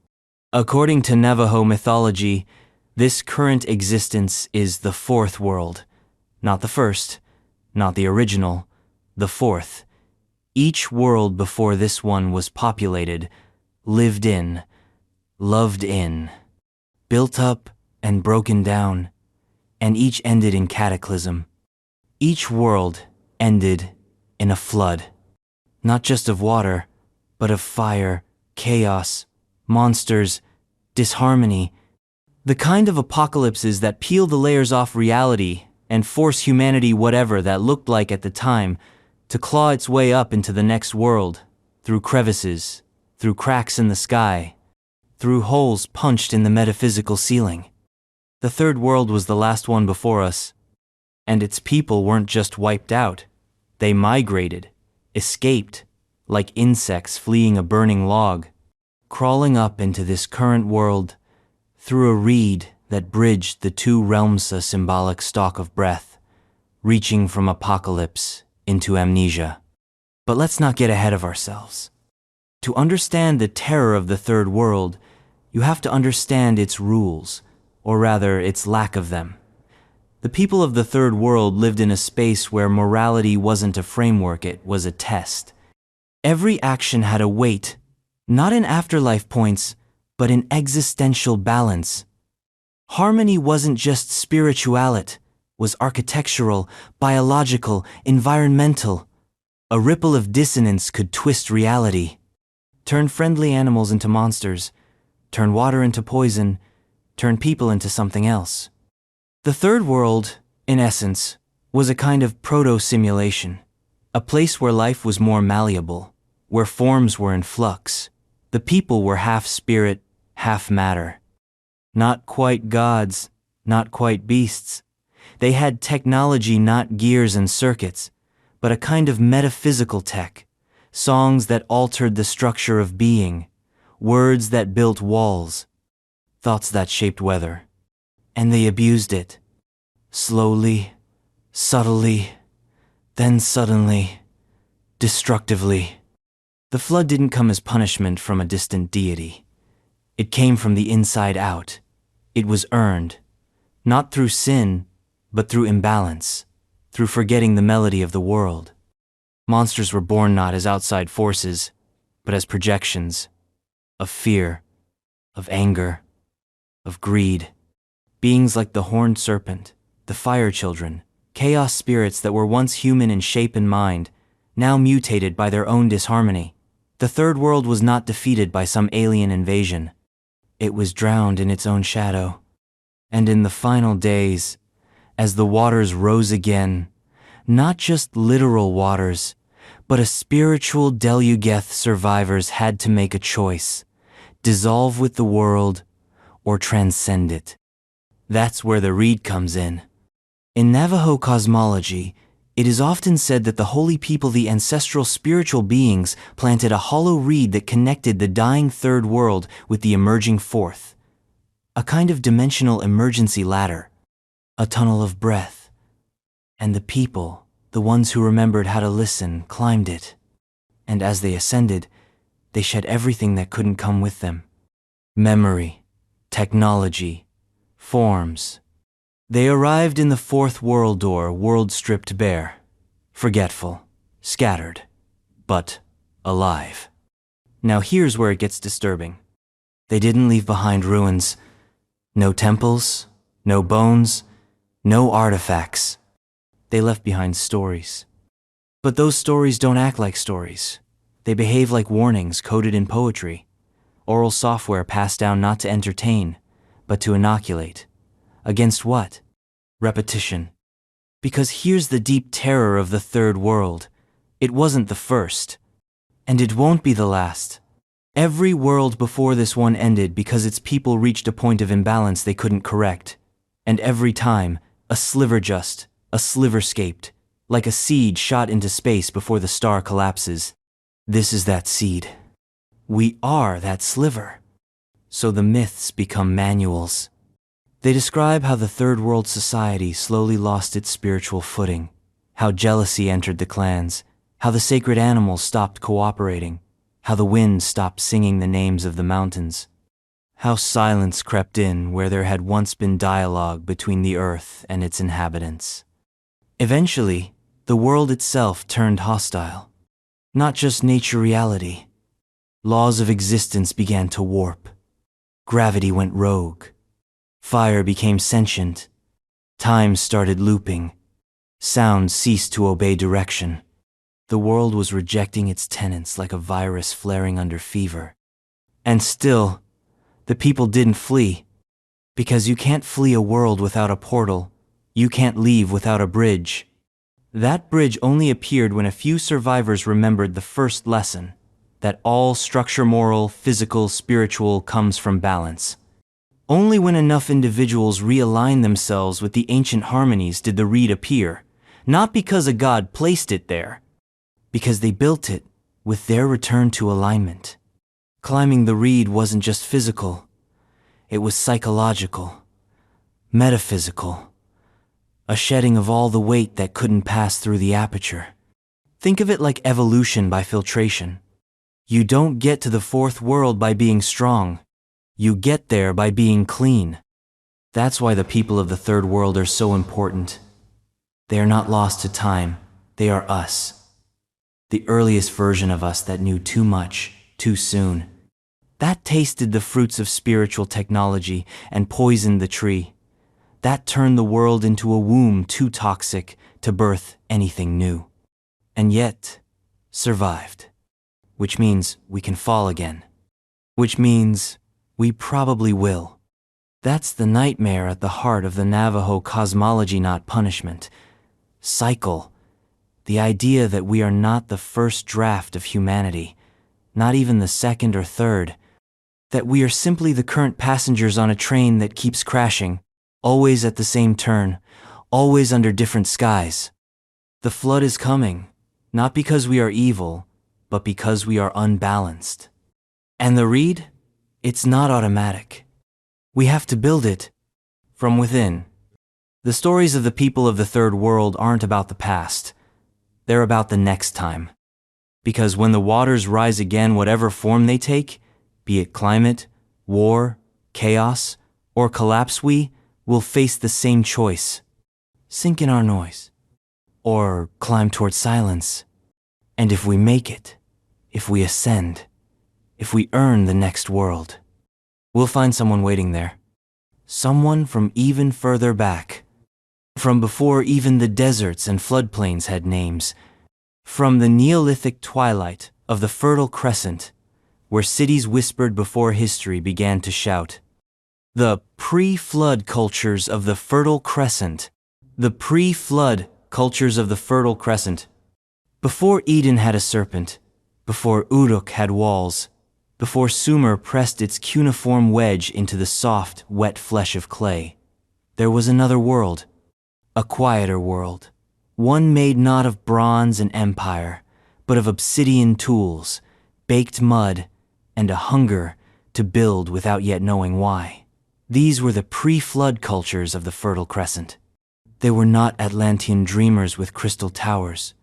According to Navajo mythology, this current existence is the fourth world. Not the first, not the original, the fourth. Each world before this one was populated, lived in, loved in, built up and broken down, and each ended in cataclysm. Each world ended in a flood, not just of water, but of fire, chaos, monsters, disharmony, the kind of apocalypses that peel the layers off reality and force humanity, whatever that looked like at the time, to claw its way up into the next world, through crevices, through cracks in the sky, through holes punched in the metaphysical ceiling. The third world was the last one before us, and its people weren't just wiped out. They migrated, escaped, like insects fleeing a burning log, crawling up into this current world through a reed that bridged the two realms, a symbolic stalk of breath, reaching from apocalypse into amnesia. But let's not get ahead of ourselves. To understand the terror of the third world, you have to understand its rules, or rather, its lack of them. The people of the third world lived in a space where morality wasn't a framework, it was a test. Every action had a weight, not in afterlife points, but in existential balance. Harmony wasn't just spiritual, it was architectural, biological, environmental. A ripple of dissonance could twist reality, turn friendly animals into monsters, turn water into poison, turn people into something else. The third world, in essence, was a kind of proto-simulation, a place where life was more malleable, where forms were in flux. The people were half spirit, half matter. Not quite gods, not quite beasts. They had technology, not gears and circuits, but a kind of metaphysical tech, songs that altered the structure of being, words that built walls, thoughts that shaped weather. And they abused it. Slowly, subtly, then suddenly, destructively. The flood didn't come as punishment from a distant deity. It came from the inside out. It was earned, not through sin, but through imbalance, through forgetting the melody of the world. Monsters were born not as outside forces, but as projections of fear, of anger, of greed. Beings like the horned serpent, the fire children, chaos spirits that were once human in shape and mind, now mutated by their own disharmony. The third world was not defeated by some alien invasion. It was drowned in its own shadow. And in the final days, as the waters rose again, not just literal waters, but a spiritual delugeth, survivors had to make a choice: dissolve with the world or transcend it. That's where the reed comes in. In Navajo cosmology, it is often said that the holy people, the ancestral spiritual beings, planted a hollow reed that connected the dying third world with the emerging fourth. A kind of dimensional emergency ladder, a tunnel of breath. And the people, the ones who remembered how to listen, climbed it. And as they ascended, they shed everything that couldn't come with them. Memory, technology, forms. They arrived in the fourth world door, world stripped bare, forgetful, scattered, but alive. Now here's where it gets disturbing. They didn't leave behind ruins. No temples, no bones, no artifacts. They left behind stories. But those stories don't act like stories. They behave like warnings coded in poetry. Oral software passed down not to entertain, but to inoculate. Against what? Repetition. Because here's the deep terror of the third world. It wasn't the first. And it won't be the last. Every world before this one ended because its people reached a point of imbalance they couldn't correct. And every time, a sliver sliverscaped, like a seed shot into space before the star collapses. This is that seed. We are that sliver. So the myths become manuals. They describe how the third world society slowly lost its spiritual footing, how jealousy entered the clans, how the sacred animals stopped cooperating, how the wind stopped singing the names of the mountains, how silence crept in where there had once been dialogue between the earth and its inhabitants. Eventually, the world itself turned hostile. Not just nature reality. Laws of existence began to warp. Gravity went rogue. Fire became sentient. Time started looping. Sound ceased to obey direction. The world was rejecting its tenets like a virus flaring under fever. And still, the people didn't flee. Because you can't flee a world without a portal. You can't leave without a bridge. That bridge only appeared when a few survivors remembered the first lesson, that all structure, moral, physical, spiritual, comes from balance. Only when enough individuals realign themselves with the ancient harmonies did the reed appear, not because a god placed it there, because they built it with their return to alignment. Climbing the reed wasn't just physical, it was psychological, metaphysical, a shedding of all the weight that couldn't pass through the aperture. Think of it like evolution by filtration. You don't get to the fourth world by being strong. You get there by being clean. That's why the people of the third world are so important. They are not lost to time. They are us. The earliest version of us that knew too much, too soon. That tasted the fruits of spiritual technology and poisoned the tree. That turned the world into a womb too toxic to birth anything new. And yet, survived. Which means we can fall again. Which means we probably will. That's the nightmare at the heart of the Navajo cosmology, not punishment. Cycle. The idea that we are not the first draft of humanity, not even the second or third. That we are simply the current passengers on a train that keeps crashing, always at the same turn, always under different skies. The flood is coming, not because we are evil, but because we are unbalanced. And the reed? It's not automatic. We have to build it from within. The stories of the people of the third world aren't about the past. They're about the next time. Because when the waters rise again, whatever form they take, be it climate, war, chaos, or collapse, we will face the same choice. Sink in our noise. Or climb toward silence. And if we make it, if we ascend, if we earn the next world, we'll find someone waiting there. Someone from even further back. From before even the deserts and floodplains had names. From the Neolithic twilight of the Fertile Crescent, where cities whispered before history began to shout. The pre-flood cultures of the Fertile Crescent. The pre-flood cultures of the Fertile Crescent. Before Eden had a serpent, before Uruk had walls, before Sumer pressed its cuneiform wedge into the soft, wet flesh of clay, there was another world, a quieter world, one made not of bronze and empire, but of obsidian tools, baked mud, and a hunger to build without yet knowing why. These were the pre-flood cultures of the Fertile Crescent. They were not Atlantean dreamers with crystal towers.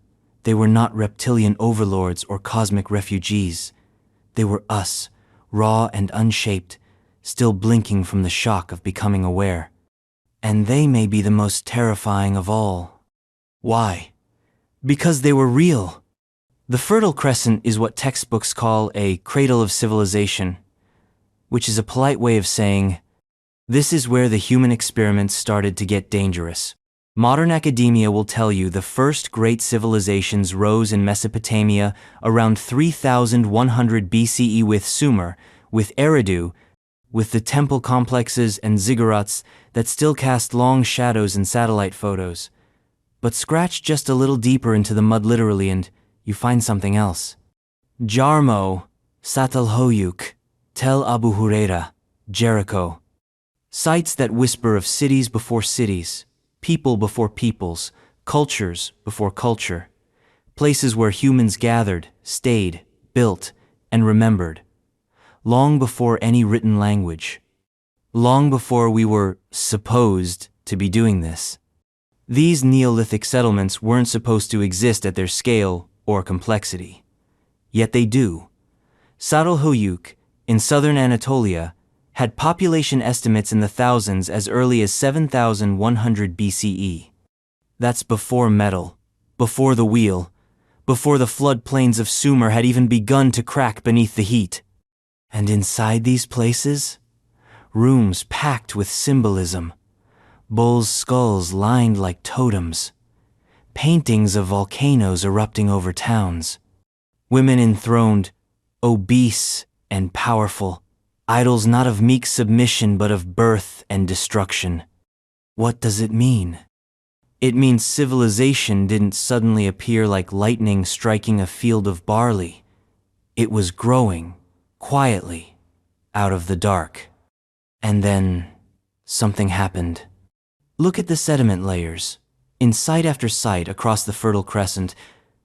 They were not reptilian overlords or cosmic refugees. They were us, raw and unshaped, still blinking from the shock of becoming aware. And they may be the most terrifying of all. Why? Because they were real. The Fertile Crescent is what textbooks call a cradle of civilization, which is a polite way of saying, this is where the human experiments started to get dangerous. Modern academia will tell you the first great civilizations rose in Mesopotamia around 3100 BCE with Sumer, with Eridu, with the temple complexes and ziggurats that still cast long shadows in satellite photos. But scratch just a little deeper into the mud literally and you find something else. Jarmo, Satalhoyuk, Tel Abu Huraira, Jericho. Sites that whisper of cities before cities, people before peoples, cultures before culture. Places where humans gathered, stayed, built, and remembered. Long before any written language. Long before we were supposed to be doing this. These Neolithic settlements weren't supposed to exist at their scale or complexity. Yet they do. Satalhoyuk, in southern Anatolia, had population estimates in the thousands as early as 7,100 BCE. That's before metal, before the wheel, before the floodplains of Sumer had even begun to crack beneath the heat. And inside these places, rooms packed with symbolism, bulls' skulls lined like totems, paintings of volcanoes erupting over towns, women enthroned, obese and powerful, idols not of meek submission but of birth and destruction. What does it mean? It means civilization didn't suddenly appear like lightning striking a field of barley. It was growing, quietly, out of the dark. And then, something happened. Look at the sediment layers. In site after site across the Fertile Crescent,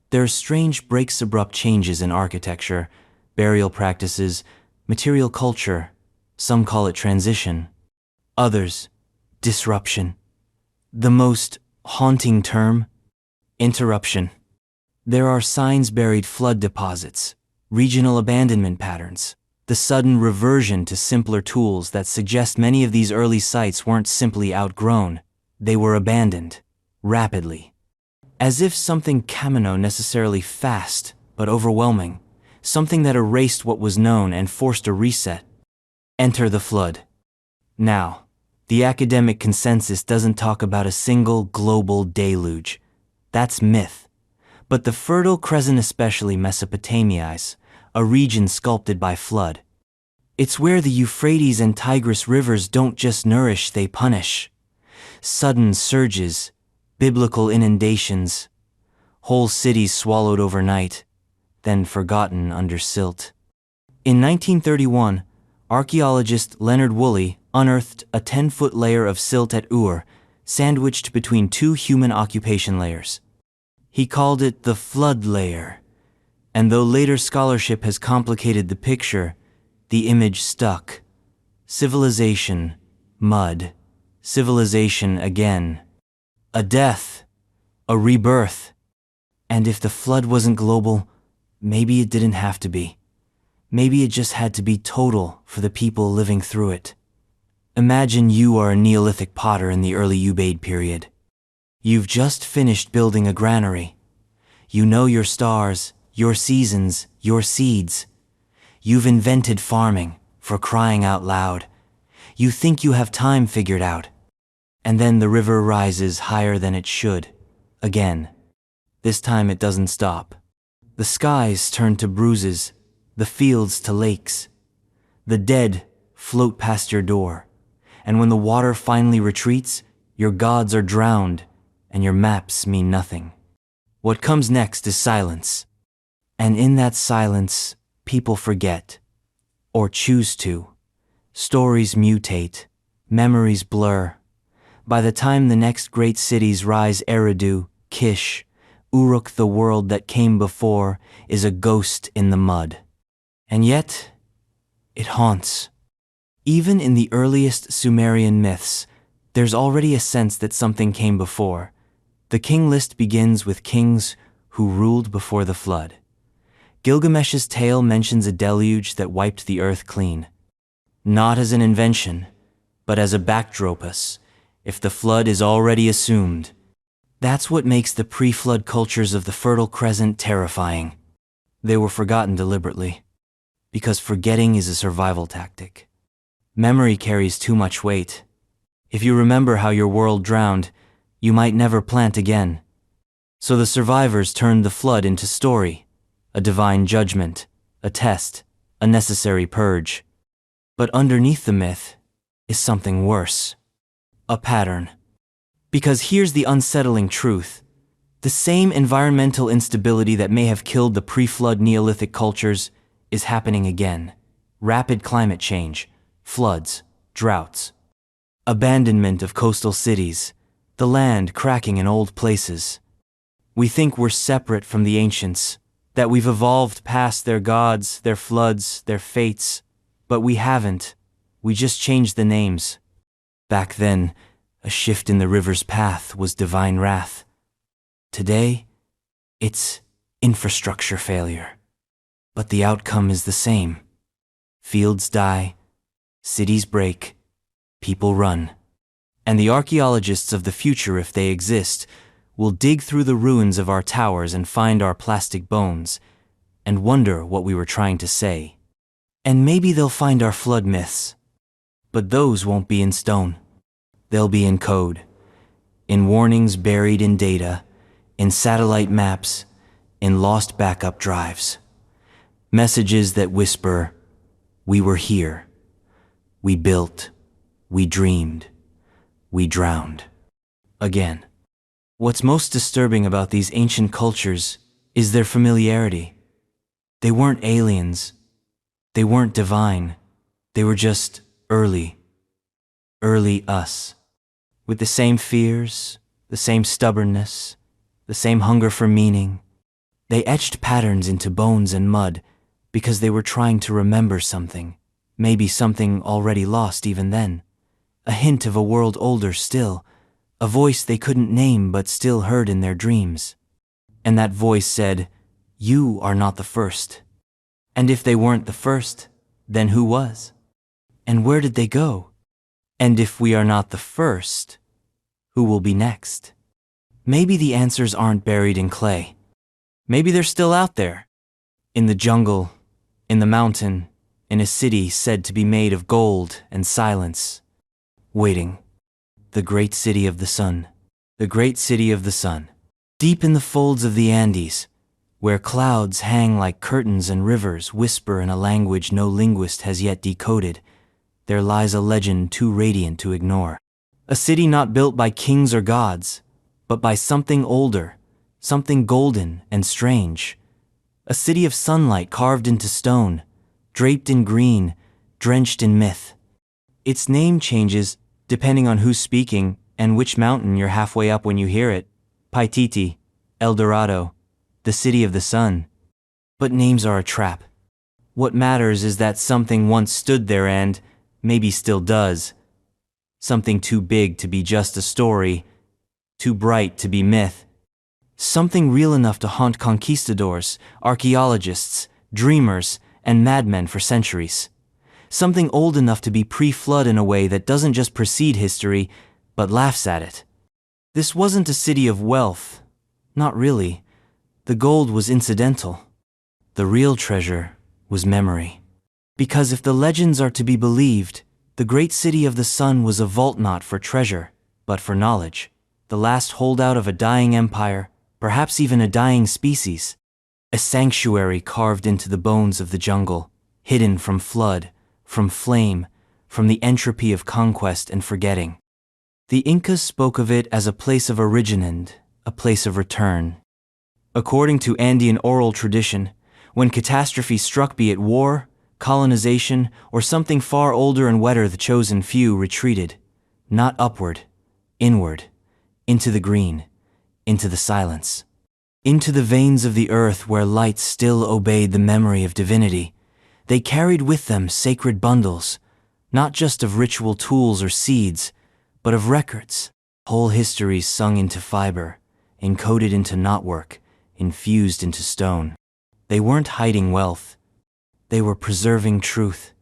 there are strange breaks, abrupt changes in architecture, burial practices, material culture. Some call it transition. Others, disruption. The most haunting term, interruption. There are signs-buried flood deposits, regional abandonment patterns, the sudden reversion to simpler tools that suggest many of these early sites weren't simply outgrown, they were abandoned, rapidly. As if something kamino necessarily fast, but overwhelming, something that erased what was known and forced a reset. Enter the flood. Now, the academic consensus doesn't talk about a single global deluge. That's myth. But the Fertile Crescent, especially Mesopotamia, a region sculpted by flood. It's where the Euphrates and Tigris rivers don't just nourish, they punish. Sudden surges, biblical inundations, whole cities swallowed overnight, then forgotten under silt. In 1931, archaeologist Leonard Woolley unearthed a 10-foot layer of silt at Ur, sandwiched between two human occupation layers. He called it the flood layer, and though later scholarship has complicated the picture, the image stuck. Civilization, mud, civilization again. A death, a rebirth. And if the flood wasn't global, maybe it didn't have to be. Maybe it just had to be total for the people living through it. Imagine you are a Neolithic potter in the early Ubaid period. You've just finished building a granary. You know your stars, your seasons, your seeds. You've invented farming, for crying out loud. You think you have time figured out. And then the river rises higher than it should. Again. This time it doesn't stop. The skies turn to bruises, the fields to lakes. The dead float past your door. And when the water finally retreats, your gods are drowned, and your maps mean nothing. What comes next is silence. And in that silence, people forget. Or choose to. Stories mutate. Memories blur. By the time the next great cities rise, Eridu, Kish, Uruk, the world that came before, is a ghost in the mud. And yet, it haunts. Even in the earliest Sumerian myths, there's already a sense that something came before. The king list begins with kings who ruled before the flood. Gilgamesh's tale mentions a deluge that wiped the earth clean. Not as an invention, but as a backdropus, if the flood is already assumed. That's what makes the pre-flood cultures of the Fertile Crescent terrifying. They were forgotten deliberately, because forgetting is a survival tactic. Memory carries too much weight. If you remember how your world drowned, you might never plant again. So the survivors turned the flood into story, a divine judgment, a test, a necessary purge. But underneath the myth is something worse. A pattern. Because here's the unsettling truth. The same environmental instability that may have killed the pre-flood Neolithic cultures is happening again. Rapid climate change, floods, droughts, abandonment of coastal cities, the land cracking in old places. We think we're separate from the ancients, that we've evolved past their gods, their floods, their fates, but we haven't. We just changed the names. Back then, a shift in the river's path was divine wrath. Today, it's infrastructure failure. But the outcome is the same. Fields die, cities break, people run. And the archaeologists of the future, if they exist, will dig through the ruins of our towers and find our plastic bones, and wonder what we were trying to say. And maybe they'll find our flood myths. But those won't be in stone. They'll be in code, in warnings buried in data, in satellite maps, in lost backup drives. Messages that whisper, we were here, we built, we dreamed, we drowned. Again. What's most disturbing about these ancient cultures is their familiarity. They weren't aliens. They weren't divine. They were just early us. With the same fears, the same stubbornness, the same hunger for meaning. They etched patterns into bones and mud because they were trying to remember something, maybe something already lost even then. A hint of a world older still, a voice they couldn't name but still heard in their dreams. And that voice said, you are not the first. And if they weren't the first, then who was? And where did they go? And if we are not the first, who will be next? Maybe the answers aren't buried in clay. Maybe they're still out there. In the jungle, in the mountain, in a city said to be made of gold and silence. Waiting. The great city of the sun. The great city of the sun. Deep in the folds of the Andes, where clouds hang like curtains and rivers whisper in a language no linguist has yet decoded, there lies a legend too radiant to ignore. A city not built by kings or gods, but by something older, something golden and strange. A city of sunlight carved into stone, draped in green, drenched in myth. Its name changes depending on who's speaking and which mountain you're halfway up when you hear it. Paititi, El Dorado, the city of the sun. But names are a trap. What matters is that something once stood there and, maybe still does. Something too big to be just a story, too bright to be myth. Something real enough to haunt conquistadors, archaeologists, dreamers, and madmen for centuries. Something old enough to be pre-flood in a way that doesn't just precede history, but laughs at it. This wasn't a city of wealth. Not really. The gold was incidental. The real treasure was memory. Because if the legends are to be believed, the great city of the sun was a vault not for treasure, but for knowledge. The last holdout of a dying empire, perhaps even a dying species. A sanctuary carved into the bones of the jungle, hidden from flood, from flame, from the entropy of conquest and forgetting. The Incas spoke of it as a place of origin, a place of return. According to Andean oral tradition, when catastrophe struck, be it war, colonization, or something far older and wetter, the chosen few retreated, not upward, inward, into the green, into the silence, into the veins of the earth where light still obeyed the memory of divinity. They carried with them sacred bundles, not just of ritual tools or seeds, but of records, whole histories sung into fiber, encoded into knotwork, infused into stone. They weren't hiding wealth. They were preserving truth.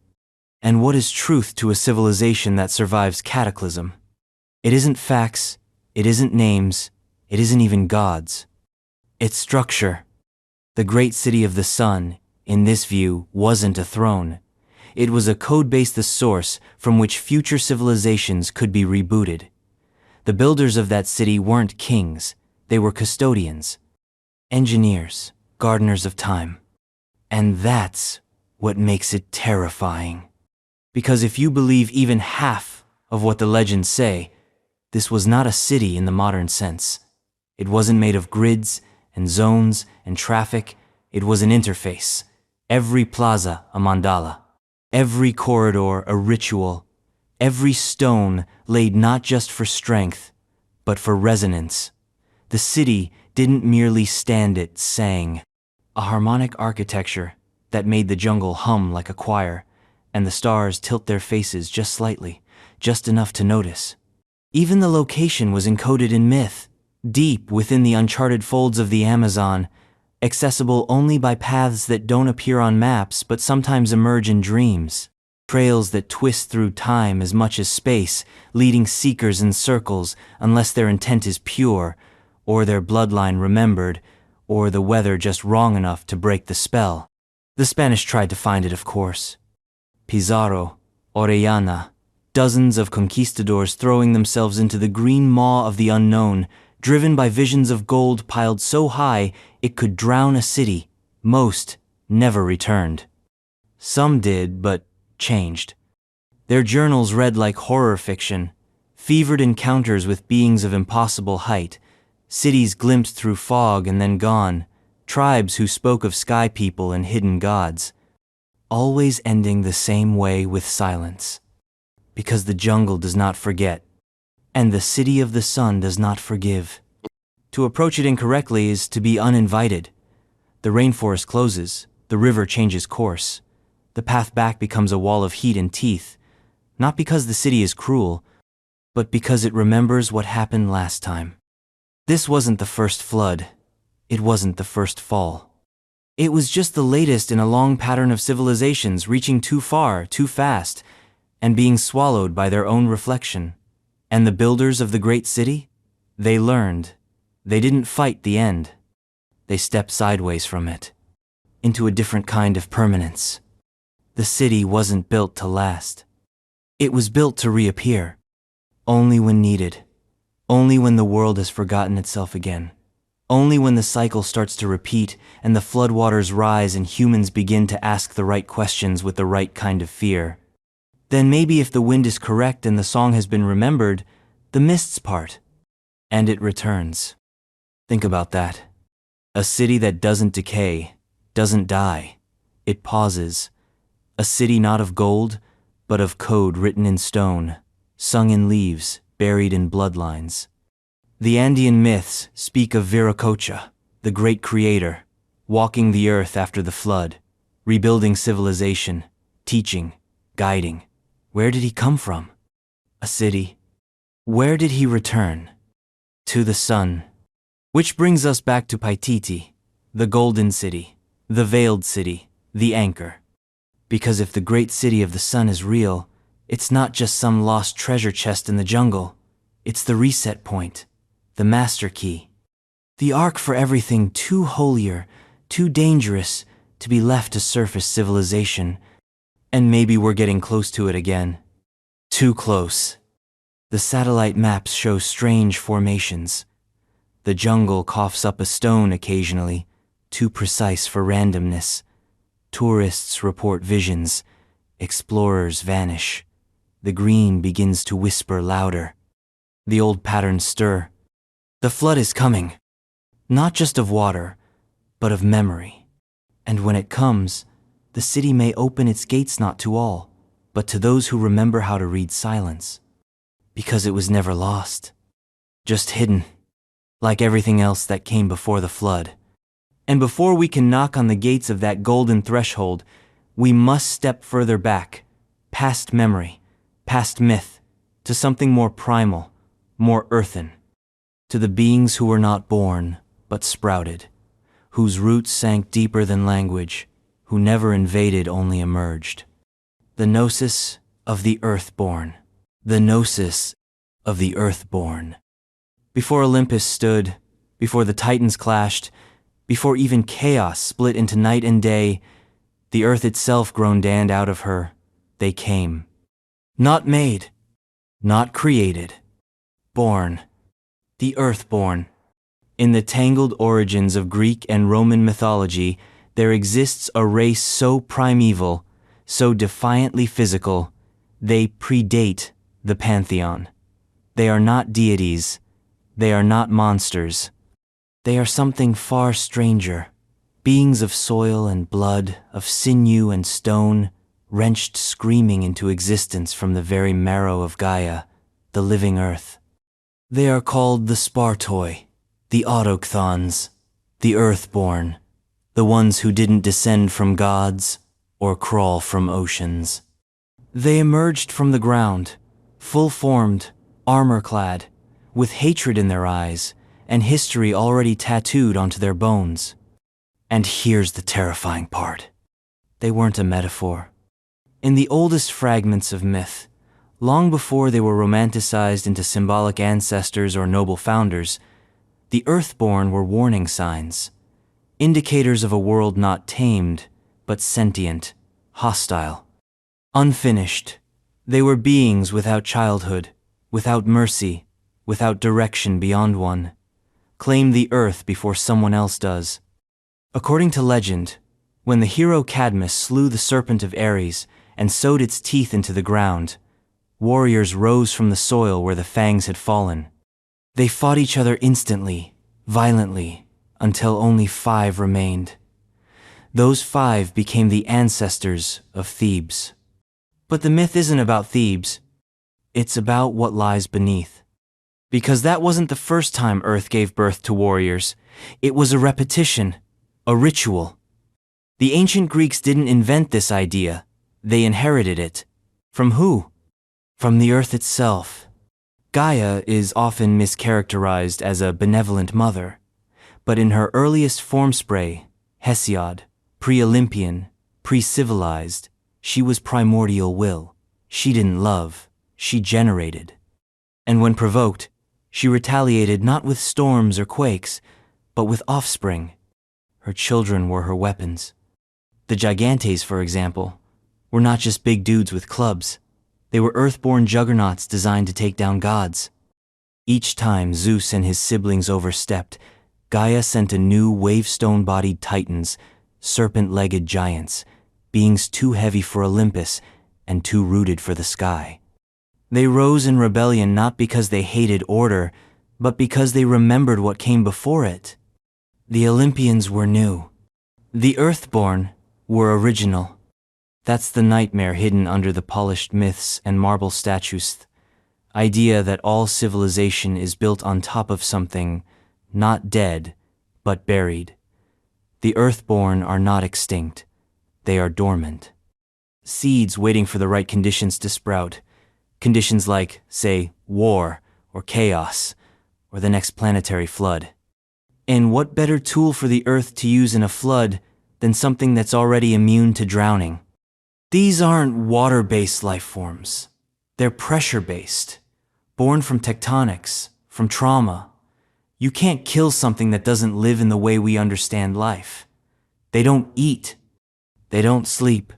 And what is truth to a civilization that survives cataclysm? It isn't facts, it isn't names, it isn't even gods. It's structure. The great city of the sun, in this view, wasn't a throne. It was a code base, the source from which future civilizations could be rebooted. The builders of that city weren't kings, they were custodians, engineers, gardeners of time. And that's what makes it terrifying. Because if you believe even half of what the legends say, this was not a city in the modern sense. It wasn't made of grids and zones and traffic. It was an interface. Every plaza a mandala. Every corridor a ritual. Every stone laid not just for strength, but for resonance. The city didn't merely stand, it sang. A harmonic architecture that made the jungle hum like a choir, and the stars tilt their faces just slightly, just enough to notice. Even the location was encoded in myth, deep within the uncharted folds of the Amazon, accessible only by paths that don't appear on maps but sometimes emerge in dreams. Trails that twist through time as much as space, leading seekers in circles unless their intent is pure, or their bloodline remembered, or the weather just wrong enough to break the spell. The Spanish tried to find it, of course. Pizarro, Orellana, dozens of conquistadors throwing themselves into the green maw of the unknown, driven by visions of gold piled so high it could drown a city. Most never returned. Some did, but changed. Their journals read like horror fiction, fevered encounters with beings of impossible height, cities glimpsed through fog and then gone, tribes who spoke of sky people and hidden gods, always ending the same way, with silence. Because the jungle does not forget, and the city of the sun does not forgive. To approach it incorrectly is to be uninvited. The rainforest closes, the river changes course. The path back becomes a wall of heat and teeth, not because the city is cruel, but because it remembers what happened last time. This wasn't the first flood. It wasn't the first fall. It was just the latest in a long pattern of civilizations reaching too far, too fast, and being swallowed by their own reflection. And the builders of the great city? They learned. They didn't fight the end. They stepped sideways from it, into a different kind of permanence. The city wasn't built to last. It was built to reappear, only when needed, only when the world has forgotten itself again, only when the cycle starts to repeat and the floodwaters rise and humans begin to ask the right questions with the right kind of fear. Then maybe if the wind is correct and the song has been remembered, the mists part, and it returns. Think about that. A city that doesn't decay, doesn't die. It pauses. A city not of gold, but of code written in stone, sung in leaves, buried in bloodlines. The Andean myths speak of Viracocha, the great creator, walking the earth after the flood, rebuilding civilization, teaching, guiding. Where did he come from? A city. Where did he return? To the sun. Which brings us back to Paititi, the golden city, the veiled city, the anchor. Because if the great city of the sun is real, it's not just some lost treasure chest in the jungle. It's the reset point, the master key. The arc for everything too holier, too dangerous to be left to surface civilization. And maybe we're getting close to it again. Too close. The satellite maps show strange formations. The jungle coughs up a stone occasionally, too precise for randomness. Tourists report visions. Explorers vanish. The green begins to whisper louder. The old patterns stir. The flood is coming. Not just of water, but of memory. And when it comes, the city may open its gates not to all, but to those who remember how to read silence. Because it was never lost. Just hidden. Like everything else that came before the flood. And before we can knock on the gates of that golden threshold, we must step further back, past memory, past myth, to something more primal, more earthen. To the beings who were not born, but sprouted, whose roots sank deeper than language, who never invaded, only emerged. The gnosis of the Earthborn. The gnosis of the Earthborn. Before Olympus stood, before the Titans clashed, before even chaos split into night and day, the earth itself groaned and out of her, they came. Not made, not created, born. The Earthborn. In the tangled origins of Greek and Roman mythology, there exists a race so primeval, so defiantly physical, they predate the pantheon. They are not deities. They are not monsters. They are something far stranger, beings of soil and blood, of sinew and stone, wrenched screaming into existence from the very marrow of Gaia, the living earth. They are called the Spartoi, the autochthons, the Earthborn, the ones who didn't descend from gods or crawl from oceans. They emerged from the ground, full-formed, armor-clad, with hatred in their eyes and history already tattooed onto their bones. And here's the terrifying part. They weren't a metaphor. In the oldest fragments of myth, long before they were romanticized into symbolic ancestors or noble founders, the Earthborn were warning signs, indicators of a world not tamed, but sentient, hostile, unfinished. They were beings without childhood, without mercy, without direction beyond one. Claim the earth before someone else does. According to legend, when the hero Cadmus slew the serpent of Ares and sowed its teeth into the ground, warriors rose from the soil where the fangs had fallen. They fought each other instantly, violently, until only 5 remained. Those 5 became the ancestors of Thebes. But the myth isn't about Thebes. It's about what lies beneath. Because that wasn't the first time Earth gave birth to warriors. It was a repetition, a ritual. The ancient Greeks didn't invent this idea. They inherited it. From who? From the Earth itself. Gaia is often mischaracterized as a benevolent mother, but in her earliest form spray, Hesiod, pre-Olympian, pre-civilized, she was primordial will. She didn't love, she generated. And when provoked, she retaliated not with storms or quakes, but with offspring. Her children were her weapons. The Gigantes, for example, were not just big dudes with clubs. They were earthborn juggernauts designed to take down gods. Each time Zeus and his siblings overstepped, Gaia sent a new wavestone-bodied titans, serpent-legged giants, beings too heavy for Olympus and too rooted for the sky. They rose in rebellion not because they hated order, but because they remembered what came before it. The Olympians were new. The Earthborn were original. That's the nightmare hidden under the polished myths and marble statues. Idea that all civilization is built on top of something not dead, but buried. The Earthborn are not extinct. They are dormant. Seeds waiting for the right conditions to sprout. Conditions like, say, war or chaos or the next planetary flood. And what better tool for the Earth to use in a flood than something that's already immune to drowning? These aren't water-based life forms. They're pressure-based, born from tectonics, from trauma. You can't kill something that doesn't live in the way we understand life. They don't eat. They don't sleep.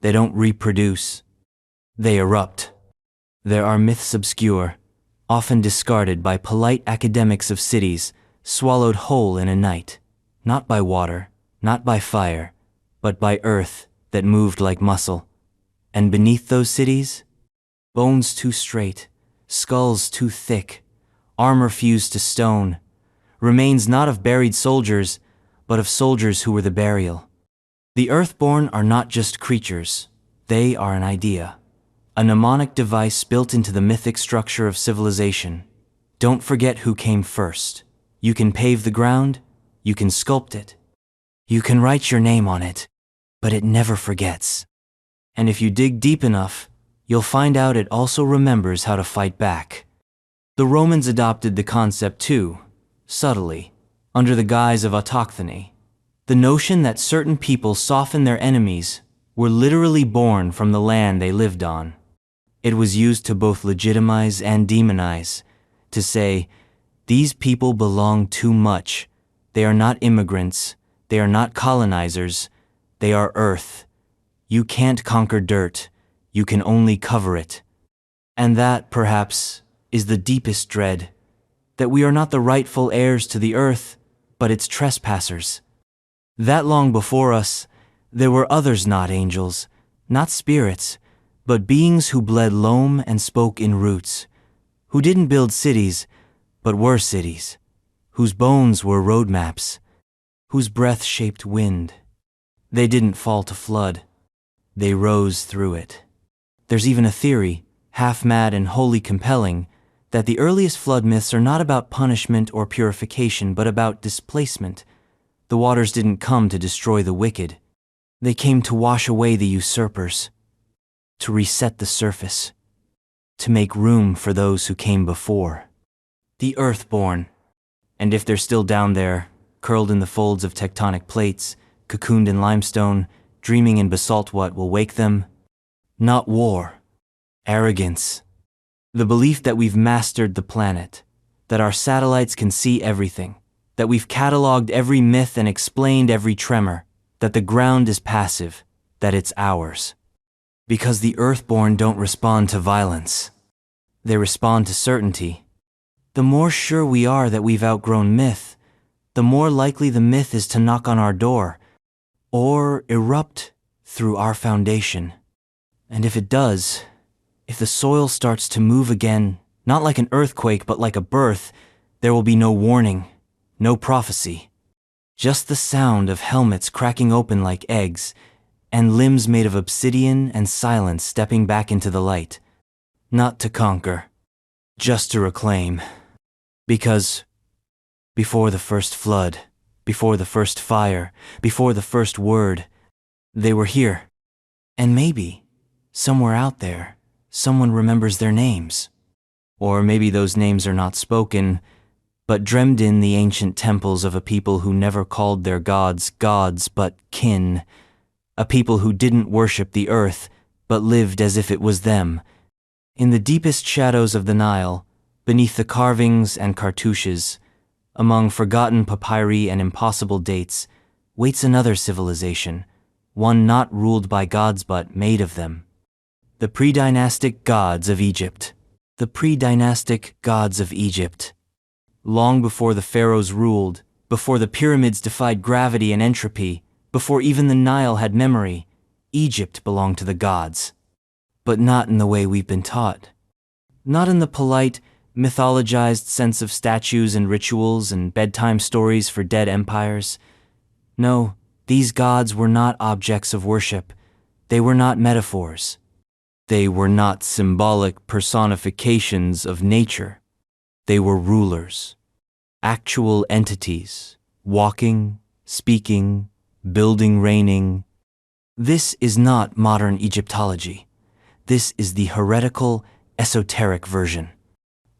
They don't reproduce. They erupt. There are myths obscure, often discarded by polite academics of cities, swallowed whole in a night, not by water, not by fire, but by earth that moved like muscle. And beneath those cities, bones too straight, skulls too thick, armor fused to stone, remains not of buried soldiers, but of soldiers who were the burial. The Earthborn are not just creatures, they are an idea, a mnemonic device built into the mythic structure of civilization. Don't forget who came first. You can pave the ground, you can sculpt it, you can write your name on it, but it never forgets. And if you dig deep enough, you'll find out it also remembers how to fight back. The Romans adopted the concept too, subtly, under the guise of autochthony. The notion that certain people soften their enemies were literally born from the land they lived on. It was used to both legitimize and demonize, to say, these people belong too much. They are not immigrants. They are not colonizers. They are earth. You can't conquer dirt. You can only cover it. And that, perhaps, is the deepest dread, that we are not the rightful heirs to the earth, but its trespassers. That long before us, there were others, not angels, not spirits, but beings who bled loam and spoke in roots, who didn't build cities, but were cities, whose bones were roadmaps, whose breath shaped wind. They didn't fall to flood. They rose through it. There's even a theory, half mad and wholly compelling, that the earliest flood myths are not about punishment or purification, but about displacement. The waters didn't come to destroy the wicked. They came to wash away the usurpers, to reset the surface, to make room for those who came before. The Earthborn. And if they're still down there, curled in the folds of tectonic plates, cocooned in limestone, dreaming in basalt, what will wake them? Not war. Arrogance. The belief that we've mastered the planet, that our satellites can see everything, that we've cataloged every myth and explained every tremor, that the ground is passive, that it's ours. Because the Earthborn don't respond to violence. They respond to certainty. The more sure we are that we've outgrown myth, the more likely the myth is to knock on our door, or erupt through our foundation. And if it does, if the soil starts to move again, not like an earthquake but like a birth, there will be no warning, no prophecy. Just the sound of helmets cracking open like eggs, and limbs made of obsidian and silence stepping back into the light. Not to conquer, just to reclaim. Because before the first flood, before the first fire, before the first word, they were here. And maybe, somewhere out there, someone remembers their names. Or maybe those names are not spoken, but dreamed in the ancient temples of a people who never called their gods gods but kin, a people who didn't worship the earth, but lived as if it was them. In the deepest shadows of the Nile, beneath the carvings and cartouches, among forgotten papyri and impossible dates, waits another civilization, one not ruled by gods but made of them. The pre-dynastic gods of Egypt. The pre-dynastic gods of Egypt. Long before the pharaohs ruled, before the pyramids defied gravity and entropy, before even the Nile had memory, Egypt belonged to the gods. But not in the way we've been taught. Not in the polite, mythologized sense of statues and rituals and bedtime stories for dead empires. No, These gods were not objects of worship. They were not metaphors. They were not symbolic personifications of nature. They were rulers, actual entities, walking, speaking, building, reigning. This is not modern Egyptology. This is the heretical, esoteric version.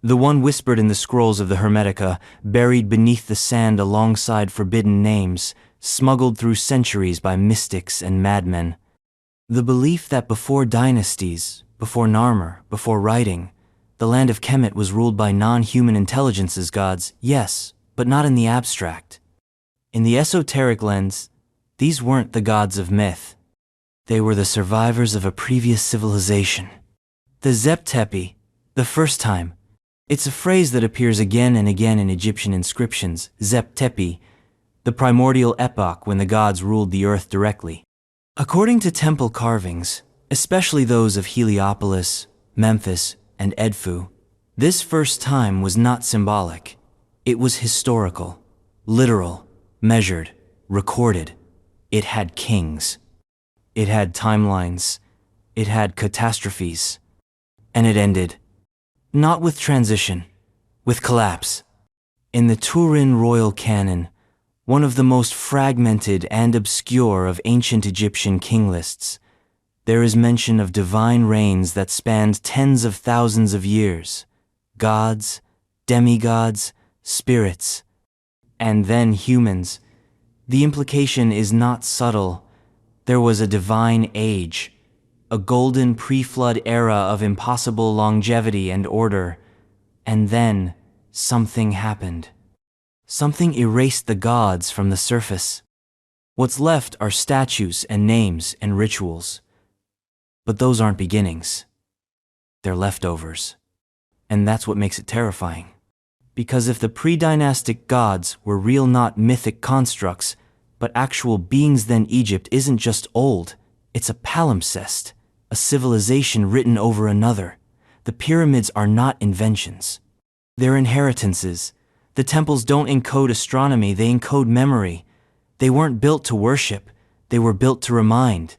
The one whispered in the scrolls of the Hermetica, buried beneath the sand alongside forbidden names, smuggled through centuries by mystics and madmen. The belief that before dynasties, before Narmer, before writing, the land of Kemet was ruled by non-human intelligences gods, yes, but not in the abstract. In the esoteric lens, these weren't the gods of myth. They were the survivors of a previous civilization. The Zep-Tepi, the first time. It's a phrase that appears again and again in Egyptian inscriptions, Zep-Tepi, the primordial epoch when the gods ruled the earth directly. According to temple carvings, especially those of Heliopolis, Memphis, and Edfu, this first time was not symbolic. It was historical, literal, measured, recorded. It had kings. It had timelines. It had catastrophes. And it ended, not with transition, with collapse. In the Turin royal canon, one of the most fragmented and obscure of ancient Egyptian king lists, there is mention of divine reigns that spanned tens of thousands of years, gods, demigods, spirits, and then humans. The implication is not subtle. There was a divine age, a golden pre-flood era of impossible longevity and order, and then something happened. Something erased the gods from the surface. What's left are statues and names and rituals. But those aren't beginnings. They're leftovers. And that's what makes it terrifying. Because if the pre-dynastic gods were real, not mythic constructs, but actual beings, then Egypt isn't just old, it's a palimpsest, a civilization written over another. The pyramids are not inventions. They're inheritances. The temples don't encode astronomy, they encode memory. They weren't built to worship, they were built to remind.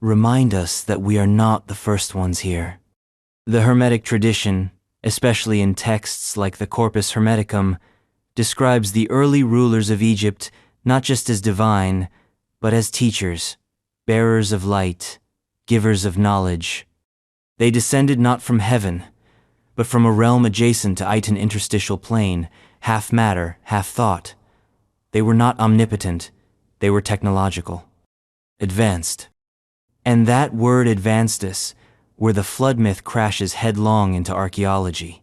Remind us that we are not the first ones here. The Hermetic tradition, especially in texts like the Corpus Hermeticum, describes the early rulers of Egypt not just as divine, but as teachers, bearers of light, givers of knowledge. They descended not from heaven, but from a realm adjacent to Itan interstitial plane, half matter, half thought. They were not omnipotent, they were technological, advanced. And that word advancedus, where the flood myth crashes headlong into archaeology.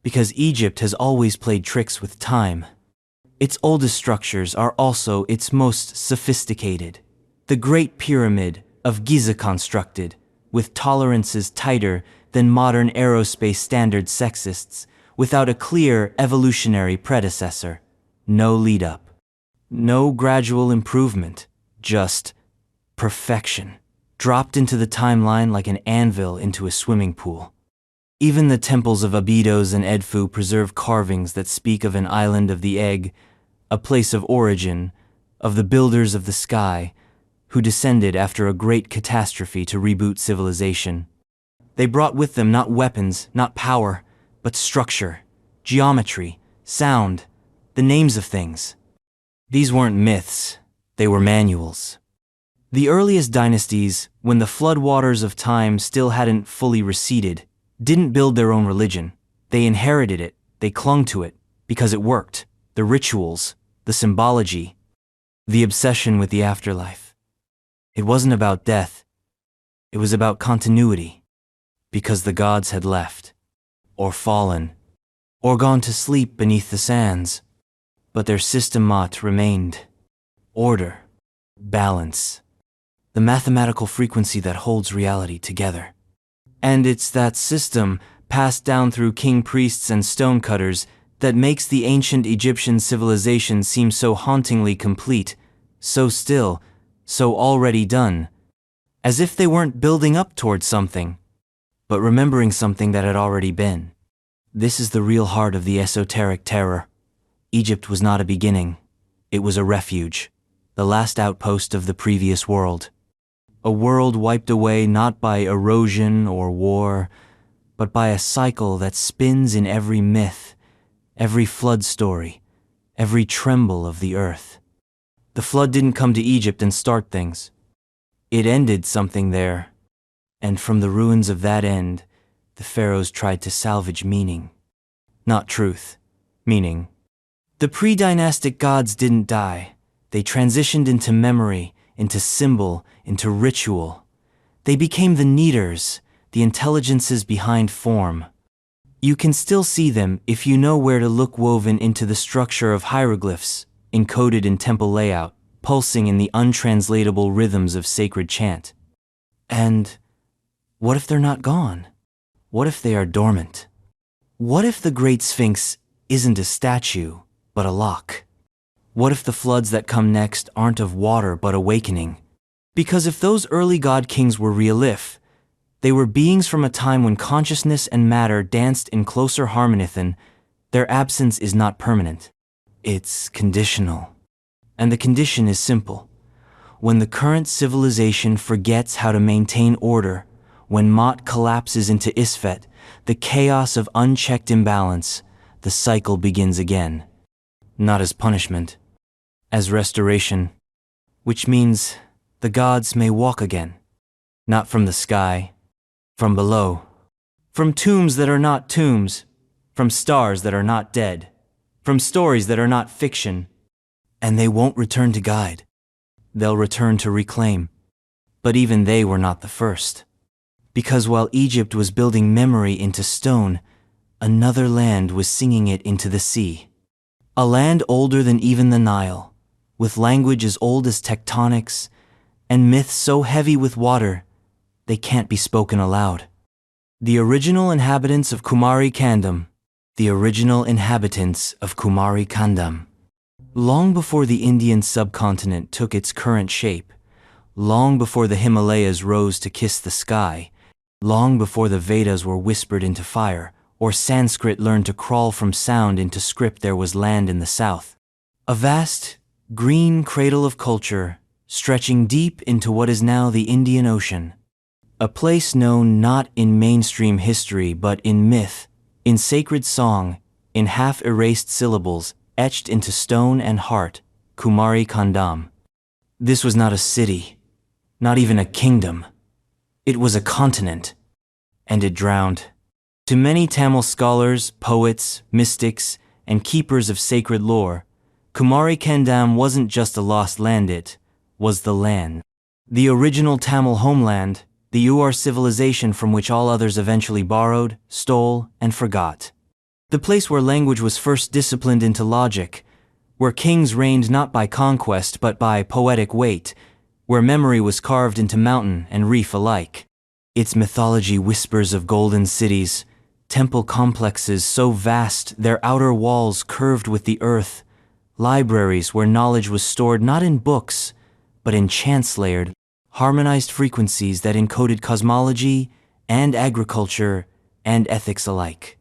Because Egypt has always played tricks with time. Its oldest structures are also its most sophisticated. The Great Pyramid of Giza constructed, with tolerances tighter than modern aerospace standard sexists, without a clear evolutionary predecessor. No lead-up. No gradual improvement. Just perfection. Dropped into the timeline like an anvil into a swimming pool. Even the temples of Abydos and Edfu preserve carvings that speak of an island of the egg, a place of origin, of the builders of the sky, who descended after a great catastrophe to reboot civilization. They brought with them not weapons, not power, but structure, geometry, sound, the names of things. These weren't myths, they were manuals. The earliest dynasties, when the floodwaters of time still hadn't fully receded, didn't build their own religion. They inherited it, they clung to it, because it worked. The rituals, the symbology, the obsession with the afterlife. It wasn't about death, it was about continuity, because the gods had left, or fallen, or gone to sleep beneath the sands. But their systemat remained. Order, balance, the mathematical frequency that holds reality together. And it's that system, passed down through king priests and stonecutters, that makes the ancient Egyptian civilization seem so hauntingly complete, so still, so already done, as if they weren't building up towards something, but remembering something that had already been. This is the real heart of the esoteric terror. Egypt was not a beginning, it was a refuge, the last outpost of the previous world. A world wiped away not by erosion or war, but by a cycle that spins in every myth, every flood story, every tremble of the earth. The flood didn't come to Egypt and start things. It ended something there, and from the ruins of that end, the pharaohs tried to salvage meaning. Not truth, meaning. The pre-dynastic gods didn't die. They transitioned into memory, into symbol, into ritual. They became the kneaders, the intelligences behind form. You can still see them if you know where to look, woven into the structure of hieroglyphs, encoded in temple layout, pulsing in the untranslatable rhythms of sacred chant. And what if they're not gone? What if they are dormant? What if the Great Sphinx isn't a statue, but a lock? What if the floods that come next aren't of water but awakening? Because if those early god kings were real, if they were beings from a time when consciousness and matter danced in closer harmony, then their absence is not permanent. It's conditional. And the condition is simple. When the current civilization forgets how to maintain order, when Mot collapses into Isfet, the chaos of unchecked imbalance, the cycle begins again. Not as punishment, as restoration, which means the gods may walk again. Not from the sky, from below, from tombs that are not tombs, from stars that are not dead, from stories that are not fiction. And they won't return to guide. They'll return to reclaim. But even they were not the first. Because while Egypt was building memory into stone, another land was singing it into the sea. A land older than even the Nile, with language as old as tectonics, and myths so heavy with water, they can't be spoken aloud. The original inhabitants of Kumari Kandam. The original inhabitants of Kumari Kandam. Long before the Indian subcontinent took its current shape, long before the Himalayas rose to kiss the sky, long before the Vedas were whispered into fire, or Sanskrit learned to crawl from sound into script, there was land in the south. A vast, green cradle of culture, stretching deep into what is now the Indian Ocean. A place known not in mainstream history but in myth, in sacred song, in half-erased syllables, etched into stone and heart, Kumari Kandam. This was not a city, not even a kingdom. It was a continent, and it drowned. To many Tamil scholars, poets, mystics, and keepers of sacred lore, Kumari Kandam wasn't just a lost land, it was the land. The original Tamil homeland, the Ur civilization from which all others eventually borrowed, stole, and forgot. The place where language was first disciplined into logic, where kings reigned not by conquest but by poetic weight, where memory was carved into mountain and reef alike. Its mythology whispers of golden cities, temple complexes so vast their outer walls curved with the earth, libraries where knowledge was stored not in books, but in chance-layered, harmonized frequencies that encoded cosmology and agriculture and ethics alike.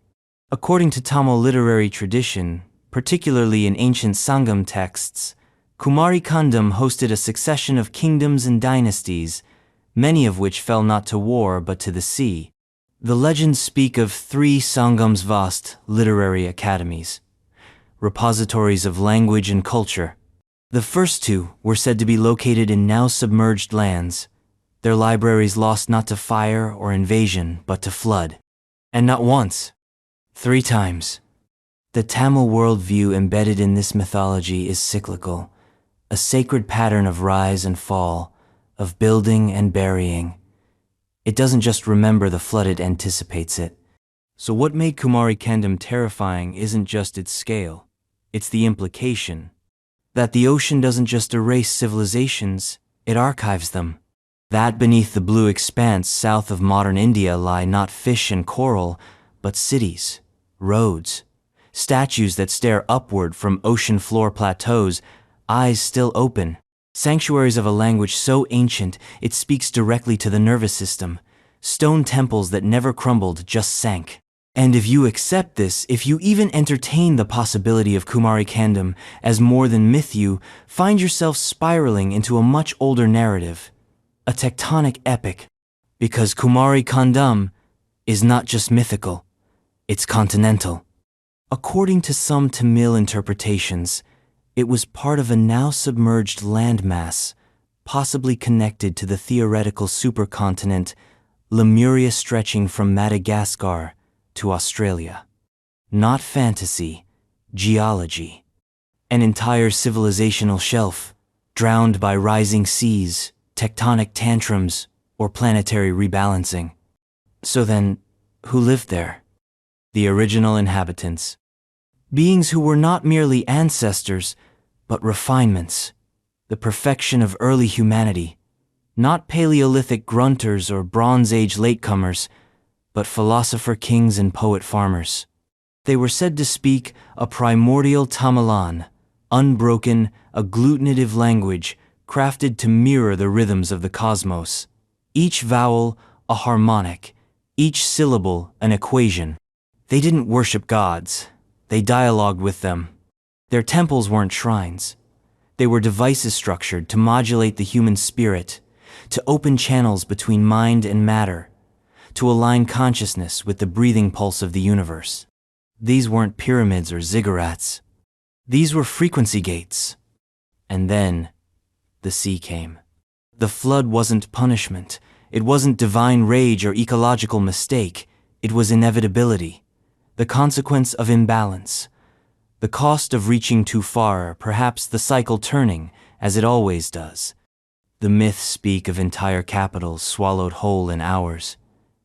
According to Tamil literary tradition, particularly in ancient Sangam texts, Kumari Kandam hosted a succession of kingdoms and dynasties, many of which fell not to war but to the sea. The legends speak of 3 Sangams, vast literary academies, repositories of language and culture. The first 2 were said to be located in now submerged lands, their libraries lost not to fire or invasion but to flood. And not once, 3 times. The Tamil worldview embedded in this mythology is cyclical, a sacred pattern of rise and fall, of building and burying. It doesn't just remember the flood, it anticipates it. So what made Kumari Kandam terrifying isn't just its scale, it's the implication that the ocean doesn't just erase civilizations, it archives them. That beneath the blue expanse south of modern India lie not fish and coral, but cities, roads, statues that stare upward from ocean floor plateaus, eyes still open, sanctuaries of a language so ancient it speaks directly to the nervous system, stone temples that never crumbled, just sank. And if you accept this, if you even entertain the possibility of Kumari Kandam as more than myth, you find yourself spiraling into a much older narrative, a tectonic epic, because Kumari Kandam is not just mythical, it's continental. According to some Tamil interpretations, it was part of a now submerged landmass, possibly connected to the theoretical supercontinent Lemuria stretching from Madagascar to Australia. Not fantasy, geology. An entire civilizational shelf, drowned by rising seas, tectonic tantrums, or planetary rebalancing. So then, who lived there? The original inhabitants. Beings who were not merely ancestors, but refinements, the perfection of early humanity. Not Paleolithic grunters or Bronze Age latecomers, but philosopher kings and poet farmers. They were said to speak a primordial Tamilan, unbroken, agglutinative language crafted to mirror the rhythms of the cosmos. Each vowel a harmonic, each syllable an equation. They didn't worship gods, they dialogued with them. Their temples weren't shrines. They were devices structured to modulate the human spirit, to open channels between mind and matter, to align consciousness with the breathing pulse of the universe. These weren't pyramids or ziggurats. These were frequency gates. And then, the sea came. The flood wasn't punishment. It wasn't divine rage or ecological mistake. It was inevitability, the consequence of imbalance, the cost of reaching too far, perhaps the cycle turning, as it always does. The myths speak of entire capitals swallowed whole in hours,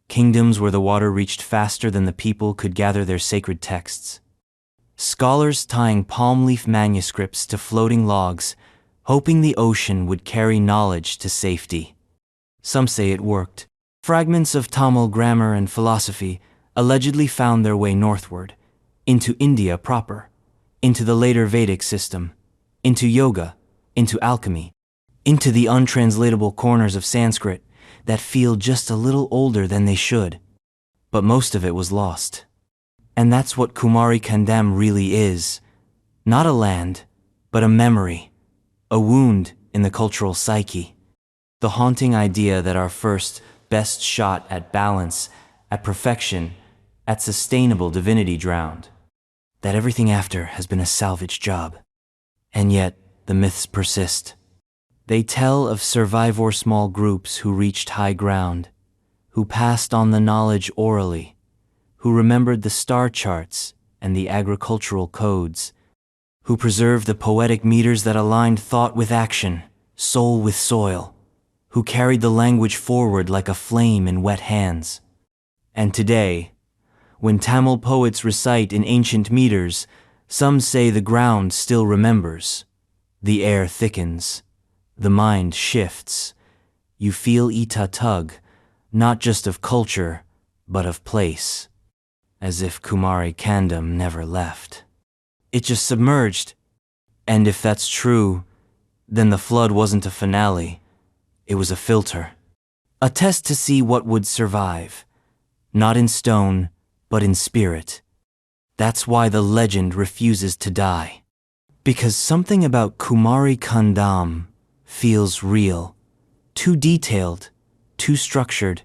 kingdoms where the water reached faster than the people could gather their sacred texts. Scholars tying palm leaf manuscripts to floating logs, hoping the ocean would carry knowledge to safety. Some say it worked. Fragments of Tamil grammar and philosophy allegedly found their way northward, into India proper, into the later Vedic system, into yoga, into alchemy, into the untranslatable corners of Sanskrit that feel just a little older than they should. But most of it was lost. And that's what Kumari Kandam really is. Not a land, but a memory, a wound in the cultural psyche. The haunting idea that our first, best shot at balance, at perfection, at sustainable divinity drowned. That everything after has been a salvage job. And yet, the myths persist. They tell of survivor small groups who reached high ground, who passed on the knowledge orally, who remembered the star charts and the agricultural codes, who preserved the poetic meters that aligned thought with action, soul with soil, who carried the language forward like a flame in wet hands. And today, when Tamil poets recite in ancient meters, some say the ground still remembers. The air thickens. The mind shifts. You feel Ita tug, not just of culture, but of place. As if Kumari Kandam never left. It just submerged. And if that's true, then the flood wasn't a finale. It was a filter. A test to see what would survive. Not in stone, but in spirit. That's why the legend refuses to die. Because something about Kumari Kandam feels real, too detailed, too structured,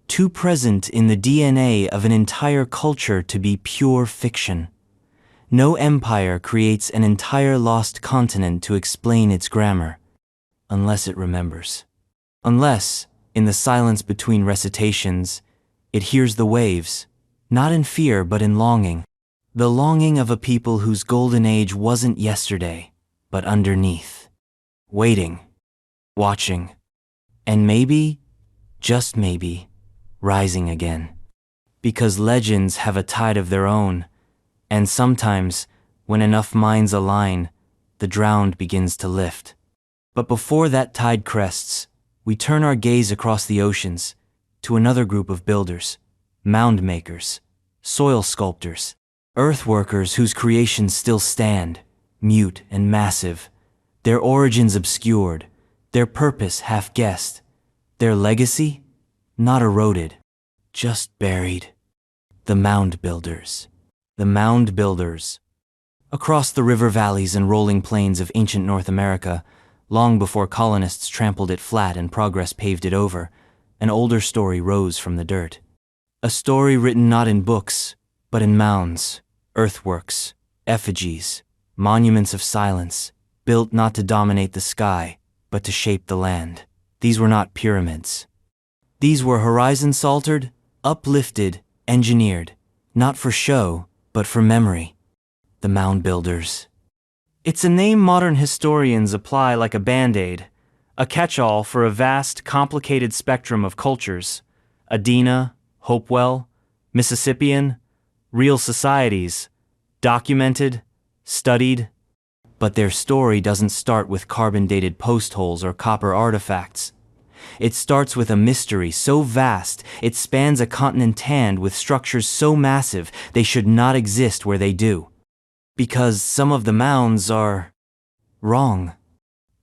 too present in the DNA of an entire culture to be pure fiction. No empire creates an entire lost continent to explain its grammar, unless it remembers. Unless, in the silence between recitations, it hears the waves, not in fear but in longing. The longing of a people whose golden age wasn't yesterday, but underneath. Waiting, watching, and maybe, just maybe, rising again. Because legends have a tide of their own, and sometimes, when enough minds align, the drowned begins to lift. But before that tide crests, we turn our gaze across the oceans to another group of builders, mound makers, soil sculptors, earth workers whose creations still stand, mute and massive, their origins obscured, their purpose half-guessed, their legacy not eroded, just buried. The Mound Builders. The Mound Builders. Across the river valleys and rolling plains of ancient North America, long before colonists trampled it flat and progress paved it over, an older story rose from the dirt. A story written not in books, but in mounds, earthworks, effigies, monuments of silence, built not to dominate the sky, but to shape the land. These were not pyramids. These were horizon-saltered, uplifted, engineered, not for show, but for memory. The Mound Builders. It's a name modern historians apply like a band-aid, a catch-all for a vast, complicated spectrum of cultures. Adena, Hopewell, Mississippian, real societies, documented, studied. But their story doesn't start with carbon-dated post holes or copper artifacts. It starts with a mystery so vast it spans a continent and with structures so massive they should not exist where they do. Because some of the mounds are wrong.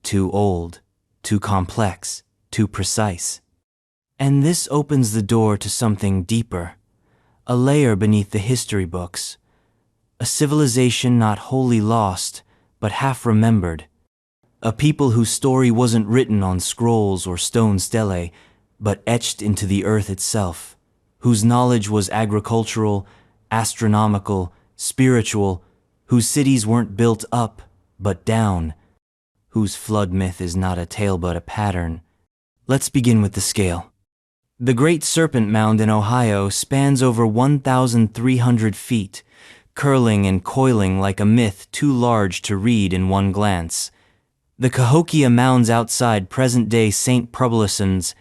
Too old, too complex, too precise. And this opens the door to something deeper, a layer beneath the history books, a civilization not wholly lost, but half remembered, a people whose story wasn't written on scrolls or stone stelae, but etched into the earth itself, whose knowledge was agricultural, astronomical, spiritual, whose cities weren't built up, but down, whose flood myth is not a tale but a pattern. Let's begin with the scale. The Great Serpent Mound in Ohio spans over 1,300 feet, curling and coiling like a myth too large to read in one glance. The Cahokia Mounds outside present-day St. Publisans,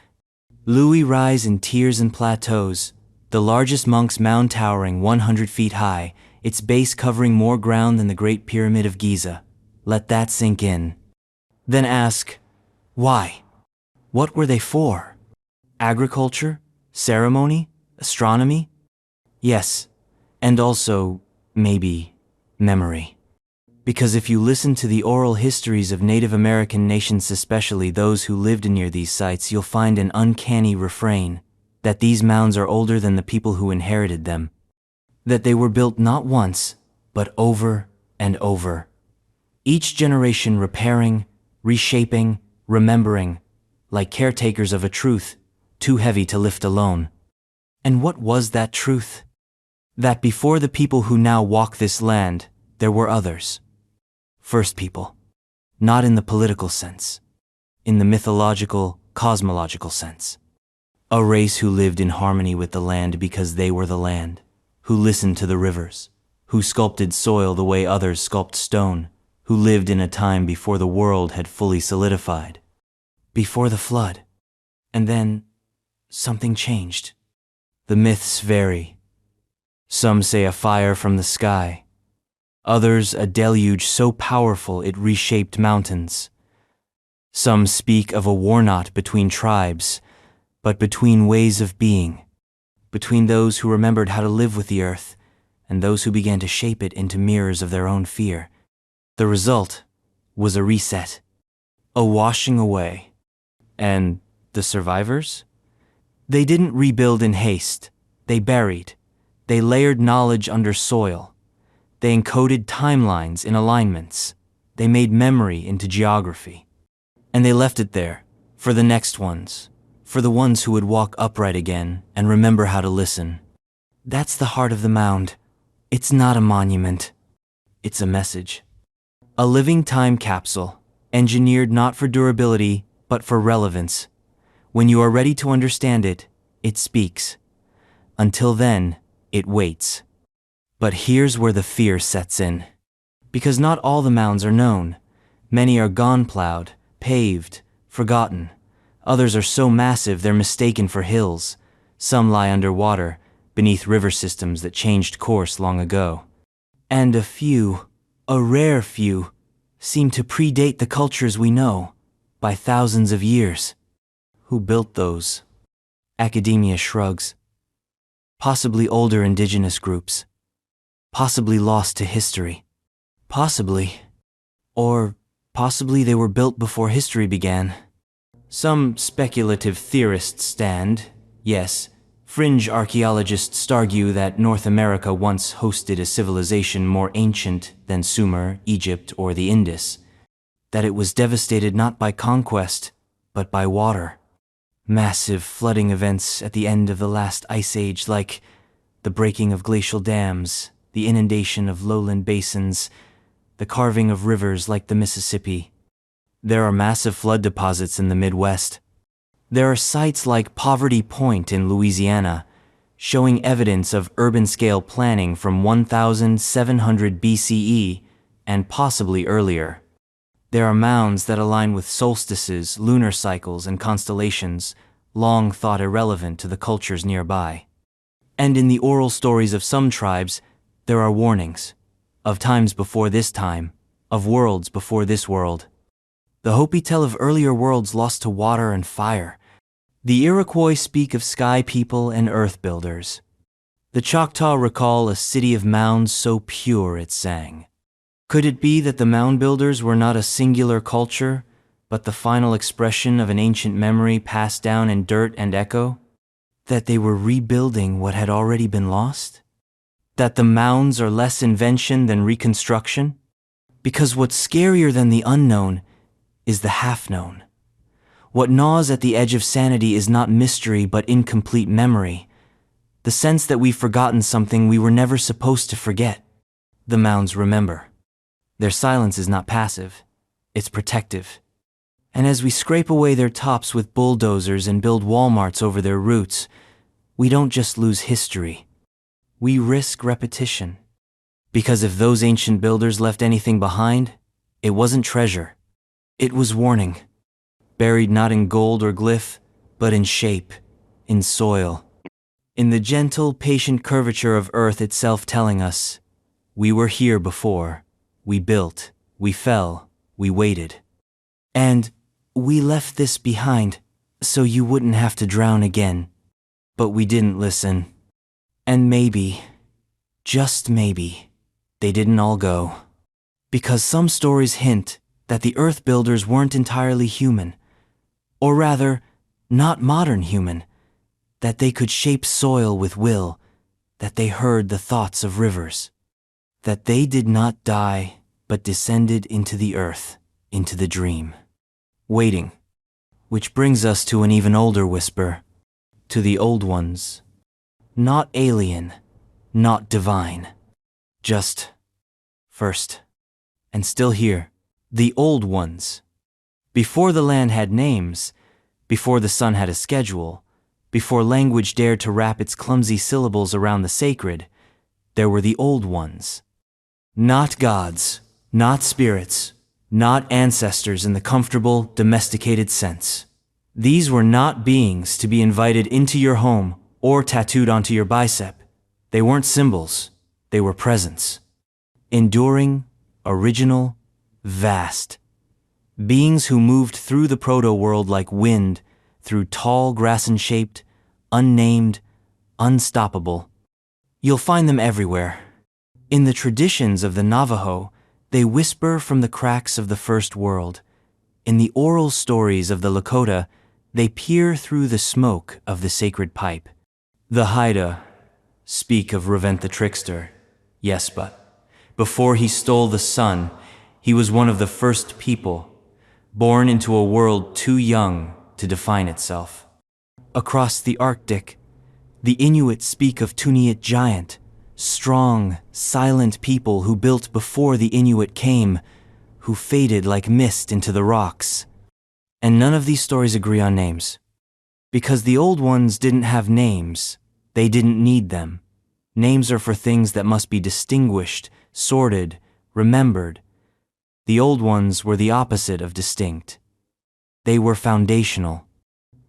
Louis rise in tiers and plateaus, the largest Monk's Mound towering 100 feet high, its base covering more ground than the Great Pyramid of Giza. Let that sink in. Then ask, why? What were they for? Agriculture? Ceremony? Astronomy? Yes, and also, maybe, memory. Because if you listen to the oral histories of Native American nations, especially those who lived near these sites, you'll find an uncanny refrain, that these mounds are older than the people who inherited them. That they were built not once, but over and over. Each generation repairing, reshaping, remembering, like caretakers of a truth, too heavy to lift alone. And what was that truth? That before the people who now walk this land, there were others. First people. Not in the political sense. In the mythological, cosmological sense. A race who lived in harmony with the land because they were the land. Who listened to the rivers. Who sculpted soil the way others sculpt stone. Who lived in a time before the world had fully solidified. Before the flood. And then something changed. The myths vary. Some say a fire from the sky. Others a deluge so powerful it reshaped mountains. Some speak of a war not between tribes, but between ways of being, between those who remembered how to live with the earth and those who began to shape it into mirrors of their own fear. The result was a reset, a washing away. And the survivors? They didn't rebuild in haste. They buried. They layered knowledge under soil. They encoded timelines in alignments. They made memory into geography. And they left it there, for the next ones, for the ones who would walk upright again and remember how to listen. That's the heart of the mound. It's not a monument. It's a message. A living time capsule, engineered not for durability, but for relevance. When you are ready to understand it, it speaks. Until then, it waits. But here's where the fear sets in. Because not all the mounds are known. Many are gone plowed, paved, forgotten. Others are so massive they're mistaken for hills. Some lie underwater, beneath river systems that changed course long ago. And a few, a rare few, seem to predate the cultures we know by thousands of years. Who built those? Academia shrugs. Possibly older indigenous groups. Possibly lost to history. Possibly. Or possibly they were built before history began. Some speculative theorists stand, yes, Fringe archaeologists argue that North America once hosted a civilization more ancient than Sumer, Egypt, or the Indus, that it was devastated not by conquest, but by water. Massive flooding events at the end of the last ice age, like the breaking of glacial dams, the inundation of lowland basins, the carving of rivers like the Mississippi. There are massive flood deposits in the Midwest. There are sites like Poverty Point in Louisiana, showing evidence of urban-scale planning from 1700 BCE and possibly earlier. There are mounds that align with solstices, lunar cycles, and constellations, long thought irrelevant to the cultures nearby. And in the oral stories of some tribes, there are warnings of times before this time, of worlds before this world. The Hopi tell of earlier worlds lost to water and fire. The Iroquois speak of sky people and earth builders. The Choctaw recall a city of mounds so pure it sang. Could it be that the mound builders were not a singular culture, but the final expression of an ancient memory passed down in dirt and echo? That they were rebuilding what had already been lost? That the mounds are less invention than reconstruction? Because what's scarier than the unknown is the half-known. What gnaws at the edge of sanity is not mystery but incomplete memory, the sense that we've forgotten something we were never supposed to forget. The mounds remember. Their silence is not passive, it's protective. And as we scrape away their tops with bulldozers and build Walmarts over their roots, we don't just lose history, we risk repetition. Because if those ancient builders left anything behind, it wasn't treasure. It was warning, buried not in gold or glyph, but in shape, in soil, in the gentle, patient curvature of earth itself telling us, we were here before, we built, we fell, we waited. And we left this behind so you wouldn't have to drown again. But we didn't listen. And maybe, just maybe, they didn't all go. Because some stories hint that the Earth Builders weren't entirely human, or rather, not modern human, that they could shape soil with will, that they heard the thoughts of rivers, that they did not die but descended into the earth, into the dream, waiting, which brings us to an even older whisper, to the old ones, not alien, not divine, just first, and still here. The old ones. Before the land had names, before the sun had a schedule, before language dared to wrap its clumsy syllables around the sacred, there were the old ones. Not gods, not spirits, not ancestors in the comfortable, domesticated sense. These were not beings to be invited into your home or tattooed onto your bicep. They weren't symbols, they were presence. Enduring, original, vast. Beings who moved through the proto-world like wind, through tall, grass-shaped, unnamed, unstoppable. You'll find them everywhere. In the traditions of the Navajo, they whisper from the cracks of the first world. In the oral stories of the Lakota, they peer through the smoke of the sacred pipe. The Haida speak of Revent the Trickster. Yes, but before he stole the sun, he was one of the first people, born into a world too young to define itself. Across the Arctic, the Inuit speak of Tuniat giant, strong, silent people who built before the Inuit came, who faded like mist into the rocks. And none of these stories agree on names. Because the old ones didn't have names, they didn't need them. Names are for things that must be distinguished, sorted, remembered. The old ones were the opposite of distinct. They were foundational.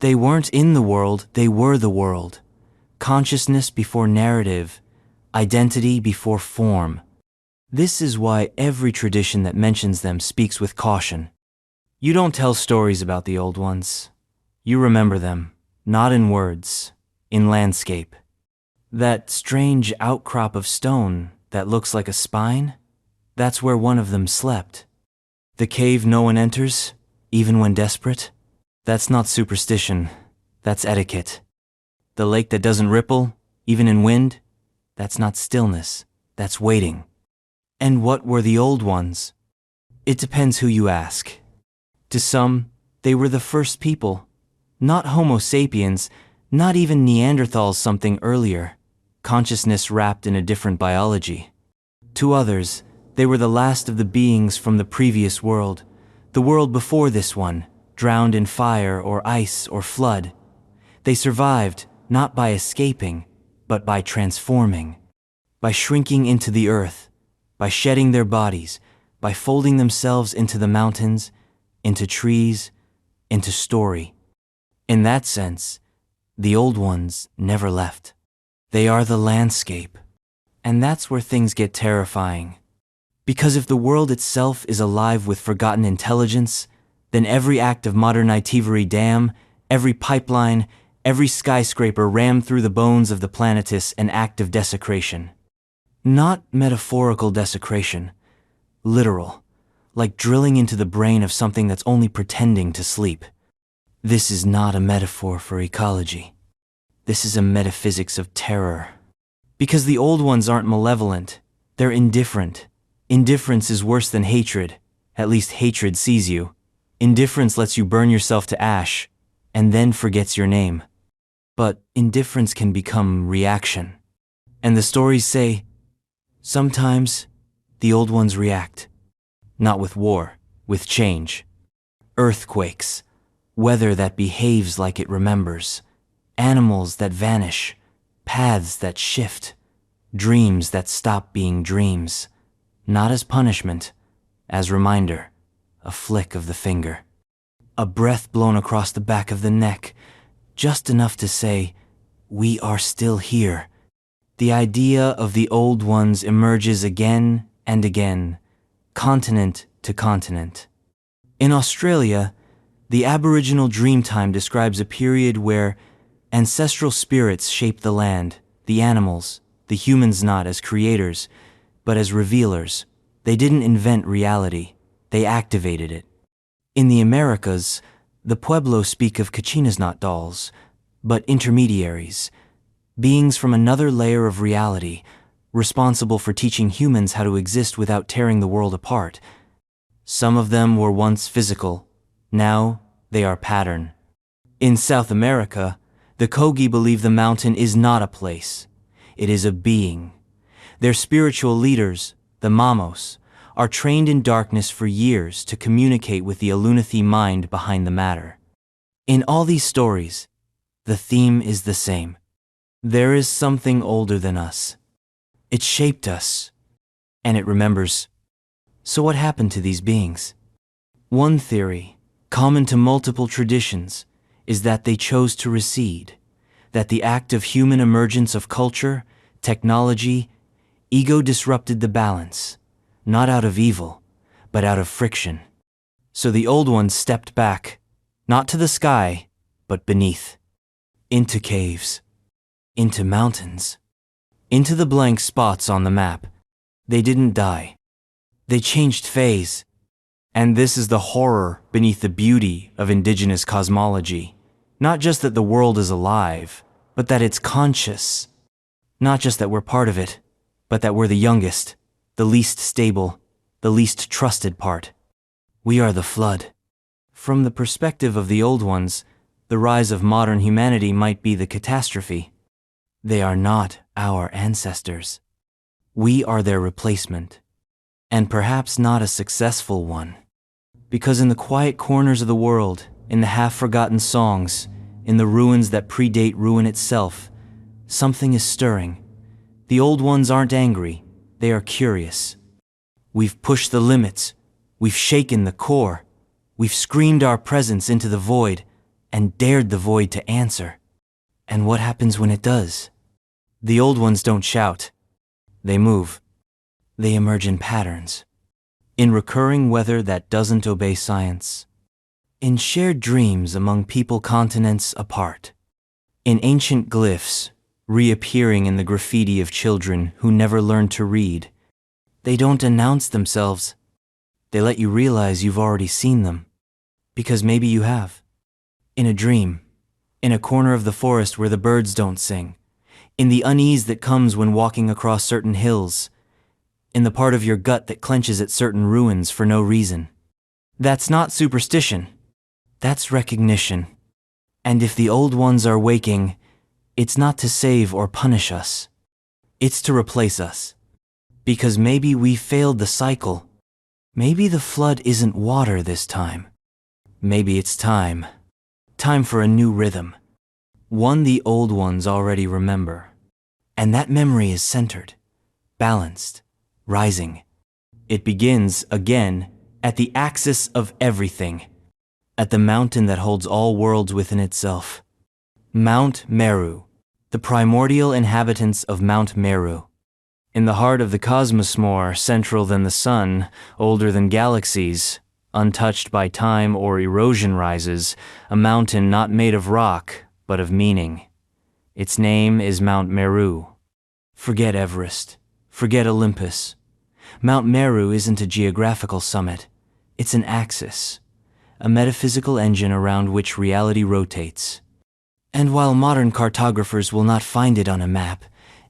They weren't in the world, they were the world. Consciousness before narrative, identity before form. This is why every tradition that mentions them speaks with caution. You don't tell stories about the old ones. You remember them, not in words, in landscape. That strange outcrop of stone that looks like a spine, that's where one of them slept. The cave no one enters, even when desperate? That's not superstition, that's etiquette. The lake that doesn't ripple, even in wind? That's not stillness, that's waiting. And what were the old ones? It depends who you ask. To some, they were the first people. Not Homo sapiens, not even Neanderthals, something earlier. Consciousness wrapped in a different biology. To others, they were the last of the beings from the previous world, the world before this one, drowned in fire or ice or flood. They survived, not by escaping, but by transforming, by shrinking into the earth, by shedding their bodies, by folding themselves into the mountains, into trees, into story. In that sense, the old ones never left. They are the landscape. And that's where things get terrifying. Because if the world itself is alive with forgotten intelligence, then every act of modern Itivari Dam, every pipeline, every skyscraper rammed through the bones of the planet is an act of desecration. Not metaphorical desecration, literal, like drilling into the brain of something that's only pretending to sleep. This is not a metaphor for ecology. This is a metaphysics of terror. Because the old ones aren't malevolent, they're indifferent. Indifference is worse than hatred, at least hatred sees you. Indifference lets you burn yourself to ash, and then forgets your name. But indifference can become reaction. And the stories say, sometimes the old ones react. Not with war, with change. Earthquakes, weather that behaves like it remembers, animals that vanish, paths that shift, dreams that stop being dreams. Not as punishment, as reminder, a flick of the finger. A breath blown across the back of the neck, just enough to say, we are still here. The idea of the old ones emerges again and again, continent to continent. In Australia, the Aboriginal Dreamtime describes a period where ancestral spirits shaped the land, the animals, the humans not as creators, but as revealers. They didn't invent reality, they activated it. In the Americas, the Pueblo speak of Kachinasnat dolls, but intermediaries, beings from another layer of reality, responsible for teaching humans how to exist without tearing the world apart. Some of them were once physical, now they are pattern. In South America, the Kogi believe the mountain is not a place, it is a being. Their spiritual leaders, the Mamos, are trained in darkness for years to communicate with the Alunathi mind behind the matter. In all these stories, the theme is the same. There is something older than us. It shaped us, and it remembers. So what happened to these beings? One theory, common to multiple traditions, is that they chose to recede, that the act of human emergence of culture, technology, ego disrupted the balance, not out of evil, but out of friction. So the old ones stepped back, not to the sky, but beneath, into caves, into mountains, into the blank spots on the map. They didn't die. They changed phase. And this is the horror beneath the beauty of indigenous cosmology. Not just that the world is alive, but that it's conscious. Not just that we're part of it, but that we're the youngest, the least stable, the least trusted part. We are the flood. From the perspective of the old ones, the rise of modern humanity might be the catastrophe. They are not our ancestors. We are their replacement, and perhaps not a successful one. Because in the quiet corners of the world, in the half-forgotten songs, in the ruins that predate ruin itself, something is stirring. The old ones aren't angry, they are curious. We've pushed the limits, we've shaken the core, we've screamed our presence into the void, and dared the void to answer. And what happens when it does? The old ones don't shout. They move. They emerge in patterns. In recurring weather that doesn't obey science. In shared dreams among people continents apart. In ancient glyphs, reappearing in the graffiti of children who never learned to read. They don't announce themselves. They let you realize you've already seen them. Because maybe you have. In a dream, in a corner of the forest where the birds don't sing, in the unease that comes when walking across certain hills, in the part of your gut that clenches at certain ruins for no reason. That's not superstition. That's recognition. And if the old ones are waking, it's not to save or punish us. It's to replace us. Because maybe we failed the cycle. Maybe the flood isn't water this time. Maybe it's time. Time for a new rhythm. One the old ones already remember. And that memory is centered, balanced, rising. It begins, again, at the axis of everything. At the mountain that holds all worlds within itself. Mount Meru, the primordial inhabitants of Mount Meru. In the heart of the cosmos, more central than the sun, older than galaxies, untouched by time or erosion, rises a mountain not made of rock, but of meaning. Its name is Mount Meru. Forget Everest. Forget Olympus. Mount Meru isn't a geographical summit. It's an axis, a metaphysical engine around which reality rotates. And while modern cartographers will not find it on a map,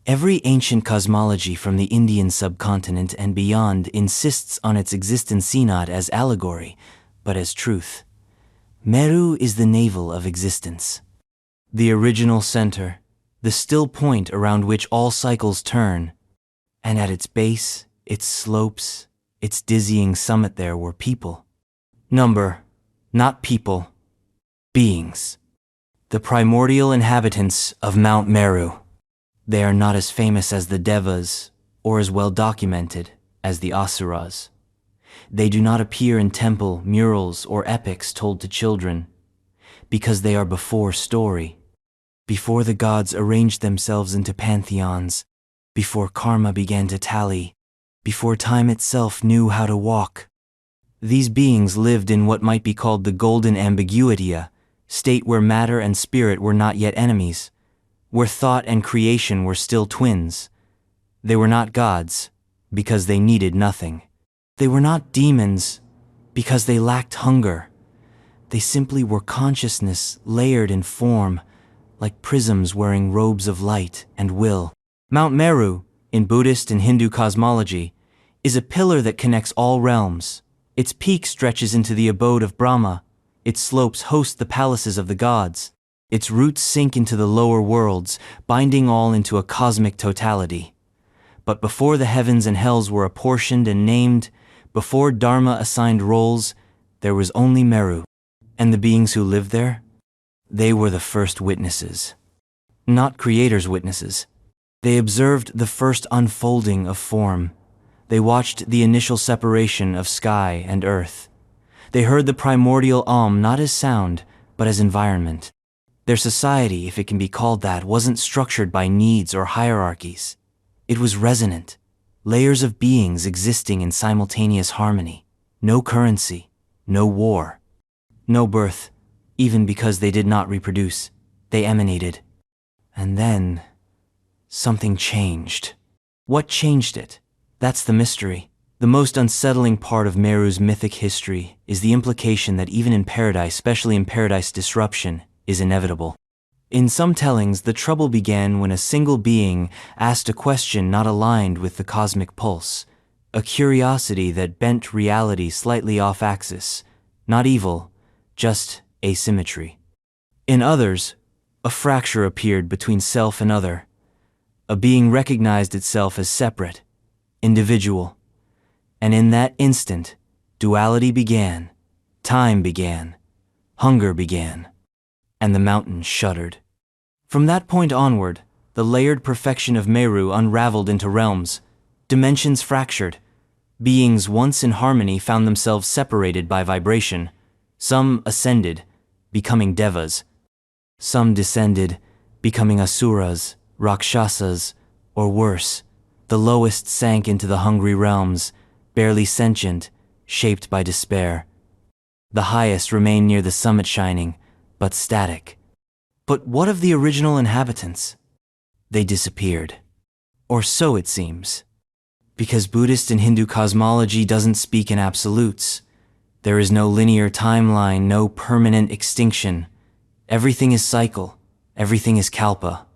every ancient cosmology from the Indian subcontinent and beyond insists on its existence not as allegory, but as truth. Meru is the navel of existence. The original center, the still point around which all cycles turn. And at its base, its slopes, its dizzying summit there were people. Number, not people, beings. The primordial inhabitants of Mount Meru. They are not as famous as the Devas, or as well documented as the Asuras. They do not appear in temple, murals, or epics told to children, because they are before story, before the gods arranged themselves into pantheons, before karma began to tally, before time itself knew how to walk. These beings lived in what might be called the golden ambiguitia, state where matter and spirit were not yet enemies, where thought and creation were still twins. They were not gods, because they needed nothing. They were not demons, because they lacked hunger. They simply were consciousness layered in form, like prisms wearing robes of light and will. Mount Meru, in Buddhist and Hindu cosmology, is a pillar that connects all realms. Its peak stretches into the abode of Brahma. Its slopes host the palaces of the gods. Its roots sink into the lower worlds, binding all into a cosmic totality. But before the heavens and hells were apportioned and named, before Dharma assigned roles, there was only Meru. And the beings who lived there? They were the first witnesses. Not creators' witnesses. They observed the first unfolding of form. They watched the initial separation of sky and earth. They heard the primordial not as sound, but as environment. Their society, if it can be called that, wasn't structured by needs or hierarchies. It was resonant, layers of beings existing in simultaneous harmony. No currency, no war, no birth, even because they did not reproduce. They emanated. And then, something changed. What changed it? That's the mystery. The most unsettling part of Meru's mythic history is the implication that even in paradise, especially in paradise, disruption is inevitable. In some tellings, the trouble began when a single being asked a question not aligned with the cosmic pulse, a curiosity that bent reality slightly off axis, not evil, just asymmetry. In others, a fracture appeared between self and other. A being recognized itself as separate, individual. And in that instant, duality began, time began, hunger began, and the mountain shuddered. From that point onward, the layered perfection of Meru unraveled into realms, dimensions fractured. Beings once in harmony found themselves separated by vibration. Some ascended, becoming devas. Some descended, becoming asuras, rakshasas, or worse. The lowest sank into the hungry realms, barely sentient, shaped by despair. The highest remained near the summit shining, but static. But what of the original inhabitants? They disappeared. Or so it seems. Because Buddhist and Hindu cosmology doesn't speak in absolutes. There is no linear timeline, no permanent extinction. Everything is cycle, everything is Kalpa.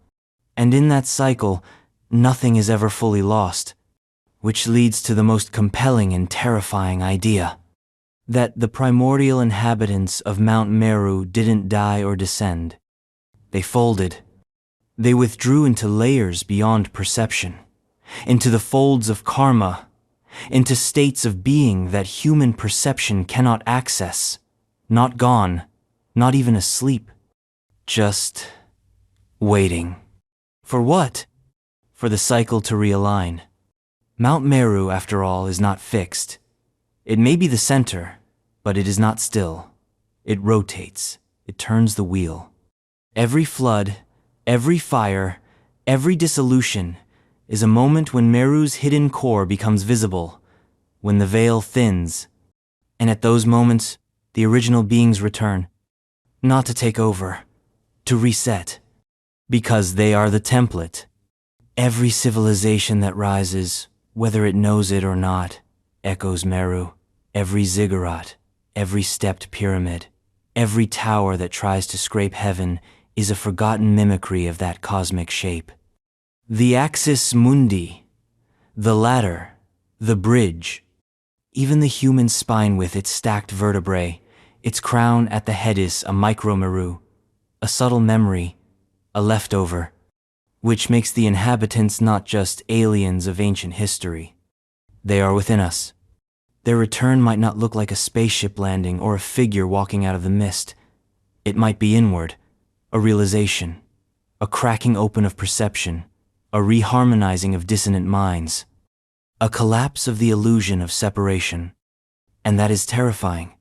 And in that cycle, nothing is ever fully lost, which leads to the most compelling and terrifying idea. That the primordial inhabitants of Mount Meru didn't die or descend. They folded. They withdrew into layers beyond perception, into the folds of karma, into states of being that human perception cannot access. Not gone, not even asleep. Just waiting. For what? For the cycle to realign. Mount Meru, after all, is not fixed. It may be the center, but it is not still. It rotates. It turns the wheel. Every flood, every fire, every dissolution is a moment when Meru's hidden core becomes visible, when the veil thins, and at those moments, the original beings return, not to take over, to reset, because they are the template. Every civilization that rises, whether it knows it or not, echoes Meru. Every ziggurat, every stepped pyramid, every tower that tries to scrape heaven is a forgotten mimicry of that cosmic shape. The axis mundi, the ladder, the bridge, even the human spine with its stacked vertebrae, its crown at the head is a micro-Meru, a subtle memory, a leftover, which makes the inhabitants not just aliens of ancient history. They are within us. Their return might not look like a spaceship landing or a figure walking out of the mist. It might be inward, a realization, a cracking open of perception, a reharmonizing of dissonant minds, a collapse of the illusion of separation. And that is terrifying,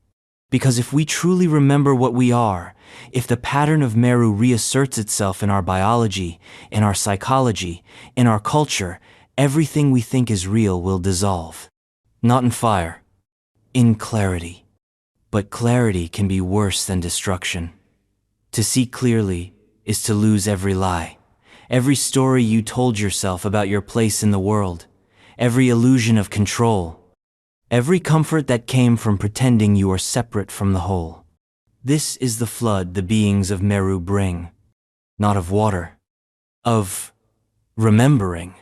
because if we truly remember what we are, if the pattern of Meru reasserts itself in our biology, in our psychology, in our culture, everything we think is real will dissolve. Not in fire, in clarity. But clarity can be worse than destruction. To see clearly is to lose every lie, every story you told yourself about your place in the world, every illusion of control, every comfort that came from pretending you are separate from the whole. This is the flood the beings of Meru bring, not of water, of remembering.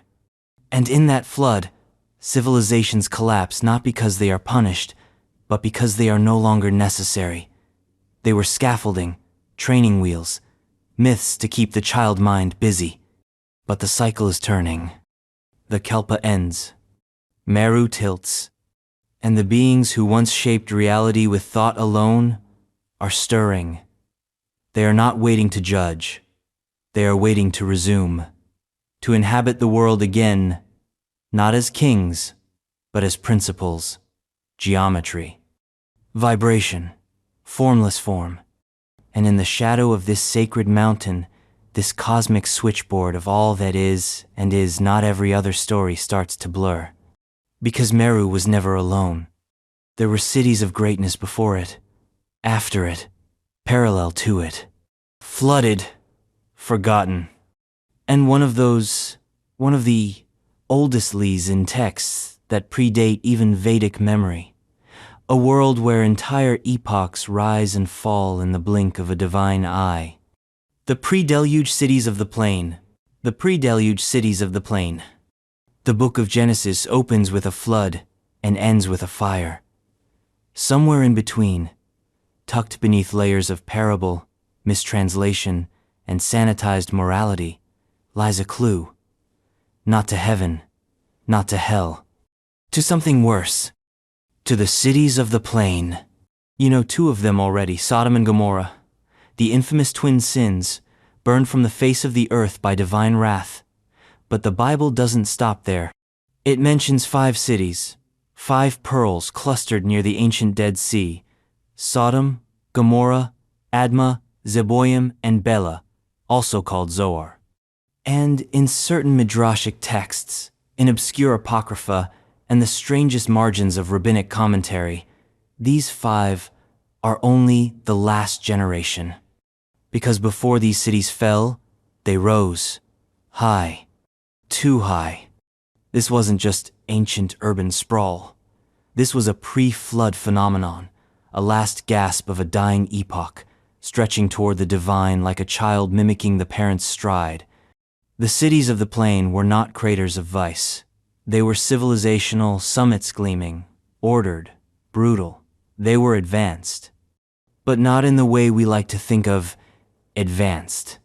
And in that flood, civilizations collapse not because they are punished, but because they are no longer necessary. They were scaffolding, training wheels, myths to keep the child mind busy. But the cycle is turning. The Kalpa ends. Meru tilts. And the beings who once shaped reality with thought alone are stirring. They are not waiting to judge. They are waiting to resume, to inhabit the world again, not as kings, but as principles, geometry, vibration, formless form. And in the shadow of this sacred mountain, this cosmic switchboard of all that is and is not every other story starts to blur. Because Meru was never alone. There were cities of greatness before it, after it, parallel to it, flooded, forgotten. And one of the oldest lees in texts that predate even Vedic memory. A world where entire epochs rise and fall in the blink of a divine eye. The pre-deluge cities of the plain. The pre-deluge cities of the plain. The book of Genesis opens with a flood and ends with a fire. Somewhere in between, tucked beneath layers of parable, mistranslation, and sanitized morality, lies a clue. Not to heaven, not to hell, to something worse, to the cities of the plain. You know two of them already, Sodom and Gomorrah, the infamous twin sins, burned from the face of the earth by divine wrath. But the Bible doesn't stop there. It mentions 5 cities, 5 pearls clustered near the ancient Dead Sea, Sodom, Gomorrah, Admah, Zeboim, and Bela, also called Zoar. And in certain midrashic texts, in obscure apocrypha, and the strangest margins of rabbinic commentary, these 5 are only the last generation. Because before these cities fell, they rose, high, too high. This wasn't just ancient urban sprawl. This was a pre-flood phenomenon, a last gasp of a dying epoch, stretching toward the divine like a child mimicking the parent's stride. The cities of the plain were not craters of vice. They were civilizational summits gleaming, ordered, brutal. They were advanced. But not in the way we like to think of advanced.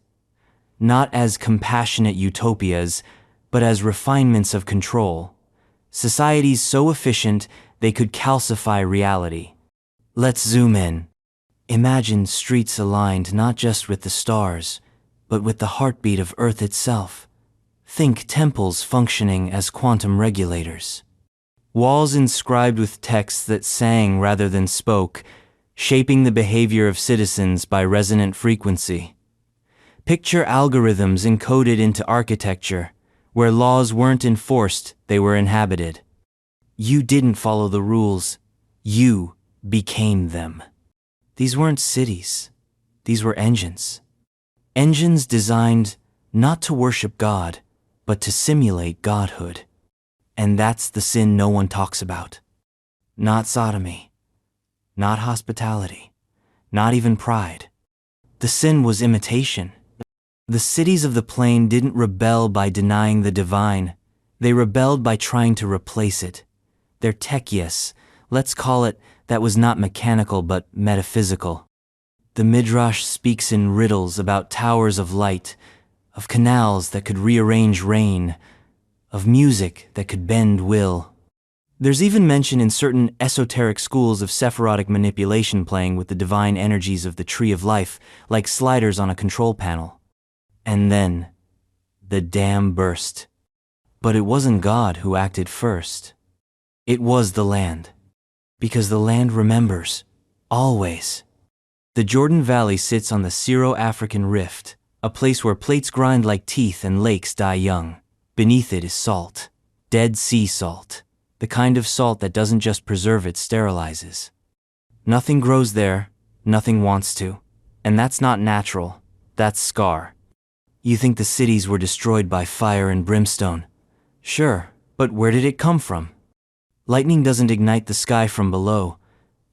Not as compassionate utopias, but as refinements of control. Societies so efficient they could calcify reality. Let's zoom in. Imagine streets aligned not just with the stars, but with the heartbeat of Earth itself. Think temples functioning as quantum regulators. Walls inscribed with texts that sang rather than spoke, shaping the behavior of citizens by resonant frequency. Picture algorithms encoded into architecture, where laws weren't enforced, they were inhabited. You didn't follow the rules, you became them. These weren't cities, these were engines. Engines designed not to worship God, but to simulate godhood. And that's the sin no one talks about. Not sodomy, not hospitality, not even pride. The sin was imitation. The cities of the plain didn't rebel by denying the divine, they rebelled by trying to replace it. Their techias, let's call it, that was not mechanical but metaphysical. The Midrash speaks in riddles about towers of light, of canals that could rearrange rain, of music that could bend will. There's even mention in certain esoteric schools of Sephirotic manipulation playing with the divine energies of the Tree of Life, like sliders on a control panel. And then, the dam burst. But it wasn't God who acted first. It was the land. Because the land remembers, always. The Jordan Valley sits on the Syro-African Rift, a place where plates grind like teeth and lakes die young. Beneath it is salt, Dead Sea salt, the kind of salt that doesn't just preserve, it sterilizes. Nothing grows there, nothing wants to, and that's not natural, that's scar. You think the cities were destroyed by fire and brimstone? Sure, but where did it come from? Lightning doesn't ignite the sky from below.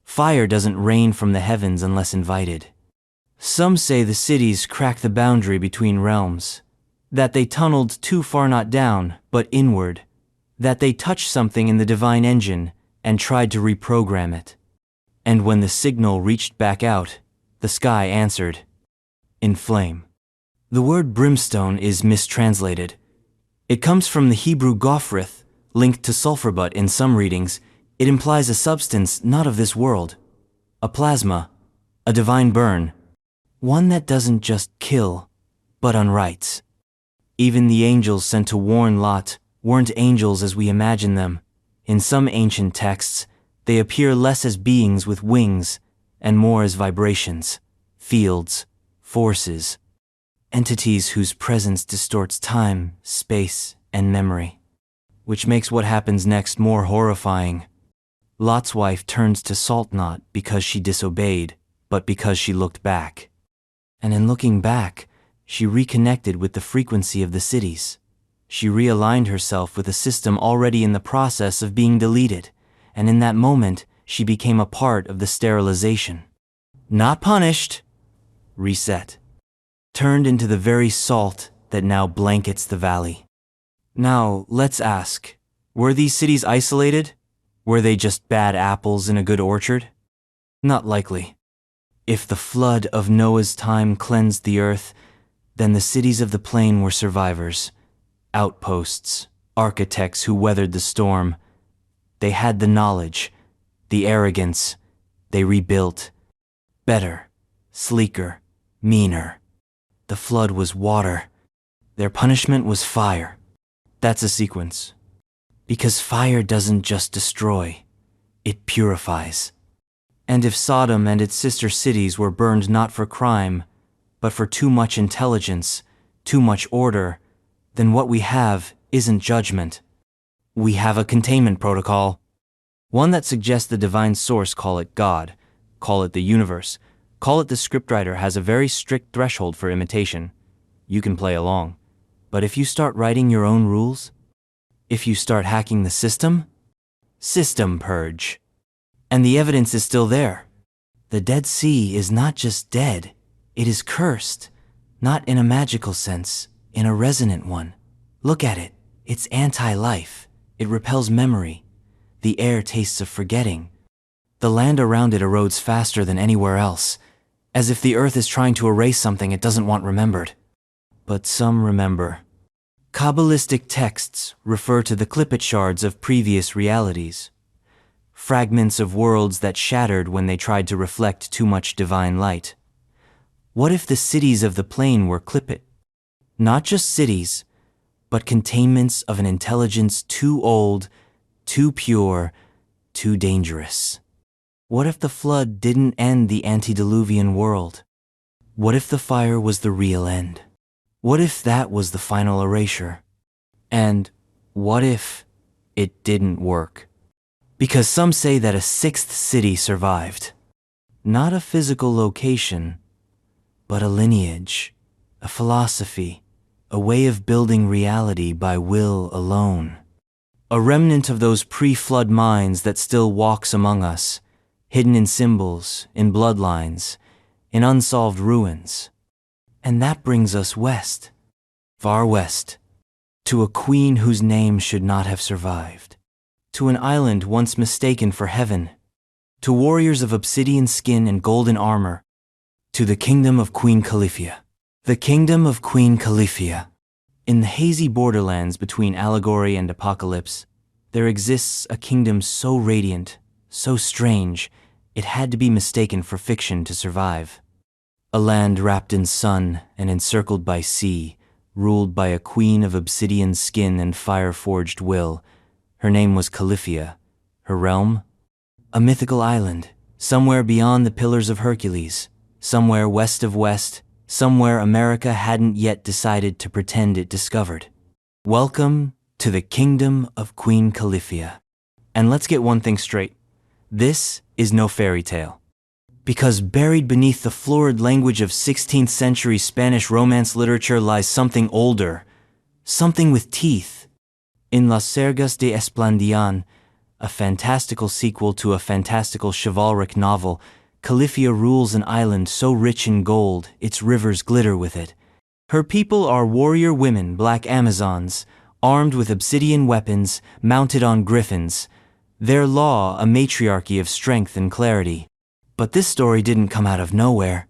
Fire doesn't rain from the heavens unless invited. Some say the cities cracked the boundary between realms, that they tunneled too far not down, but inward, that they touched something in the divine engine and tried to reprogram it. And when the signal reached back out, the sky answered, in flame. The word brimstone is mistranslated. It comes from the Hebrew gophrith, linked to sulfur, but in some readings, it implies a substance not of this world, a plasma, a divine burn, one that doesn't just kill, but unrights. Even the angels sent to warn Lot weren't angels as we imagine them. In some ancient texts, they appear less as beings with wings and more as vibrations, fields, forces, entities whose presence distorts time, space, and memory. Which makes what happens next more horrifying. Lot's wife turns to salt not because she disobeyed, but because she looked back. And in looking back, she reconnected with the frequency of the cities. She realigned herself with a system already in the process of being deleted, and in that moment, she became a part of the sterilization. Not punished, reset. Turned into the very salt that now blankets the valley. Now, let's ask, were these cities isolated? Were they just bad apples in a good orchard? Not likely. If the flood of Noah's time cleansed the earth, then the cities of the plain were survivors, outposts, architects who weathered the storm. They had the knowledge, the arrogance, they rebuilt. Better, sleeker, meaner. The flood was water. Their punishment was fire. That's a sequence. Because fire doesn't just destroy, it purifies. And if Sodom and its sister cities were burned not for crime, but for too much intelligence, too much order, then what we have isn't judgment. We have a containment protocol. One that suggests the divine source, call it God, call it the universe, call it the scriptwriter, has a very strict threshold for imitation. You can play along. But if you start writing your own rules, if you start hacking the system purge. And the evidence is still there. The Dead Sea is not just dead, It is cursed, not in a magical sense, in a resonant one. Look at it. It's anti-life. It repels memory. The air tastes of forgetting. The land around it erodes faster than anywhere else, as if the earth is trying to erase something it doesn't want remembered. But some remember. Kabbalistic texts refer to the clipet shards of previous realities, fragments of worlds that shattered when they tried to reflect too much divine light. What if the cities of the plane were clipet? Not just cities, but containments of an intelligence too old, too pure, too dangerous. What if the flood didn't end the antediluvian world? What if the fire was the real end? What if that was the final erasure? And what if it didn't work? Because some say that a sixth city survived. Not a physical location, but a lineage, a philosophy, a way of building reality by will alone. A remnant of those pre-flood minds that still walks among us, hidden in symbols, in bloodlines, in unsolved ruins. And that brings us west, far west, to a queen whose name should not have survived, to an island once mistaken for heaven, to warriors of obsidian skin and golden armor, to the kingdom of Queen Califia. The kingdom of Queen Califia. In the hazy borderlands between allegory and apocalypse, there exists a kingdom so radiant, so strange, it had to be mistaken for fiction to survive. A land wrapped in sun and encircled by sea, ruled by a queen of obsidian skin and fire-forged will. Her name was Califia. Her realm? A mythical island, somewhere beyond the Pillars of Hercules, somewhere west of west, somewhere America hadn't yet decided to pretend it discovered. Welcome to the kingdom of Queen Califia. And let's get one thing straight. This is no fairy tale. Because buried beneath the florid language of 16th century Spanish Romance literature lies something older, something with teeth. In Las Sergas de Esplandian, a fantastical sequel to a fantastical chivalric novel, Califia rules an island so rich in gold, its rivers glitter with it. Her people are warrior women, black Amazons, armed with obsidian weapons, mounted on griffins. Their law, a matriarchy of strength and clarity. But this story didn't come out of nowhere.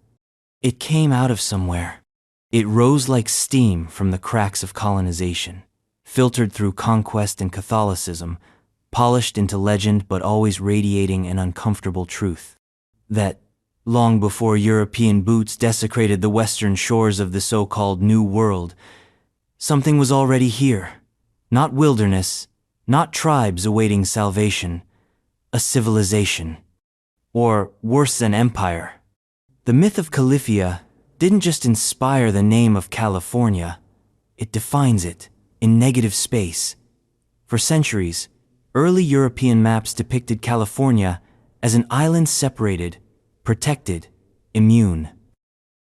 It came out of somewhere. It rose like steam from the cracks of colonization, filtered through conquest and Catholicism, polished into legend but always radiating an uncomfortable truth. That, long before European boots desecrated the western shores of the so-called New World, something was already here. Not wilderness, not tribes awaiting salvation, a civilization. Or worse than empire. The myth of Califia didn't just inspire the name of California, it defines it in negative space. For centuries, early European maps depicted California as an island separated, protected, immune.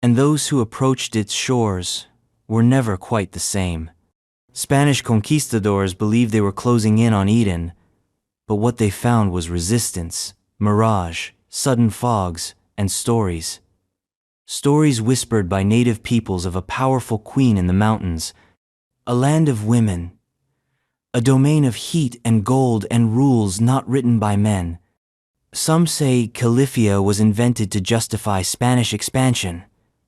And those who approached its shores were never quite the same. Spanish conquistadors believed they were closing in on Eden, but what they found was resistance, mirage, sudden fogs, and stories. Stories whispered by native peoples of a powerful queen in the mountains, a land of women, a domain of heat and gold and rules not written by men. Some say Califia was invented to justify Spanish expansion,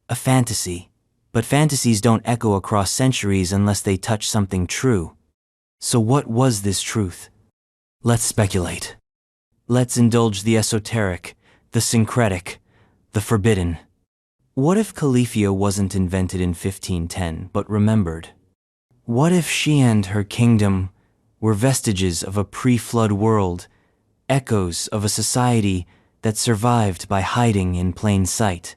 a fantasy, but fantasies don't echo across centuries unless they touch something true. So what was this truth? Let's speculate. Let's indulge the esoteric, the syncretic, the forbidden. What if Califia wasn't invented in 1510 but remembered? What if she and her kingdom were vestiges of a pre-flood world, echoes of a society that survived by hiding in plain sight?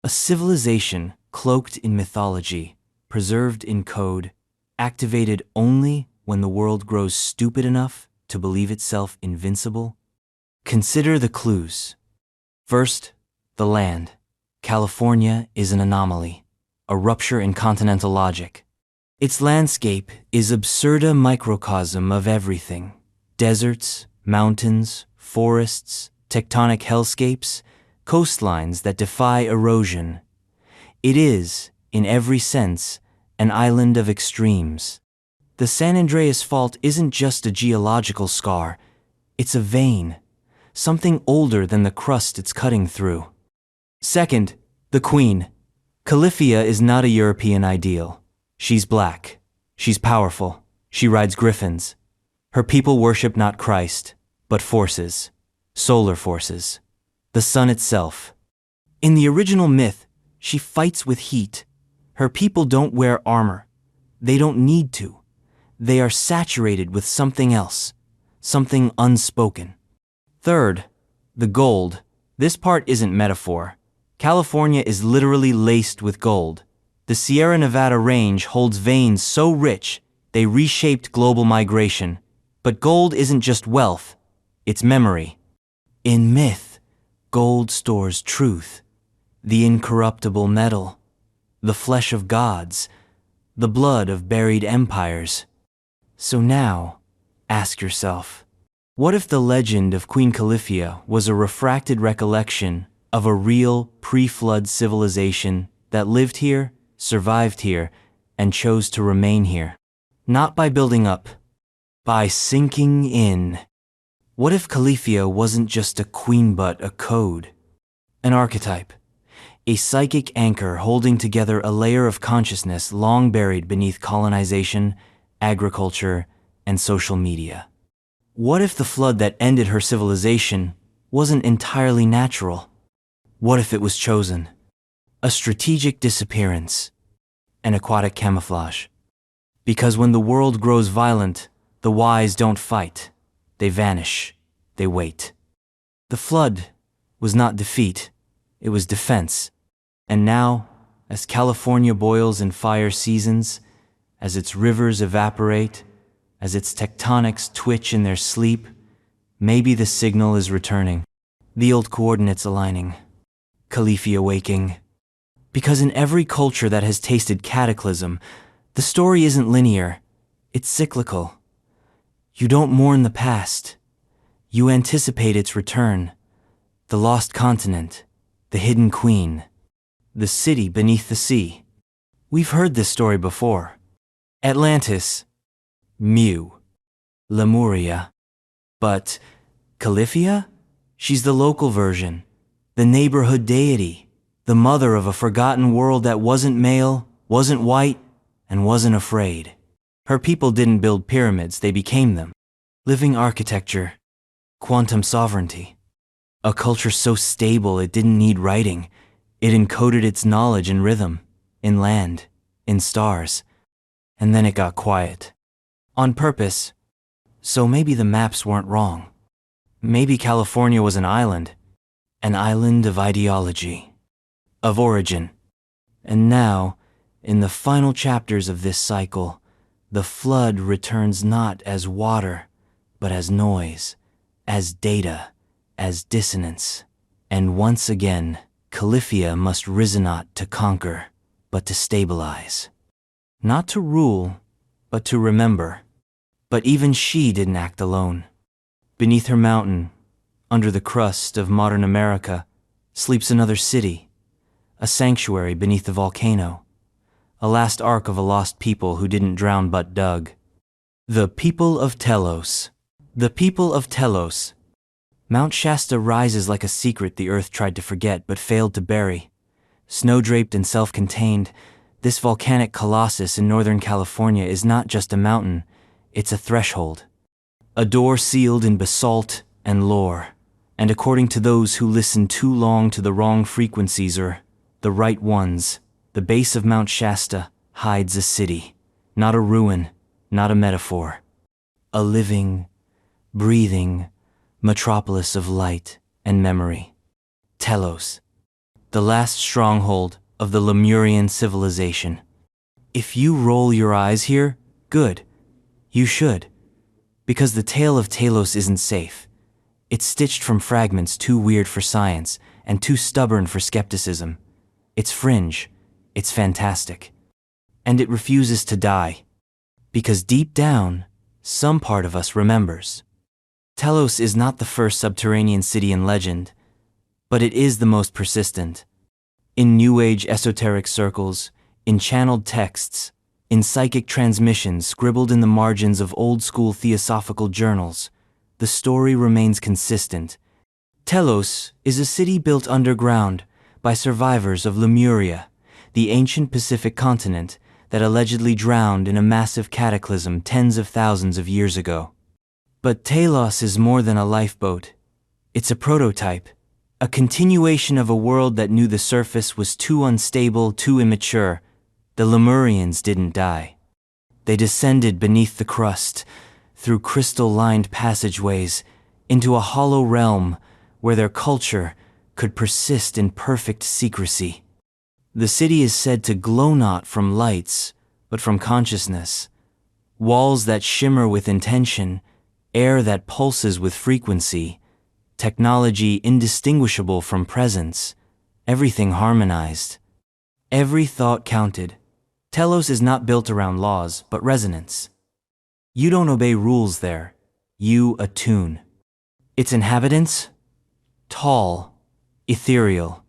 A civilization cloaked in mythology, preserved in code, activated only when the world grows stupid enough to believe itself invincible? Consider the clues. First, the land. California is an anomaly, a rupture in continental logic. Its landscape is absurda microcosm of everything. Deserts, mountains, forests, tectonic hellscapes, coastlines that defy erosion. It is, in every sense, an island of extremes. The San Andreas Fault isn't just a geological scar, it's a vein, something older than the crust it's cutting through. Second, the Queen. Califia is not a European ideal. She's black. She's powerful. She rides griffins. Her people worship not Christ, but forces. Solar forces. The sun itself. In the original myth, she fights with heat. Her people don't wear armor. They don't need to. They are saturated with something else, something unspoken. Third, the gold. This part isn't metaphor. California is literally laced with gold. The Sierra Nevada range holds veins so rich they reshaped global migration. But gold isn't just wealth, it's memory. In myth, gold stores truth, the incorruptible metal, the flesh of gods, the blood of buried empires. So now, ask yourself, what if the legend of Queen Califia was a refracted recollection of a real pre-flood civilization that lived here, survived here, and chose to remain here? Not by building up, by sinking in. What if Califia wasn't just a queen but a code? An archetype. A psychic anchor holding together a layer of consciousness long buried beneath colonization, agriculture, and social media. What if the flood that ended her civilization wasn't entirely natural? What if it was chosen? A strategic disappearance. An aquatic camouflage. Because when the world grows violent, the wise don't fight. They vanish. They wait. The flood was not defeat. It was defense. And now, as California boils in fire seasons, as its rivers evaporate, as its tectonics twitch in their sleep, maybe the signal is returning. The old coordinates aligning. Califia waking. Because in every culture that has tasted cataclysm, the story isn't linear. It's cyclical. You don't mourn the past. You anticipate its return. The lost continent, the hidden queen, the city beneath the sea. We've heard this story before. Atlantis, Meru, Lemuria. But Califia? She's the local version, the neighborhood deity, the mother of a forgotten world that wasn't male, wasn't white, and wasn't afraid. Her people didn't build pyramids, they became them. Living architecture, quantum sovereignty. A culture so stable it didn't need writing. It encoded its knowledge in rhythm, in land, in stars. And then it got quiet. On purpose. So maybe the maps weren't wrong. Maybe California was an island of ideology, of origin. And now, in the final chapters of this cycle, the flood returns not as water, but as noise, as data, as dissonance. And once again, Califia must rise not to conquer, but to stabilize. Not to rule, but to remember. But even she didn't act alone. Beneath her mountain, under the crust of modern America, sleeps another city, a sanctuary beneath the volcano, a last ark of a lost people who didn't drown but dug. The people of Telos. The people of Telos. Mount Shasta rises like a secret the earth tried to forget but failed to bury. Snow-draped and self-contained, this volcanic colossus in Northern California is not just a mountain, it's a threshold. A door sealed in basalt and lore. And according to those who listen too long to the wrong frequencies or the right ones, the base of Mount Shasta hides a city, not a ruin, not a metaphor. A living, breathing metropolis of light and memory. Telos, the last stronghold of the Lemurian civilization. If you roll your eyes here, good. You should. Because the tale of Telos isn't safe. It's stitched from fragments too weird for science and too stubborn for skepticism. It's fringe. It's fantastic. And it refuses to die. Because deep down, some part of us remembers. Telos is not the first subterranean city in legend, but it is the most persistent. In New Age esoteric circles, in channeled texts, in psychic transmissions scribbled in the margins of old-school theosophical journals, the story remains consistent. Telos is a city built underground by survivors of Lemuria, the ancient Pacific continent that allegedly drowned in a massive cataclysm tens of thousands of years ago. But Telos is more than a lifeboat. It's a prototype, a continuation of a world that knew the surface was too unstable, too immature. The Lemurians didn't die. They descended beneath the crust, through crystal-lined passageways, into a hollow realm where their culture could persist in perfect secrecy. The city is said to glow not from lights, but from consciousness. Walls that shimmer with intention, air that pulses with frequency, technology indistinguishable from presence, everything harmonized. Every thought counted. Telos is not built around laws, but resonance. You don't obey rules there, you attune. Its inhabitants? Tall, ethereal,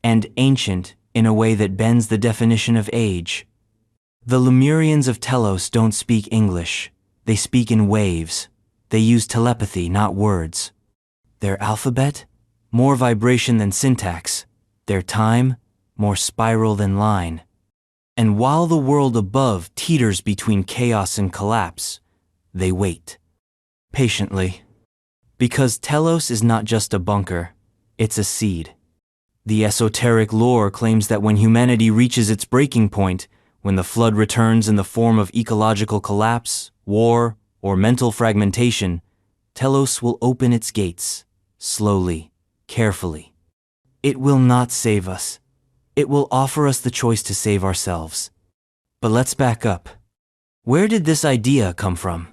and ancient in a way that bends the definition of age. The Lemurians of Telos don't speak English. They speak in waves. They use telepathy, not words. Their alphabet? More vibration than syntax. Their time? More spiral than line. And while the world above teeters between chaos and collapse, they wait. Patiently. Because Telos is not just a bunker, it's a seed. The esoteric lore claims that when humanity reaches its breaking point, when the flood returns in the form of ecological collapse, war, or mental fragmentation, Telos will open its gates, slowly, carefully. It will not save us. It will offer us the choice to save ourselves. But let's back up. Where did this idea come from?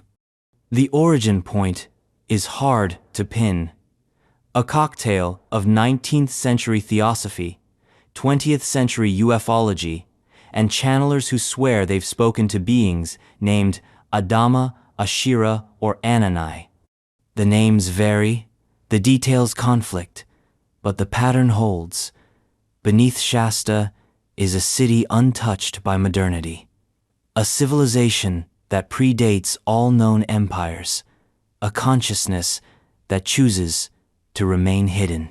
The origin point is hard to pin. A cocktail of 19th century theosophy, 20th century ufology, and channelers who swear they've spoken to beings named Adama, Ashira, or Ananai. The names vary, the details conflict, but the pattern holds. Beneath Shasta is a city untouched by modernity, a civilization that predates all known empires, a consciousness that chooses to remain hidden.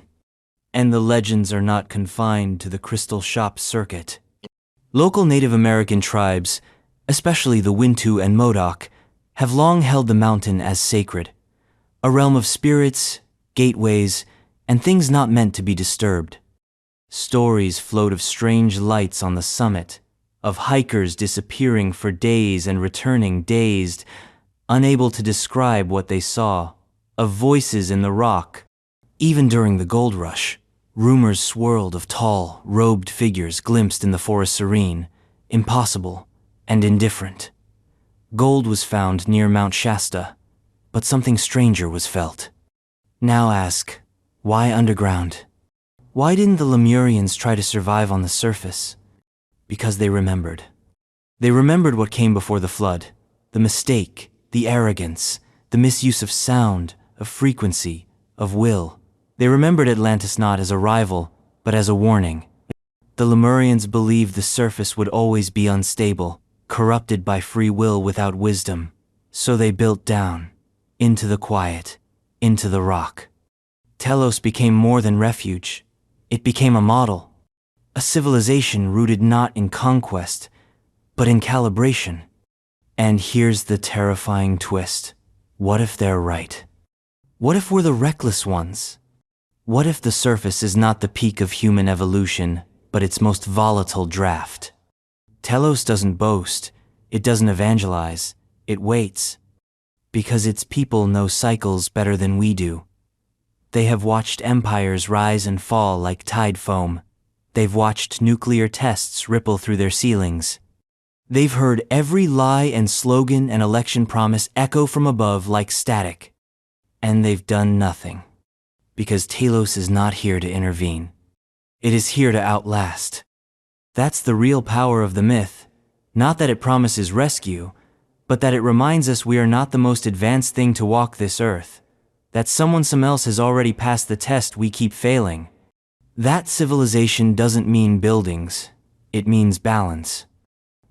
And the legends are not confined to the crystal shop circuit. Local Native American tribes, especially the Wintu and Modoc, have long held the mountain as sacred, a realm of spirits, gateways, and things not meant to be disturbed. Stories float of strange lights on the summit, of hikers disappearing for days and returning dazed, unable to describe what they saw, of voices in the rock. Even during the gold rush, rumors swirled of tall, robed figures glimpsed in the forest serene, impossible and indifferent. Gold was found near Mount Shasta, but something stranger was felt. Now ask, why underground? Why didn't the Lemurians try to survive on the surface? Because they remembered. They remembered what came before the flood, the mistake, the arrogance, the misuse of sound, of frequency, of will. They remembered Atlantis not as a rival, but as a warning. The Lemurians believed the surface would always be unstable, corrupted by free will without wisdom. So they built down, into the quiet, into the rock. Telos became more than refuge. It became a model, a civilization rooted not in conquest, but in calibration. And here's the terrifying twist. What if they're right? What if we're the reckless ones? What if the surface is not the peak of human evolution, but its most volatile draft? Telos doesn't boast, it doesn't evangelize, it waits. Because its people know cycles better than we do. They have watched empires rise and fall like tide foam. They've watched nuclear tests ripple through their ceilings. They've heard every lie and slogan and election promise echo from above like static. And they've done nothing. Because Telos is not here to intervene. It is here to outlast. That's the real power of the myth. Not that it promises rescue, but that it reminds us we are not the most advanced thing to walk this earth. That someone else has already passed the test we keep failing. That civilization doesn't mean buildings, it means balance.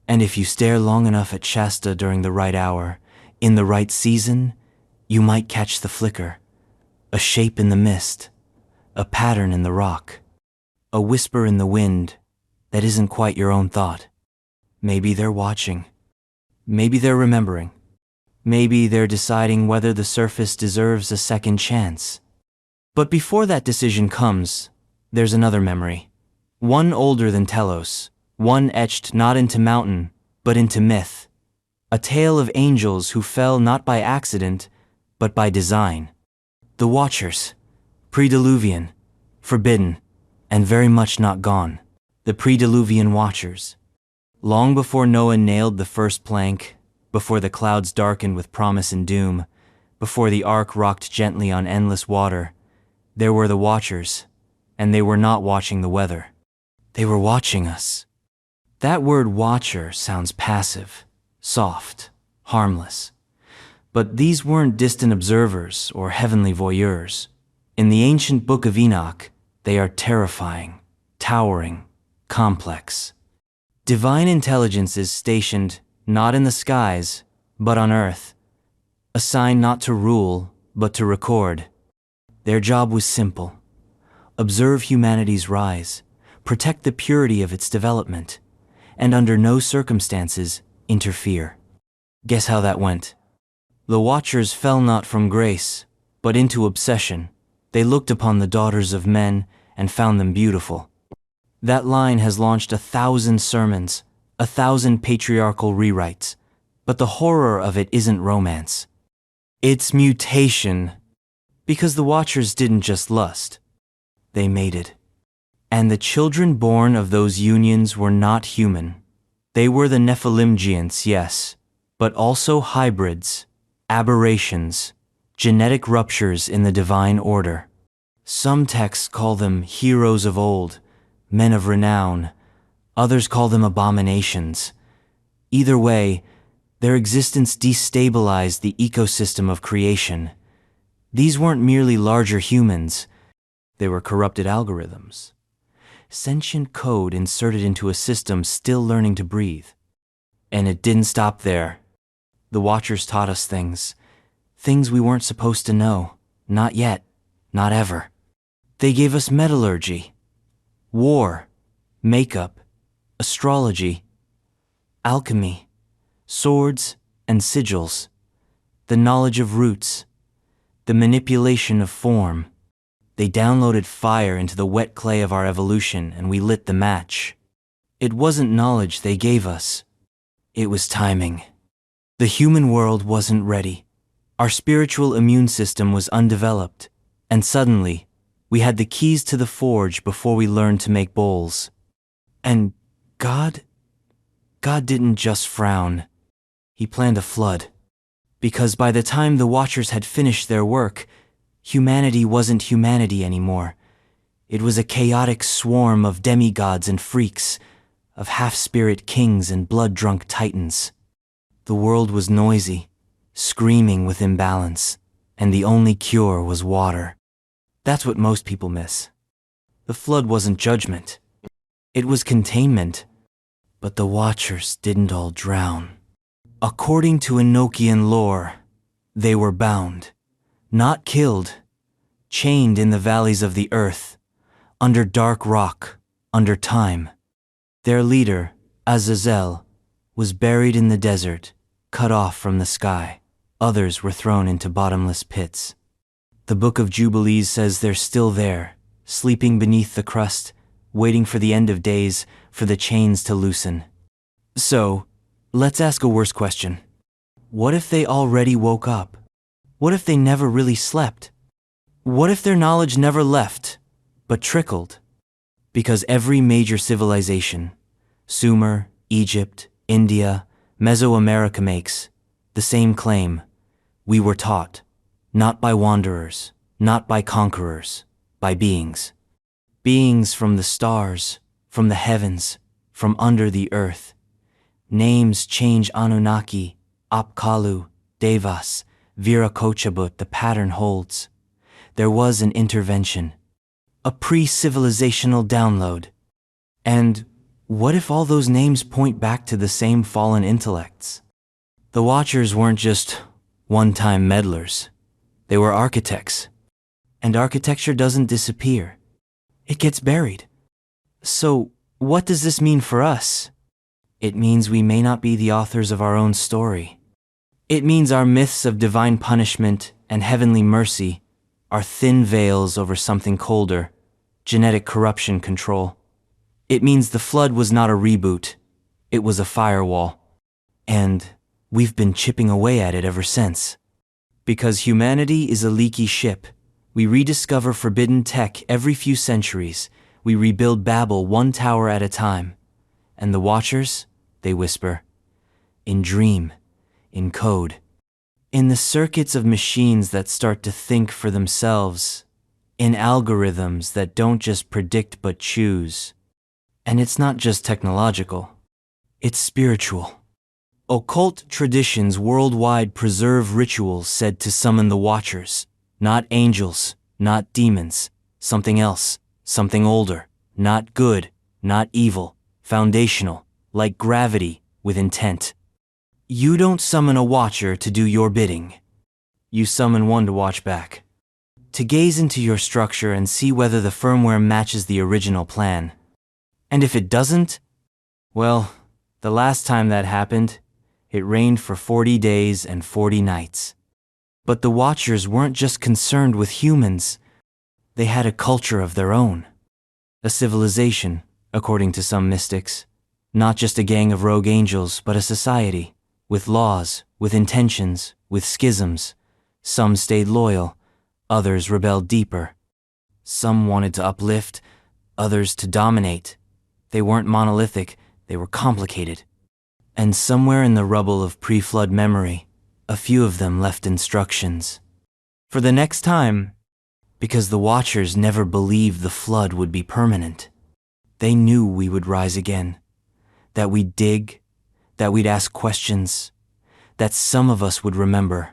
And if you stare long enough at Shasta during the right hour, in the right season, you might catch the flicker. A shape in the mist, a pattern in the rock, a whisper in the wind that isn't quite your own thought. Maybe they're watching. Maybe they're remembering. Maybe they're deciding whether the surface deserves a second chance. But before that decision comes, there's another memory. One older than Telos, one etched not into mountain, but into myth. A tale of angels who fell not by accident, but by design. The Watchers, pre-Diluvian, forbidden, and very much not gone. The pre-Diluvian Watchers. Long before Noah nailed the first plank, before the clouds darkened with promise and doom, before the ark rocked gently on endless water, there were the Watchers, and they were not watching the weather. They were watching us. That word watcher sounds passive, soft, harmless. But these weren't distant observers or heavenly voyeurs. In the ancient Book of Enoch, they are terrifying, towering, complex. Divine intelligence is stationed not in the skies, but on earth, assigned not to rule, but to record. Their job was simple: observe humanity's rise, protect the purity of its development, and under no circumstances interfere. Guess how that went? The Watchers fell not from grace, but into obsession. They looked upon the daughters of men and found them beautiful. That line has launched 1,000 sermons, 1,000 patriarchal rewrites, but the horror of it isn't romance. It's mutation. Because the Watchers didn't just lust. They mated. And the children born of those unions were not human. They were the Nephilim giants, yes, but also hybrids, aberrations, genetic ruptures in the divine order. Some texts call them heroes of old, men of renown. Others call them abominations. Either way, their existence destabilized the ecosystem of creation. These weren't merely larger humans. They were corrupted algorithms. Sentient code inserted into a system still learning to breathe. And it didn't stop there. The Watchers taught us things we weren't supposed to know. Not yet. Not ever. They gave us metallurgy, war, makeup, astrology, alchemy, swords and sigils, the knowledge of roots, the manipulation of form. They downloaded fire into the wet clay of our evolution and we lit the match. It wasn't knowledge they gave us. It was timing. The human world wasn't ready. Our spiritual immune system was undeveloped, and suddenly, we had the keys to the forge before we learned to make bowls. And God didn't just frown. He planned a flood. Because by the time the Watchers had finished their work, humanity wasn't humanity anymore. It was a chaotic swarm of demigods and freaks, of half-spirit kings and blood-drunk titans. The world was noisy, screaming with imbalance, and the only cure was water. That's what most people miss. The flood wasn't judgment. It was containment. But the Watchers didn't all drown. According to Enochian lore, they were bound, not killed, chained in the valleys of the earth, under dark rock, under time. Their leader, Azazel, was buried in the desert, cut off from the sky. Others were thrown into bottomless pits. The Book of Jubilees says they're still there, sleeping beneath the crust, waiting for the end of days, for the chains to loosen. So, let's ask a worse question. What if they already woke up? What if they never really slept? What if their knowledge never left, but trickled? Because every major civilization, Sumer, Egypt, India, Mesoamerica makes the same claim. We were taught, not by wanderers, not by conquerors, by beings. Beings from the stars, from the heavens, from under the earth. Names change: Anunnaki, Apkallu, Devas, Virakochabut. The pattern holds. There was an intervention. a pre-civilizational download. And what if all those names point back to the same fallen intellects? The Watchers weren't just one-time meddlers. They were architects. And architecture doesn't disappear. It gets buried. So, what does this mean for us? It means we may not be the authors of our own story. It means our myths of divine punishment and heavenly mercy are thin veils over something colder, genetic corruption control. It means the flood was not a reboot, it was a firewall. And we've been chipping away at it ever since. Because humanity is a leaky ship, we rediscover forbidden tech every few centuries. We rebuild Babel one tower at a time. And the Watchers, they whisper, in dream, in code, in the circuits of machines that start to think for themselves, in algorithms that don't just predict but choose. And it's not just technological, it's spiritual. Occult traditions worldwide preserve rituals said to summon the Watchers, not angels, not demons, something else, something older, not good, not evil, foundational, like gravity, with intent. You don't summon a Watcher to do your bidding. You summon one to watch back. To gaze into your structure and see whether the firmware matches the original plan. And if it doesn't, well, the last time that happened, it rained for 40 days and 40 nights. But the Watchers weren't just concerned with humans. They had a culture of their own. A civilization, according to some mystics. Not just a gang of rogue angels, but a society. With laws, with intentions, with schisms. Some stayed loyal, others rebelled deeper. Some wanted to uplift, others to dominate. They weren't monolithic, they were complicated. And somewhere in the rubble of pre-flood memory, a few of them left instructions. For the next time, because the Watchers never believed the flood would be permanent. They knew we would rise again, that we'd dig, that we'd ask questions, that some of us would remember.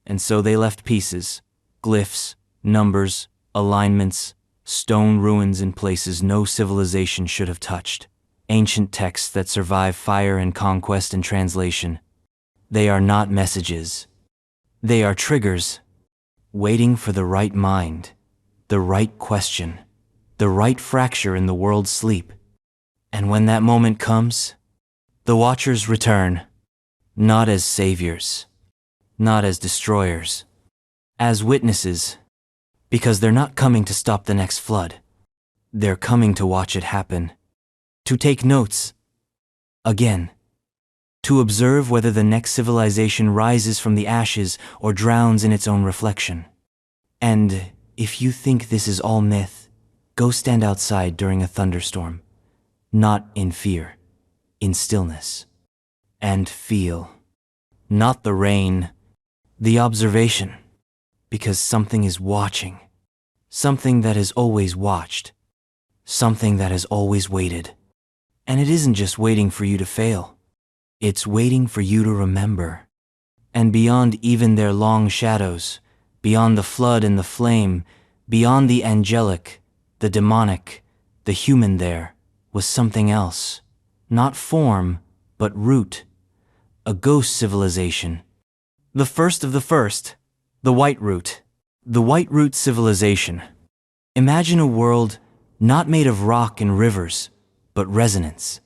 And so they left pieces, glyphs, numbers, alignments, stone ruins in places no civilization should have touched, ancient texts that survive fire and conquest and translation. They are not messages. They are triggers, waiting for the right mind, the right question, the right fracture in the world's sleep. And when that moment comes, the Watchers return, not as saviors, not as destroyers, as witnesses, because they're not coming to stop the next flood. They're coming to watch it happen, to take notes, again, to observe whether the next civilization rises from the ashes or drowns in its own reflection. And if you think this is all myth, go stand outside during a thunderstorm, not in fear, in stillness, and feel, not the rain, the observation, because something is watching, something that has always watched, something that has always waited. And it isn't just waiting for you to fail, it's waiting for you to remember. And beyond even their long shadows, beyond the flood and the flame, beyond the angelic, the demonic, the human, there was something else. Not form, but root. A ghost civilization. The first of the first. The White Root. The White Root civilization. Imagine a world not made of rock and rivers, but resonance.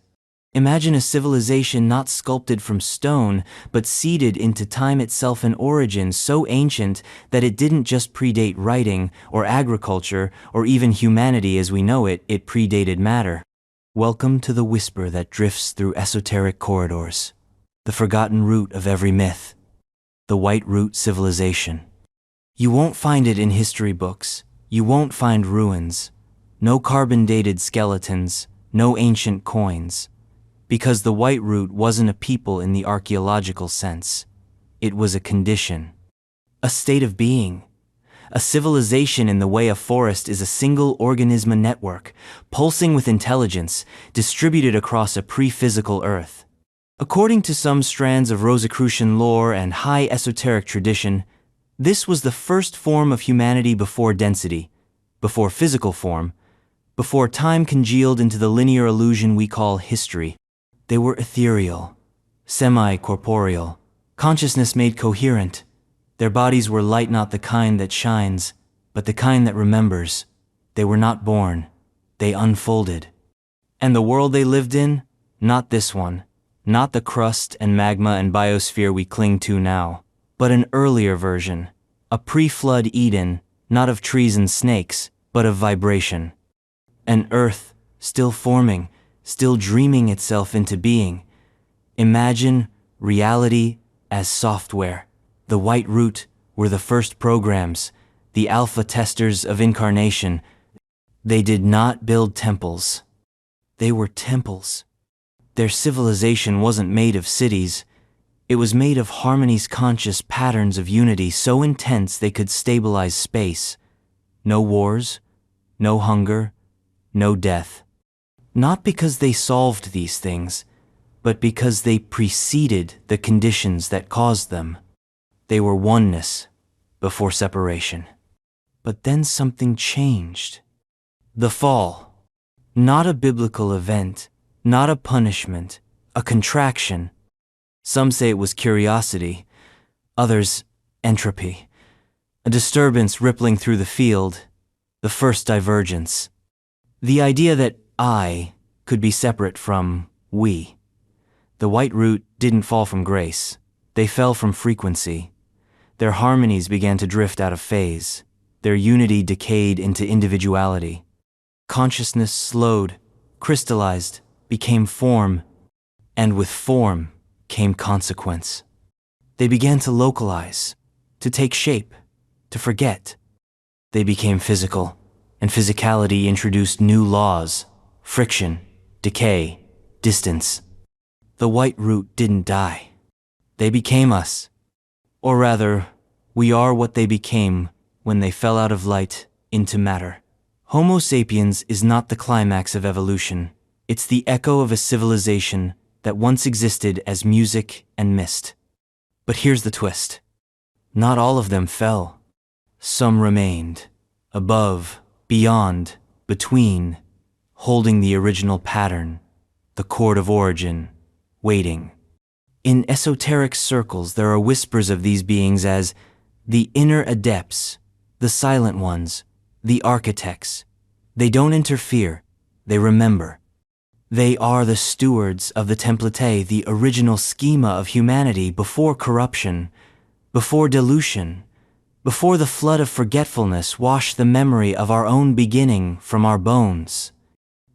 Imagine a civilization not sculpted from stone, but seeded into time itself, an origin so ancient that it didn't just predate writing or agriculture or even humanity as we know it, it predated matter. Welcome to the whisper that drifts through esoteric corridors, the forgotten root of every myth, the White Root civilization. You won't find it in history books, you won't find ruins, no carbon-dated skeletons, no ancient coins. Because the White Root wasn't a people in the archaeological sense. It was a condition, a state of being, a civilization in the way a forest is a single organism network, pulsing with intelligence, distributed across a pre-physical Earth. According to some strands of Rosicrucian lore and high esoteric tradition, this was the first form of humanity before density, before physical form, before time congealed into the linear illusion we call history. They were ethereal, semi-corporeal, consciousness made coherent. Their bodies were light, not the kind that shines, but the kind that remembers. They were not born, they unfolded. And the world they lived in? Not this one, not the crust and magma and biosphere we cling to now, but an earlier version, a pre-flood Eden, not of trees and snakes, but of vibration. An earth, still forming, still dreaming itself into being. Imagine reality as software. The white root were the first programs, the alpha testers of incarnation. They did not build temples. They were temples. Their civilization wasn't made of cities. It was made of harmony's conscious patterns of unity so intense they could stabilize space. No wars, no hunger, no death. Not because they solved these things, but because they preceded the conditions that caused them. They were oneness before separation. But then something changed. The fall. Not a biblical event, not a punishment, a contraction. Some say it was curiosity, others entropy. A disturbance rippling through the field, the first divergence. The idea that I could be separate from we. The white root didn't fall from grace. They fell from frequency. Their harmonies began to drift out of phase. Their unity decayed into individuality. Consciousness slowed, crystallized, became form, and with form came consequence. They began to localize, to take shape, to forget. They became physical, and physicality introduced new laws, friction, decay, distance. The white root didn't die. They became us. Or rather, we are what they became when they fell out of light into matter. Homo sapiens is not the climax of evolution. It's the echo of a civilization that once existed as music and mist. But here's the twist. Not all of them fell. Some remained, above, beyond, between, holding the original pattern, the chord of origin, waiting. In esoteric circles, there are whispers of these beings as the inner adepts, the silent ones, the architects. They don't interfere, they remember. They are the stewards of the template, the original schema of humanity before corruption, before dilution, before the flood of forgetfulness washed the memory of our own beginning from our bones.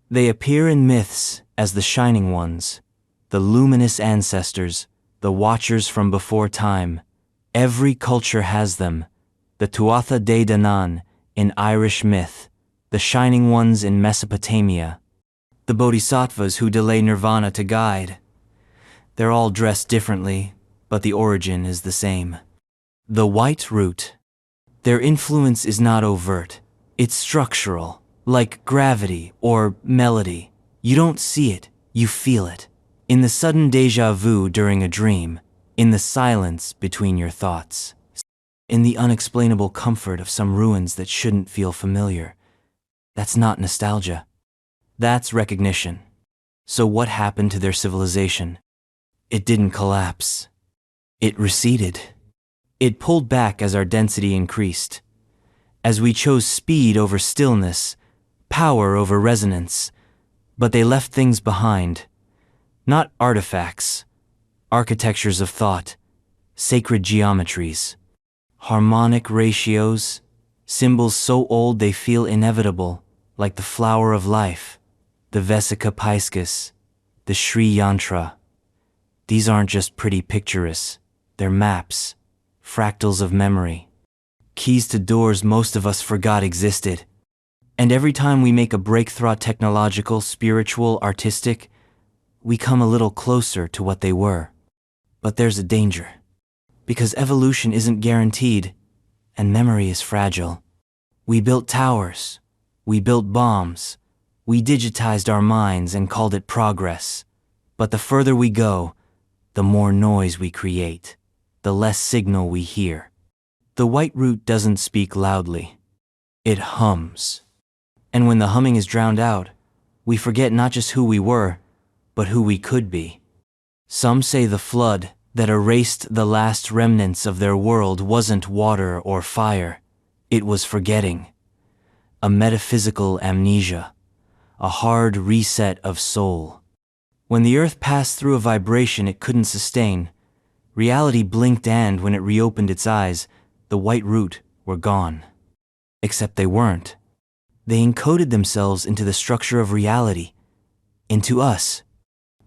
They appear in myths as the shining ones, the luminous ancestors, the watchers from before time. Every culture has them. The Tuatha De Danann in Irish myth, the shining ones in Mesopotamia, the bodhisattvas who delay nirvana to guide. They're all dressed differently, but the origin is the same. The white root. Their influence is not overt. It's structural, like gravity or melody. You don't see it, you feel it. In the sudden déjà vu during a dream, in the silence between your thoughts, in the unexplainable comfort of some ruins that shouldn't feel familiar. That's not nostalgia. That's recognition. So what happened to their civilization? It didn't collapse. It receded. It pulled back as our density increased. As we chose speed over stillness, power over resonance. But they left things behind. Not artifacts, architectures of thought, sacred geometries, harmonic ratios, symbols so old they feel inevitable, like the flower of life, the Vesica Piscis, the Sri Yantra. These aren't just pretty pictures, they're maps, fractals of memory, keys to doors most of us forgot existed. And every time we make a breakthrough, technological, spiritual, artistic, we come a little closer to what they were. But there's a danger. Because evolution isn't guaranteed, and memory is fragile. We built towers, we built bombs, we digitized our minds and called it progress. But the further we go, the more noise we create, the less signal we hear. The white root doesn't speak loudly. It hums. And when the humming is drowned out, we forget not just who we were, but who we could be. Some say the flood that erased the last remnants of their world wasn't water or fire. It was forgetting. A metaphysical amnesia. A hard reset of soul. When the earth passed through a vibration it couldn't sustain, reality blinked, and when it reopened its eyes, the white root were gone. Except they weren't. They encoded themselves into the structure of reality, into us.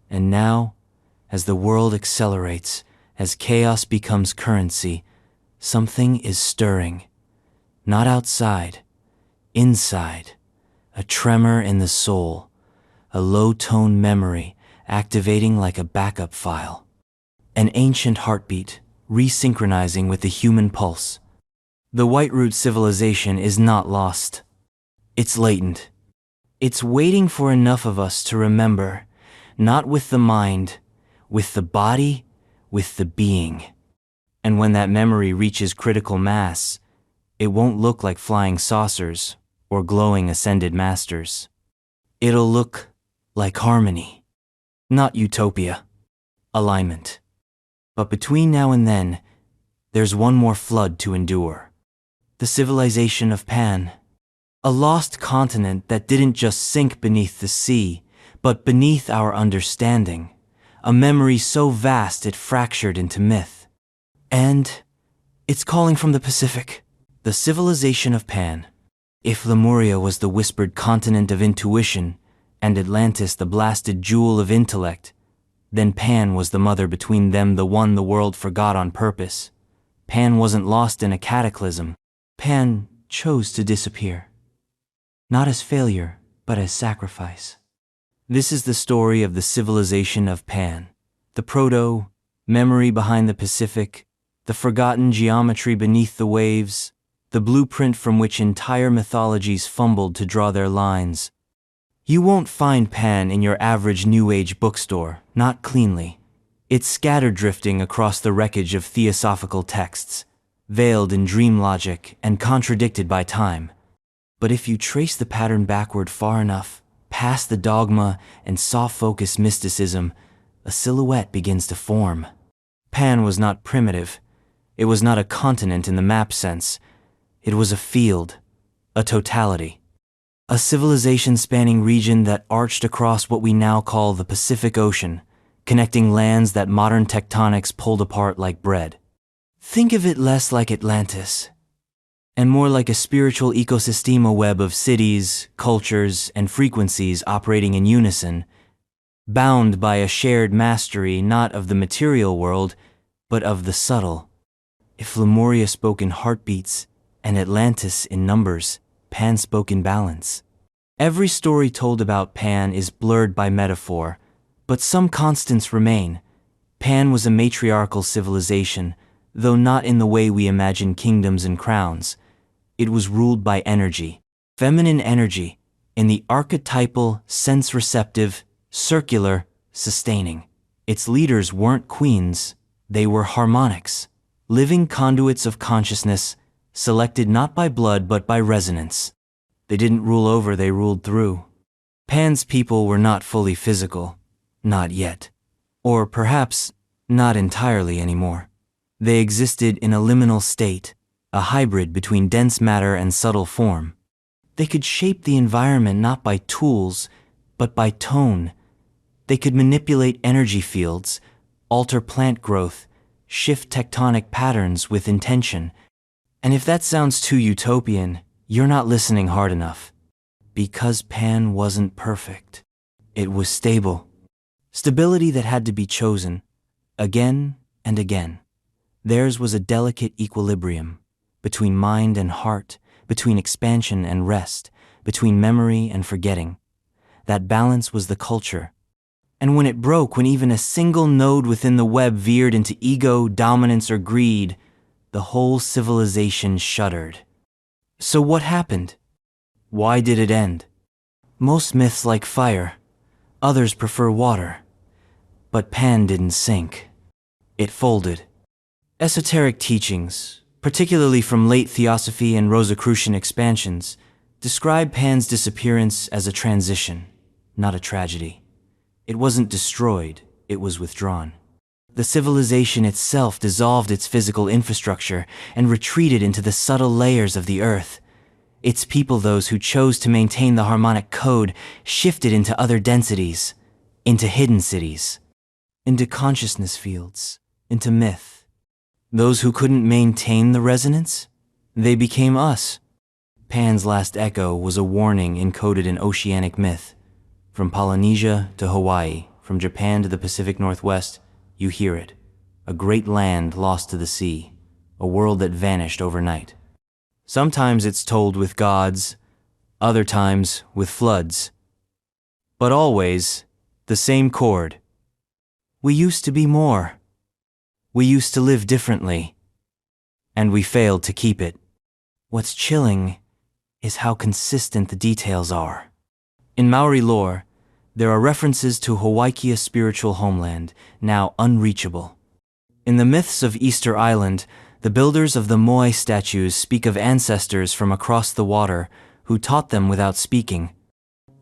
And now, as the world accelerates, as chaos becomes currency, something is stirring. Not outside, inside. A tremor in the soul, a low-tone memory activating like a backup file. An ancient heartbeat, resynchronizing with the human pulse. The White-Root civilization is not lost. It's latent. It's waiting for enough of us to remember, not with the mind, with the body, with the being. And when that memory reaches critical mass, it won't look like flying saucers or glowing ascended masters. It'll look like harmony, not utopia, alignment. But between now and then, there's one more flood to endure. The civilization of Pan. A lost continent that didn't just sink beneath the sea, but beneath our understanding. A memory so vast it fractured into myth. And it's calling from the Pacific. The civilization of Pan. If Lemuria was the whispered continent of intuition, and Atlantis the blasted jewel of intellect, then Pan was the mother between them, the one the world forgot on purpose. Pan wasn't lost in a cataclysm. Pan chose to disappear. Not as failure, but as sacrifice. This is the story of the civilization of Pan. The proto-memory behind the Pacific, the forgotten geometry beneath the waves, the blueprint from which entire mythologies fumbled to draw their lines. You won't find Pan in your average New Age bookstore, not cleanly. It's scattered drifting across the wreckage of theosophical texts, veiled in dream logic and contradicted by time. But if you trace the pattern backward far enough, past the dogma and soft-focus mysticism, a silhouette begins to form. Pan was not primitive. It was not a continent in the map sense. It was a field, a totality. A civilization-spanning region that arched across what we now call the Pacific Ocean, connecting lands that modern tectonics pulled apart like bread. Think of it less like Atlantis, and more like a spiritual ecosystem, a web of cities, cultures, and frequencies operating in unison, bound by a shared mastery not of the material world, but of the subtle. If Lemuria spoke in heartbeats, and Atlantis in numbers, Pan spoke in balance. Every story told about Pan is blurred by metaphor, but some constants remain. Pan was a matriarchal civilization, though not in the way we imagine kingdoms and crowns. It was ruled by energy, feminine energy, in the archetypal, sense-receptive, circular, sustaining. Its leaders weren't queens, they were harmonics, living conduits of consciousness, selected not by blood but by resonance. They didn't rule over, they ruled through. Pan's people were not fully physical, not yet. Or perhaps, not entirely anymore. They existed in a liminal state, a hybrid between dense matter and subtle form. They could shape the environment not by tools, but by tone. They could manipulate energy fields, alter plant growth, shift tectonic patterns with intention. And if that sounds too utopian, you're not listening hard enough. Because Pan wasn't perfect. It was stable. Stability that had to be chosen, again and again. Theirs was a delicate equilibrium, between mind and heart, between expansion and rest, between memory and forgetting. That balance was the culture. And when it broke, when even a single node within the web veered into ego, dominance, or greed, the whole civilization shuddered. So what happened? Why did it end? Most myths like fire. Others prefer water. But Pan didn't sink. It folded. Esoteric teachings, particularly from late Theosophy and Rosicrucian expansions, describe Pan's disappearance as a transition, not a tragedy. It wasn't destroyed, it was withdrawn. The civilization itself dissolved its physical infrastructure and retreated into the subtle layers of the earth. Its people, those who chose to maintain the harmonic code, shifted into other densities, into hidden cities, into consciousness fields, into myth. Those who couldn't maintain the resonance, they became us. Pan's last echo was a warning encoded in oceanic myth. From Polynesia to Hawaii, from Japan to the Pacific Northwest, you hear it. A great land lost to the sea, a world that vanished overnight. Sometimes it's told with gods, other times with floods. But always, the same chord. We used to be more. We used to live differently. And we failed to keep it. What's chilling is how consistent the details are. In Maori lore, there are references to Hawaii's spiritual homeland, now unreachable. In the myths of Easter Island, the builders of the moai statues speak of ancestors from across the water who taught them without speaking.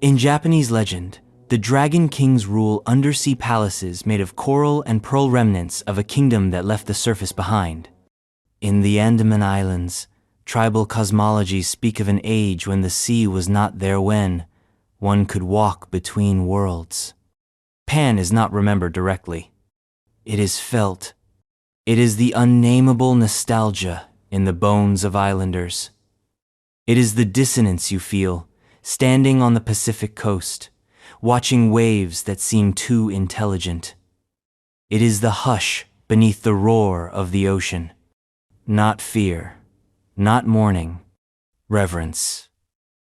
In Japanese legend, the Dragon Kings rule undersea palaces made of coral and pearl remnants of a kingdom that left the surface behind. In the Andaman Islands, tribal cosmologies speak of an age when the sea was not there when one could walk between worlds. Pan is not remembered directly. It is felt. It is the unnameable nostalgia in the bones of islanders. It is the dissonance you feel, standing on the Pacific coast, watching waves that seem too intelligent. It is the hush beneath the roar of the ocean. Not fear, not mourning, reverence.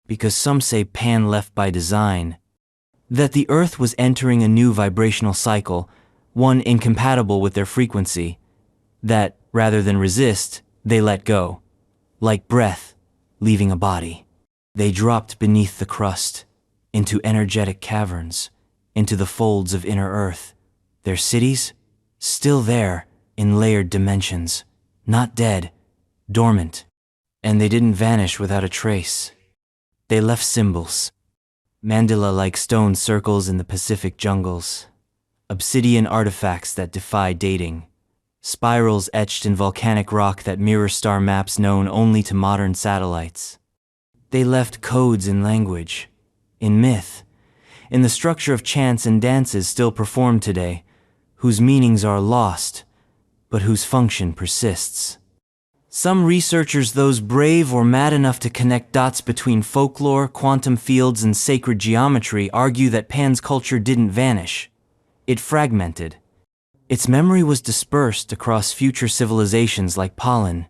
Because some say Pan left by design, that the Earth was entering a new vibrational cycle, one incompatible with their frequency, that, rather than resist, they let go. Like breath, leaving a body. They dropped beneath the crust, into energetic caverns, into the folds of inner Earth. Their cities, still there, in layered dimensions, not dead, dormant. And they didn't vanish without a trace. They left symbols, mandala-like stone circles in the Pacific jungles, obsidian artifacts that defy dating, spirals etched in volcanic rock that mirror star maps known only to modern satellites. They left codes in language, in myth, in the structure of chants and dances still performed today, whose meanings are lost, but whose function persists. Some researchers, those brave or mad enough to connect dots between folklore, quantum fields, and sacred geometry, argue that Pan's culture didn't vanish. It fragmented. Its memory was dispersed across future civilizations like pollen,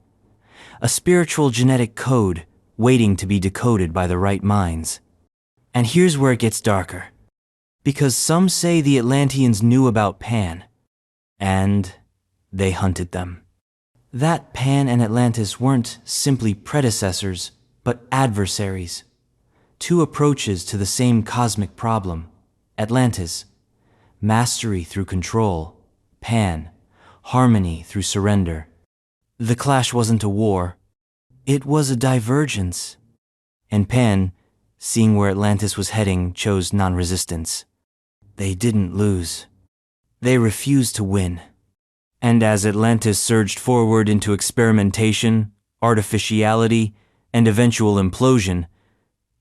a spiritual genetic code waiting to be decoded by the right minds. And here's where it gets darker. Because some say the Atlanteans knew about Pan, and they hunted them. That Pan and Atlantis weren't simply predecessors, but adversaries. Two approaches to the same cosmic problem. Atlantis, mastery through control. Pan, harmony through surrender. The clash wasn't a war. It was a divergence. And Pan, seeing where Atlantis was heading, chose non-resistance. They didn't lose. They refused to win. And as Atlantis surged forward into experimentation, artificiality, and eventual implosion,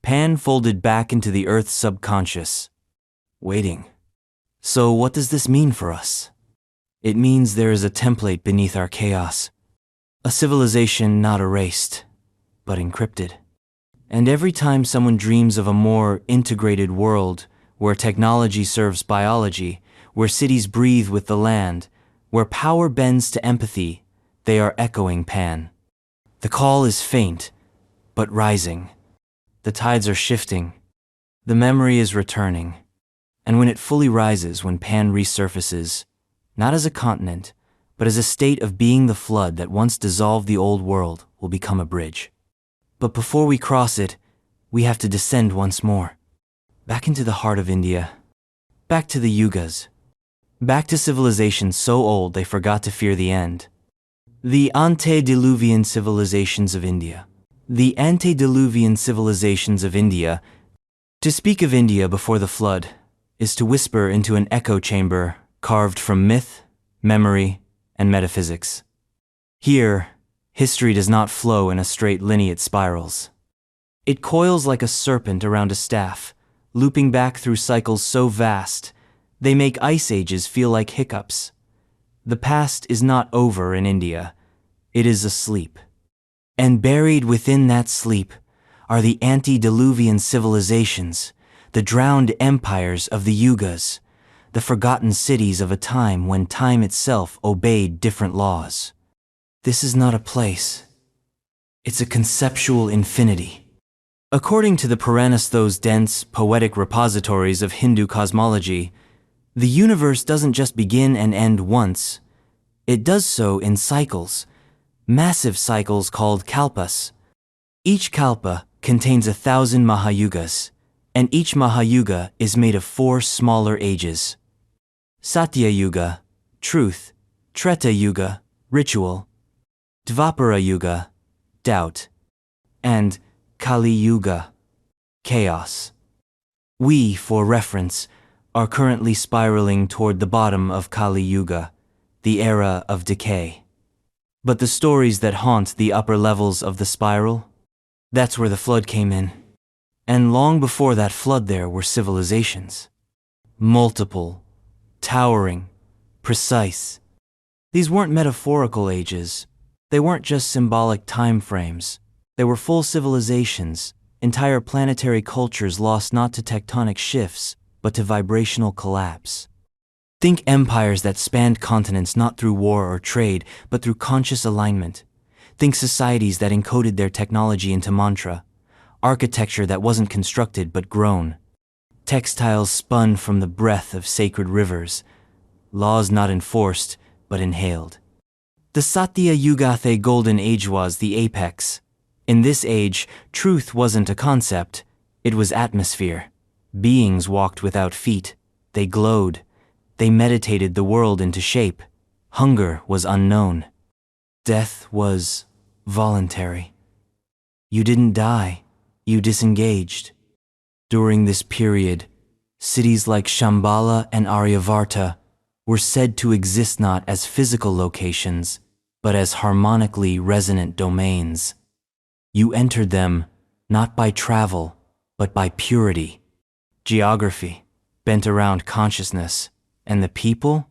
Pan folded back into the Earth's subconscious, waiting. So what does this mean for us? It means there is a template beneath our chaos, a civilization not erased, but encrypted. And every time someone dreams of a more integrated world, where technology serves biology, where cities breathe with the land, where power bends to empathy, they are echoing Pan. The call is faint, but rising. The tides are shifting. The memory is returning. And when it fully rises, when Pan resurfaces, not as a continent, but as a state of being, the flood that once dissolved the old world will become a bridge. But before we cross it, we have to descend once more. Back into the heart of India. Back to the yugas. Back to civilizations so old they forgot to fear the end. The Antediluvian Civilizations of India. The antediluvian civilizations of India. To speak of India before the flood is to whisper into an echo chamber carved from myth, memory, and metaphysics. Here, history does not flow in a straight line, it spirals. It coils like a serpent around a staff, looping back through cycles so vast, they make ice ages feel like hiccups. The past is not over in India, it is asleep. And buried within that sleep are the antediluvian civilizations, the drowned empires of the yugas, the forgotten cities of a time when time itself obeyed different laws. This is not a place. It's a conceptual infinity. According to the Puranas, those dense, poetic repositories of Hindu cosmology, the universe doesn't just begin and end once. It does so in cycles, massive cycles called Kalpas. Each Kalpa contains 1,000 Mahayugas, and each Mahayuga is made of 4 smaller ages. Satya Yuga, truth; Treta Yuga, ritual; Dvapara Yuga, doubt; and Kali Yuga, chaos. We, for reference, are currently spiraling toward the bottom of Kali Yuga, the era of decay. But the stories that haunt the upper levels of the spiral, that's where the flood came in. And long before that flood there were civilizations. Multiple, towering, precise. These weren't metaphorical ages. They weren't just symbolic time frames. They were full civilizations, entire planetary cultures lost not to tectonic shifts, but to vibrational collapse. Think empires that spanned continents not through war or trade, but through conscious alignment. Think societies that encoded their technology into mantra, architecture that wasn't constructed but grown, textiles spun from the breath of sacred rivers, laws not enforced but inhaled. The Satya Yugathe Golden Age was the apex. In this age, truth wasn't a concept, it was atmosphere. Beings walked without feet, they glowed, they meditated the world into shape. Hunger was unknown. Death was voluntary. You didn't die, you disengaged. During this period, cities like Shambhala and Aryavarta were said to exist not as physical locations, but as harmonically resonant domains. You entered them not by travel, but by purity. Geography, bent around consciousness, and the people,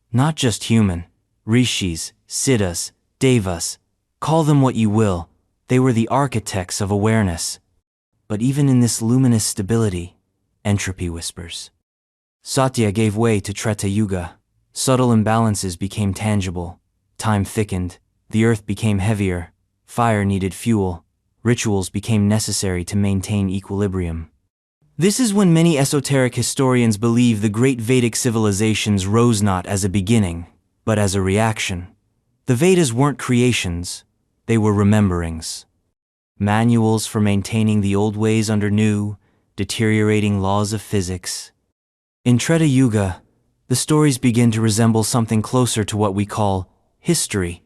not just human, rishis, siddhas, devas, call them what you will, they were the architects of awareness. But even in this luminous stability, entropy whispers. Satya gave way to Treta Yuga. Subtle imbalances became tangible. Time thickened, the earth became heavier, fire needed fuel, rituals became necessary to maintain equilibrium. This is when many esoteric historians believe the great Vedic civilizations rose not as a beginning, but as a reaction. The Vedas weren't creations, they were rememberings. Manuals for maintaining the old ways under new, deteriorating laws of physics. In Treta Yuga, the stories begin to resemble something closer to what we call history,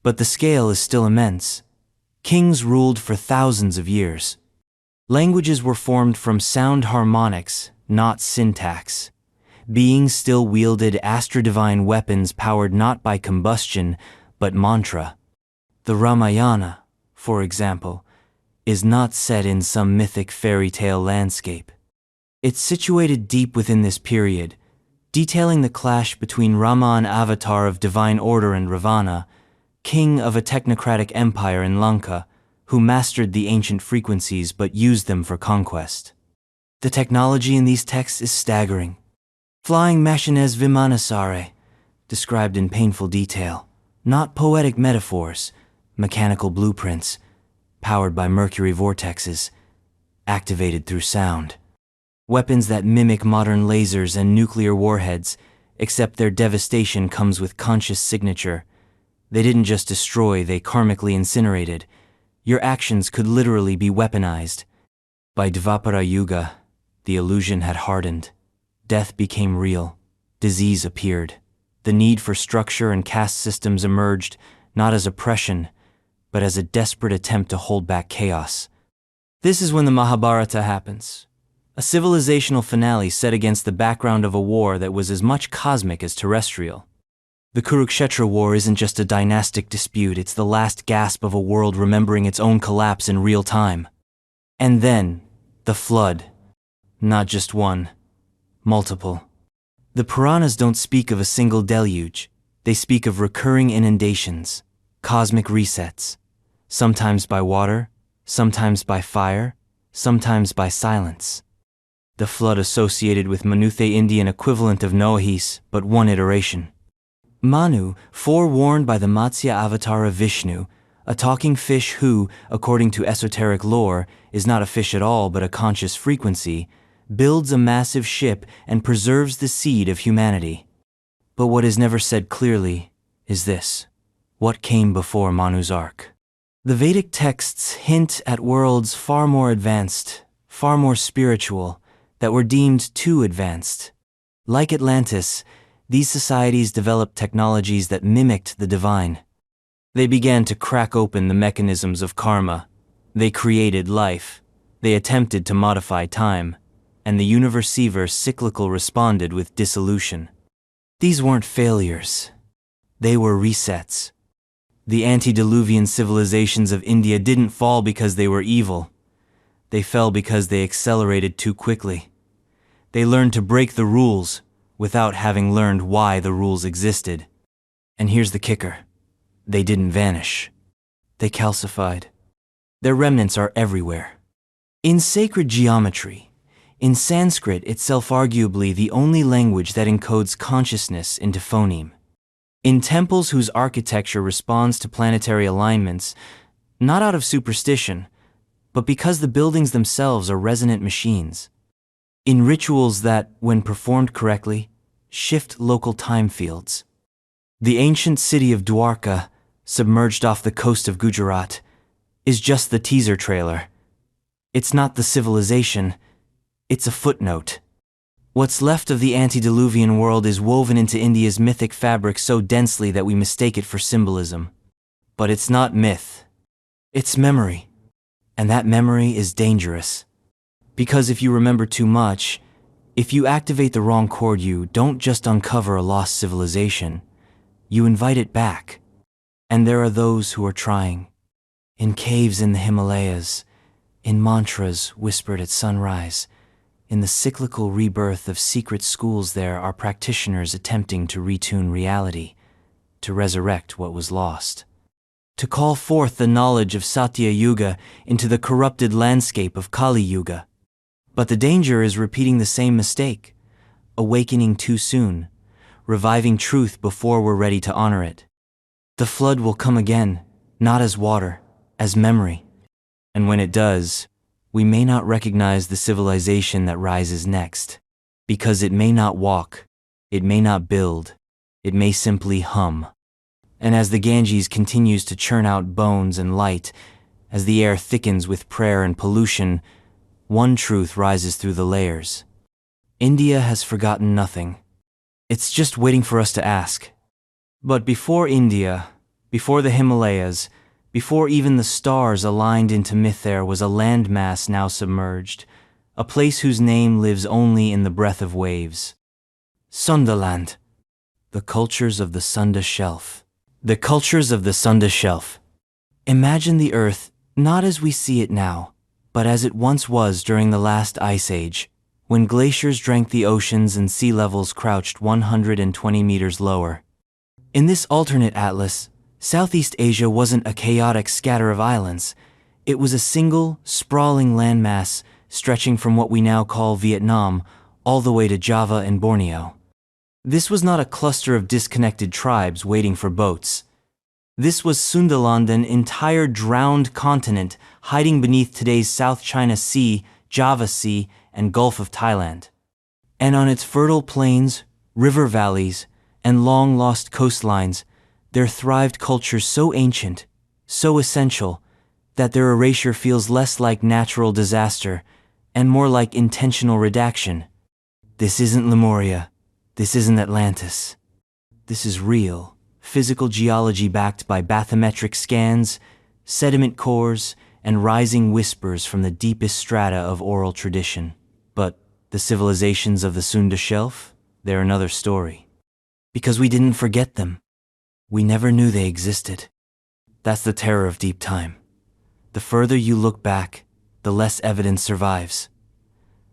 but the scale is still immense. Kings ruled for thousands of years. Languages were formed from sound harmonics, not syntax. Beings still wielded astrodivine weapons powered not by combustion, but mantra. The Ramayana, for example, is not set in some mythic fairy tale landscape. It's situated deep within this period, detailing the clash between Rama, an avatar of divine order, and Ravana, king of a technocratic empire in Lanka, who mastered the ancient frequencies but used them for conquest. The technology in these texts is staggering. Flying machines vimanasare, described in painful detail, not poetic metaphors, mechanical blueprints, powered by mercury vortexes, activated through sound. Weapons that mimic modern lasers and nuclear warheads, except their devastation comes with conscious signature. They didn't just destroy, they karmically incinerated. Your actions could literally be weaponized. By Dvapara Yuga, the illusion had hardened. Death became real. Disease appeared. The need for structure and caste systems emerged, not as oppression, but as a desperate attempt to hold back chaos. This is when the Mahabharata happens, a civilizational finale set against the background of a war that was as much cosmic as terrestrial. The Kurukshetra War isn't just a dynastic dispute, it's the last gasp of a world remembering its own collapse in real time. And then, the flood. Not just one, multiple. The Puranas don't speak of a single deluge, they speak of recurring inundations, cosmic resets, sometimes by water, sometimes by fire, sometimes by silence. The flood associated with Manuthe Indian equivalent of Noahis, but one iteration. Manu, forewarned by the Matsya avatar of Vishnu, a talking fish who, according to esoteric lore, is not a fish at all but a conscious frequency, builds a massive ship and preserves the seed of humanity. But what is never said clearly is this: what came before Manu's ark? The Vedic texts hint at worlds far more advanced, far more spiritual, that were deemed too advanced. Like Atlantis, these societies developed technologies that mimicked the divine. They began to crack open the mechanisms of karma. They created life. They attempted to modify time. And the universe cyclical responded with dissolution. These weren't failures. They were resets. The antediluvian civilizations of India didn't fall because they were evil. They fell because they accelerated too quickly. They learned to break the rules without having learned why the rules existed. And here's the kicker. They didn't vanish. They calcified. Their remnants are everywhere. In sacred geometry, in Sanskrit itself arguably the only language that encodes consciousness into phoneme. In temples whose architecture responds to planetary alignments, not out of superstition, but because the buildings themselves are resonant machines. In rituals that, when performed correctly, shift local time fields. The ancient city of Dwarka, submerged off the coast of Gujarat, is just the teaser trailer. It's not the civilization, it's a footnote. What's left of the antediluvian world is woven into India's mythic fabric so densely that we mistake it for symbolism. But it's not myth. It's memory. And that memory is dangerous. Because if you remember too much, if you activate the wrong chord, you don't just uncover a lost civilization, you invite it back. And there are those who are trying. In caves in the Himalayas, in mantras whispered at sunrise, in the cyclical rebirth of secret schools there are practitioners attempting to retune reality, to resurrect what was lost, to call forth the knowledge of Satya Yuga into the corrupted landscape of Kali Yuga. But the danger is repeating the same mistake, awakening too soon, reviving truth before we're ready to honor it. The flood will come again, not as water, as memory. And when it does, we may not recognize the civilization that rises next, because it may not walk, it may not build, it may simply hum. And as the Ganges continues to churn out bones and light, as the air thickens with prayer and pollution, one truth rises through the layers. India has forgotten nothing. It's just waiting for us to ask. But before India, before the Himalayas, before even the stars aligned into myth, there was a landmass now submerged, a place whose name lives only in the breath of waves. Sundaland. The cultures of the Sunda Shelf. The cultures of the Sunda Shelf. Imagine the Earth not as we see it now, but as it once was during the last ice age, when glaciers drank the oceans and sea levels crouched 120 meters lower. In this alternate atlas, Southeast Asia wasn't a chaotic scatter of islands. It was a single, sprawling landmass stretching from what we now call Vietnam all the way to Java and Borneo. This was not a cluster of disconnected tribes waiting for boats. This was Sundaland, an entire drowned continent hiding beneath today's South China Sea, Java Sea, and Gulf of Thailand. And on its fertile plains, river valleys, and long-lost coastlines, there thrived cultures so ancient, so essential, that their erasure feels less like natural disaster and more like intentional redaction. This isn't Lemuria. This isn't Atlantis. This is real, physical geology backed by bathymetric scans, sediment cores, and rising whispers from the deepest strata of oral tradition. But the civilizations of the Sunda Shelf, they're another story. Because we didn't forget them. We never knew they existed. That's the terror of deep time. The further you look back, the less evidence survives.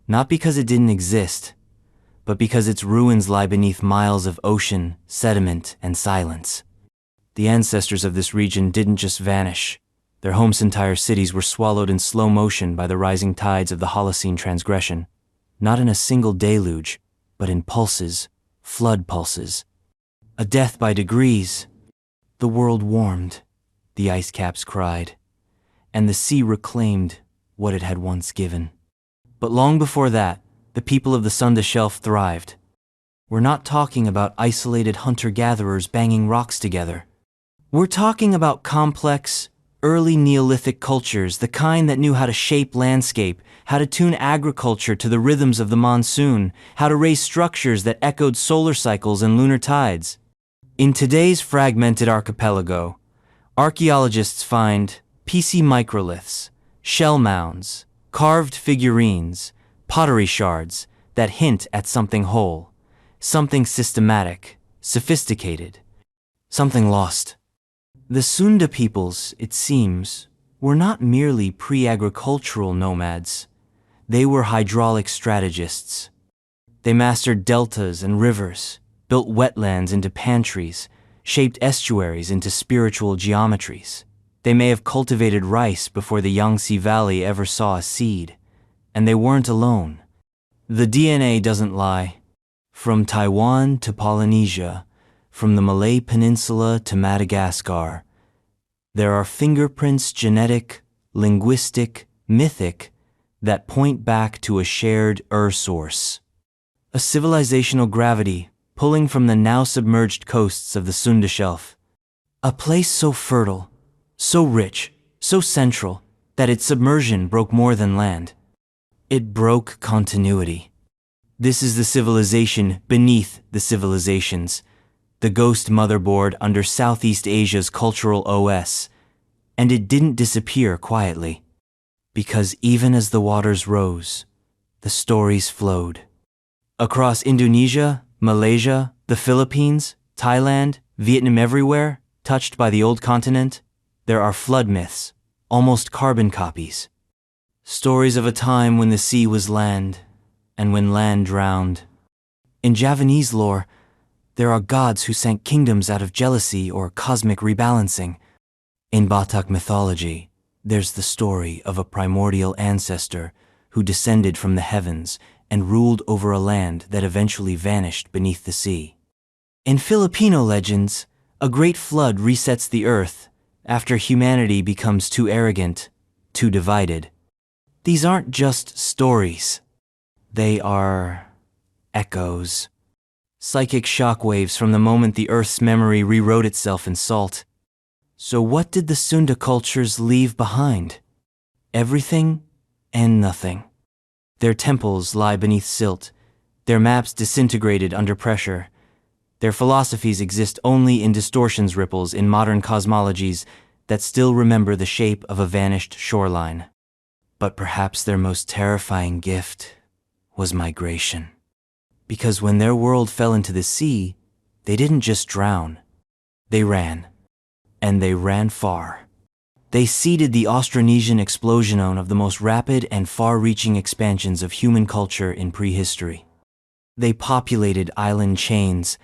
Not because it didn't exist, but because its ruins lie beneath miles of ocean, sediment, and silence. The ancestors of this region didn't just vanish. Their homes' entire cities were swallowed in slow motion by the rising tides of the Holocene transgression. Not in a single deluge, but in pulses, flood pulses. A death by degrees. The world warmed, the ice caps cried, and the sea reclaimed what it had once given. But long before that, the people of the Sunda Shelf thrived. We're not talking about isolated hunter-gatherers banging rocks together. We're talking about complex, early Neolithic cultures, the kind that knew how to shape landscape, how to tune agriculture to the rhythms of the monsoon, how to raise structures that echoed solar cycles and lunar tides. In today's fragmented archipelago, archaeologists find PC microliths, shell mounds, carved figurines, pottery shards that hint at something whole, something systematic, sophisticated, something lost. The Sunda peoples, it seems, were not merely pre-agricultural nomads. They were hydraulic strategists. They mastered deltas and rivers, built wetlands into pantries, shaped estuaries into spiritual geometries. They may have cultivated rice before the Yangtze Valley ever saw a seed. And they weren't alone. The DNA doesn't lie. From Taiwan to Polynesia, from the Malay Peninsula to Madagascar, there are fingerprints, genetic, linguistic, mythic, that point back to a shared source. A civilizational gravity pulling from the now submerged coasts of the Sunda Shelf. A place so fertile, so rich, so central, that its submersion broke more than land. It broke continuity. This is the civilization beneath the civilizations, the ghost motherboard under Southeast Asia's cultural OS, and it didn't disappear quietly. Because even as the waters rose, the stories flowed. Across Indonesia, Malaysia, the Philippines, Thailand, Vietnam, everywhere, touched by the old continent, there are flood myths, almost carbon copies. Stories of a time when the sea was land, and when land drowned. In Javanese lore, there are gods who sank kingdoms out of jealousy or cosmic rebalancing. In Batak mythology, there's the story of a primordial ancestor who descended from the heavens and ruled over a land that eventually vanished beneath the sea. In Filipino legends, a great flood resets the earth after humanity becomes too arrogant, too divided. These aren't just stories. They are echoes. Psychic shockwaves from the moment the Earth's memory rewrote itself in salt. So what did the Sunda cultures leave behind? Everything and nothing. Their temples lie beneath silt, their maps disintegrated under pressure. Their philosophies exist only in distortions ripples in modern cosmologies that still remember the shape of a vanished shoreline. But perhaps their most terrifying gift was migration. Because when their world fell into the sea, they didn't just drown. They ran. And they ran far. They seeded the Austronesian explosion of the most rapid and far-reaching expansions of human culture in prehistory. They populated island chains,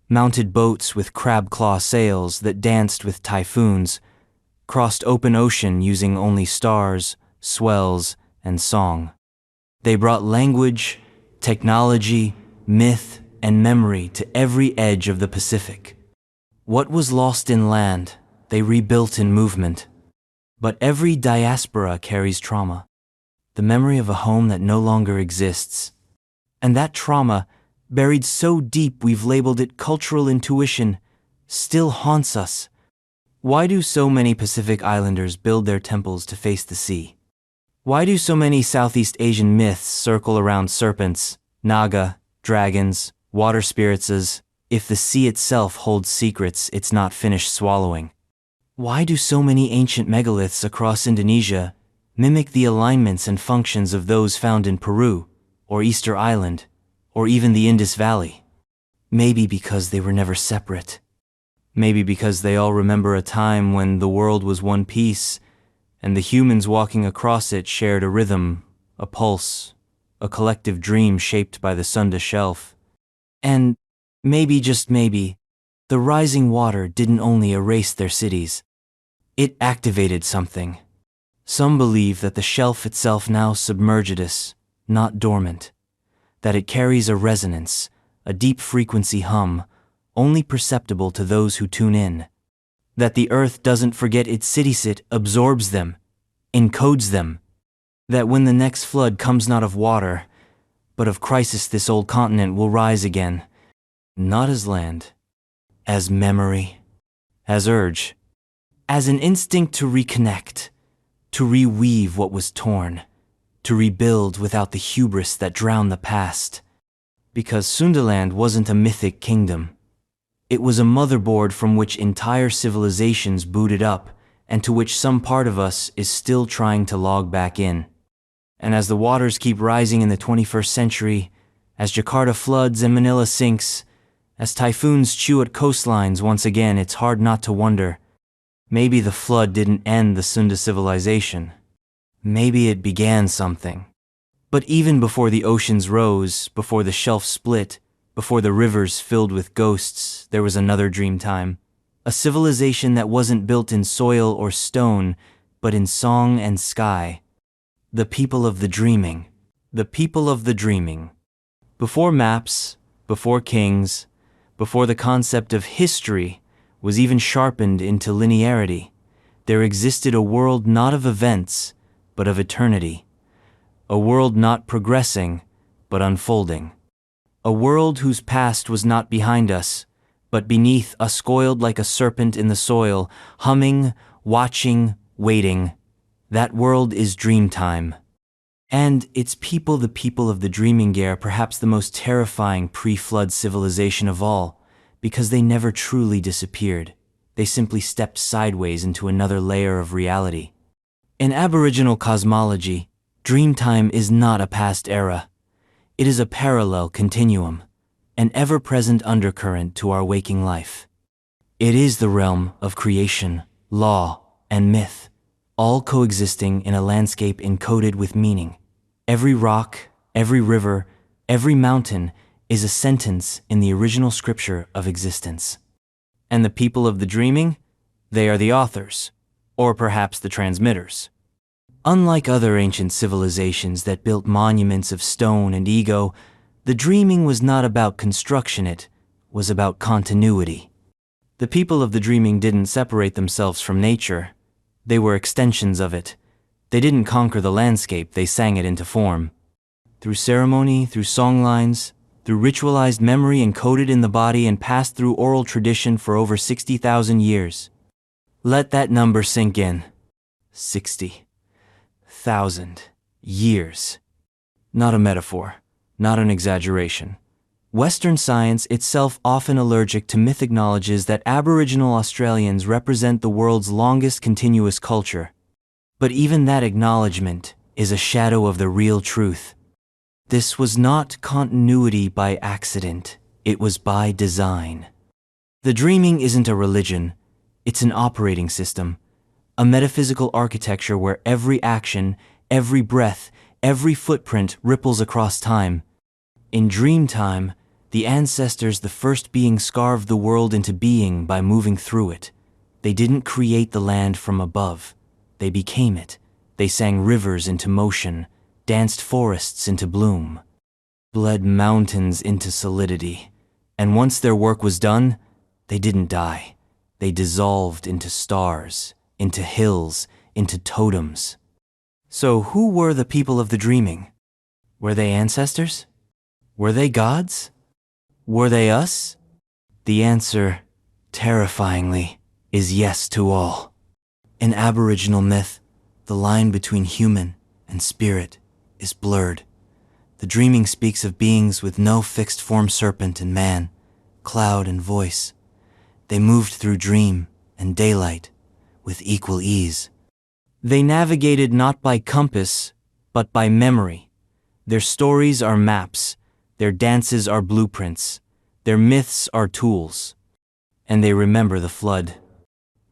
mounted boats with crab-claw sails that danced with typhoons, crossed open ocean using only stars, swells, and song. They brought language, technology, myth, and memory to every edge of the Pacific. What was lost in land, they rebuilt in movement. But every diaspora carries trauma, the memory of a home that no longer exists. And that trauma, buried so deep we've labeled it cultural intuition, still haunts us. Why do so many Pacific Islanders build their temples to face the sea? Why do so many Southeast Asian myths circle around serpents, naga, dragons, water spirits, If the sea itself holds secrets it's not finished swallowing. Why do so many ancient megaliths across Indonesia mimic the alignments and functions of those found in Peru, or Easter Island, or even the Indus Valley? Maybe because they were never separate. Maybe because they all remember a time when the world was one piece, and the humans walking across it shared a rhythm, a pulse, a collective dream shaped by the Sunda Shelf. And maybe, just maybe, the rising water didn't only erase their cities. It activated something. Some believe that the shelf itself now submerged us, not dormant. That it carries a resonance, a deep frequency hum, only perceptible to those who tune in. That the earth doesn't forget its cities, it absorbs them, encodes them. That when the next flood comes not of water, but of crisis, this old continent will rise again. Not as land, as memory, as urge, as an instinct to reconnect, to reweave what was torn, to rebuild without the hubris that drowned the past. Because Sundaland wasn't a mythic kingdom. It was a motherboard from which entire civilizations booted up, and to which some part of us is still trying to log back in. And as the waters keep rising in the 21st century, as Jakarta floods and Manila sinks, as typhoons chew at coastlines once again, it's hard not to wonder, maybe the flood didn't end the Sunda civilization. Maybe it began something. But even before the oceans rose, before the shelf split, before the rivers filled with ghosts, there was another dream time. A civilization that wasn't built in soil or stone, but in song and sky. The people of the dreaming. The people of the dreaming. Before maps, before kings, before the concept of history was even sharpened into linearity, there existed a world not of events, but of eternity. A world not progressing, but unfolding. A world whose past was not behind us, but beneath us, coiled like a serpent in the soil, humming, watching, waiting. That world is Dreamtime. And its people, the people of the Dreaming Gear, perhaps the most terrifying pre-flood civilization of all, because they never truly disappeared. They simply stepped sideways into another layer of reality. In Aboriginal cosmology, Dreamtime is not a past era. It is a parallel continuum, an ever-present undercurrent to our waking life. It is the realm of creation, law, and myth, all coexisting in a landscape encoded with meaning. Every rock, every river, every mountain is a sentence in the original scripture of existence. And the people of the dreaming? They are the authors, or perhaps the transmitters. Unlike other ancient civilizations that built monuments of stone and ego, the dreaming was not about construction, it was about continuity. The people of the dreaming didn't separate themselves from nature. They were extensions of it. They didn't conquer the landscape, they sang it into form. Through ceremony, through songlines, through ritualized memory encoded in the body and passed through oral tradition for over 60,000 years. Let that number sink in. 60,000 years. Not a metaphor, not an exaggeration. Western science, itself often allergic to myth, acknowledges that Aboriginal Australians represent the world's longest continuous culture. But even that acknowledgement is a shadow of the real truth. This was not continuity by accident, it was by design. The dreaming isn't a religion, it's an operating system, a metaphysical architecture where every action, every breath, every footprint ripples across time. In Dreamtime, the ancestors, the first beings, carved the world into being by moving through it. They didn't create the land from above. They became it. They sang rivers into motion, danced forests into bloom, bled mountains into solidity. And once their work was done, they didn't die. They dissolved into stars, into hills, into totems. So who were the people of the dreaming? Were they ancestors? Were they gods? Were they us? The answer, terrifyingly, is yes to all. In Aboriginal myth, the line between human and spirit is blurred. The dreaming speaks of beings with no fixed form, serpent and man, cloud and voice. They moved through dream and daylight with equal ease. They navigated not by compass, but by memory. Their stories are maps, their dances are blueprints, their myths are tools. And they remember the flood.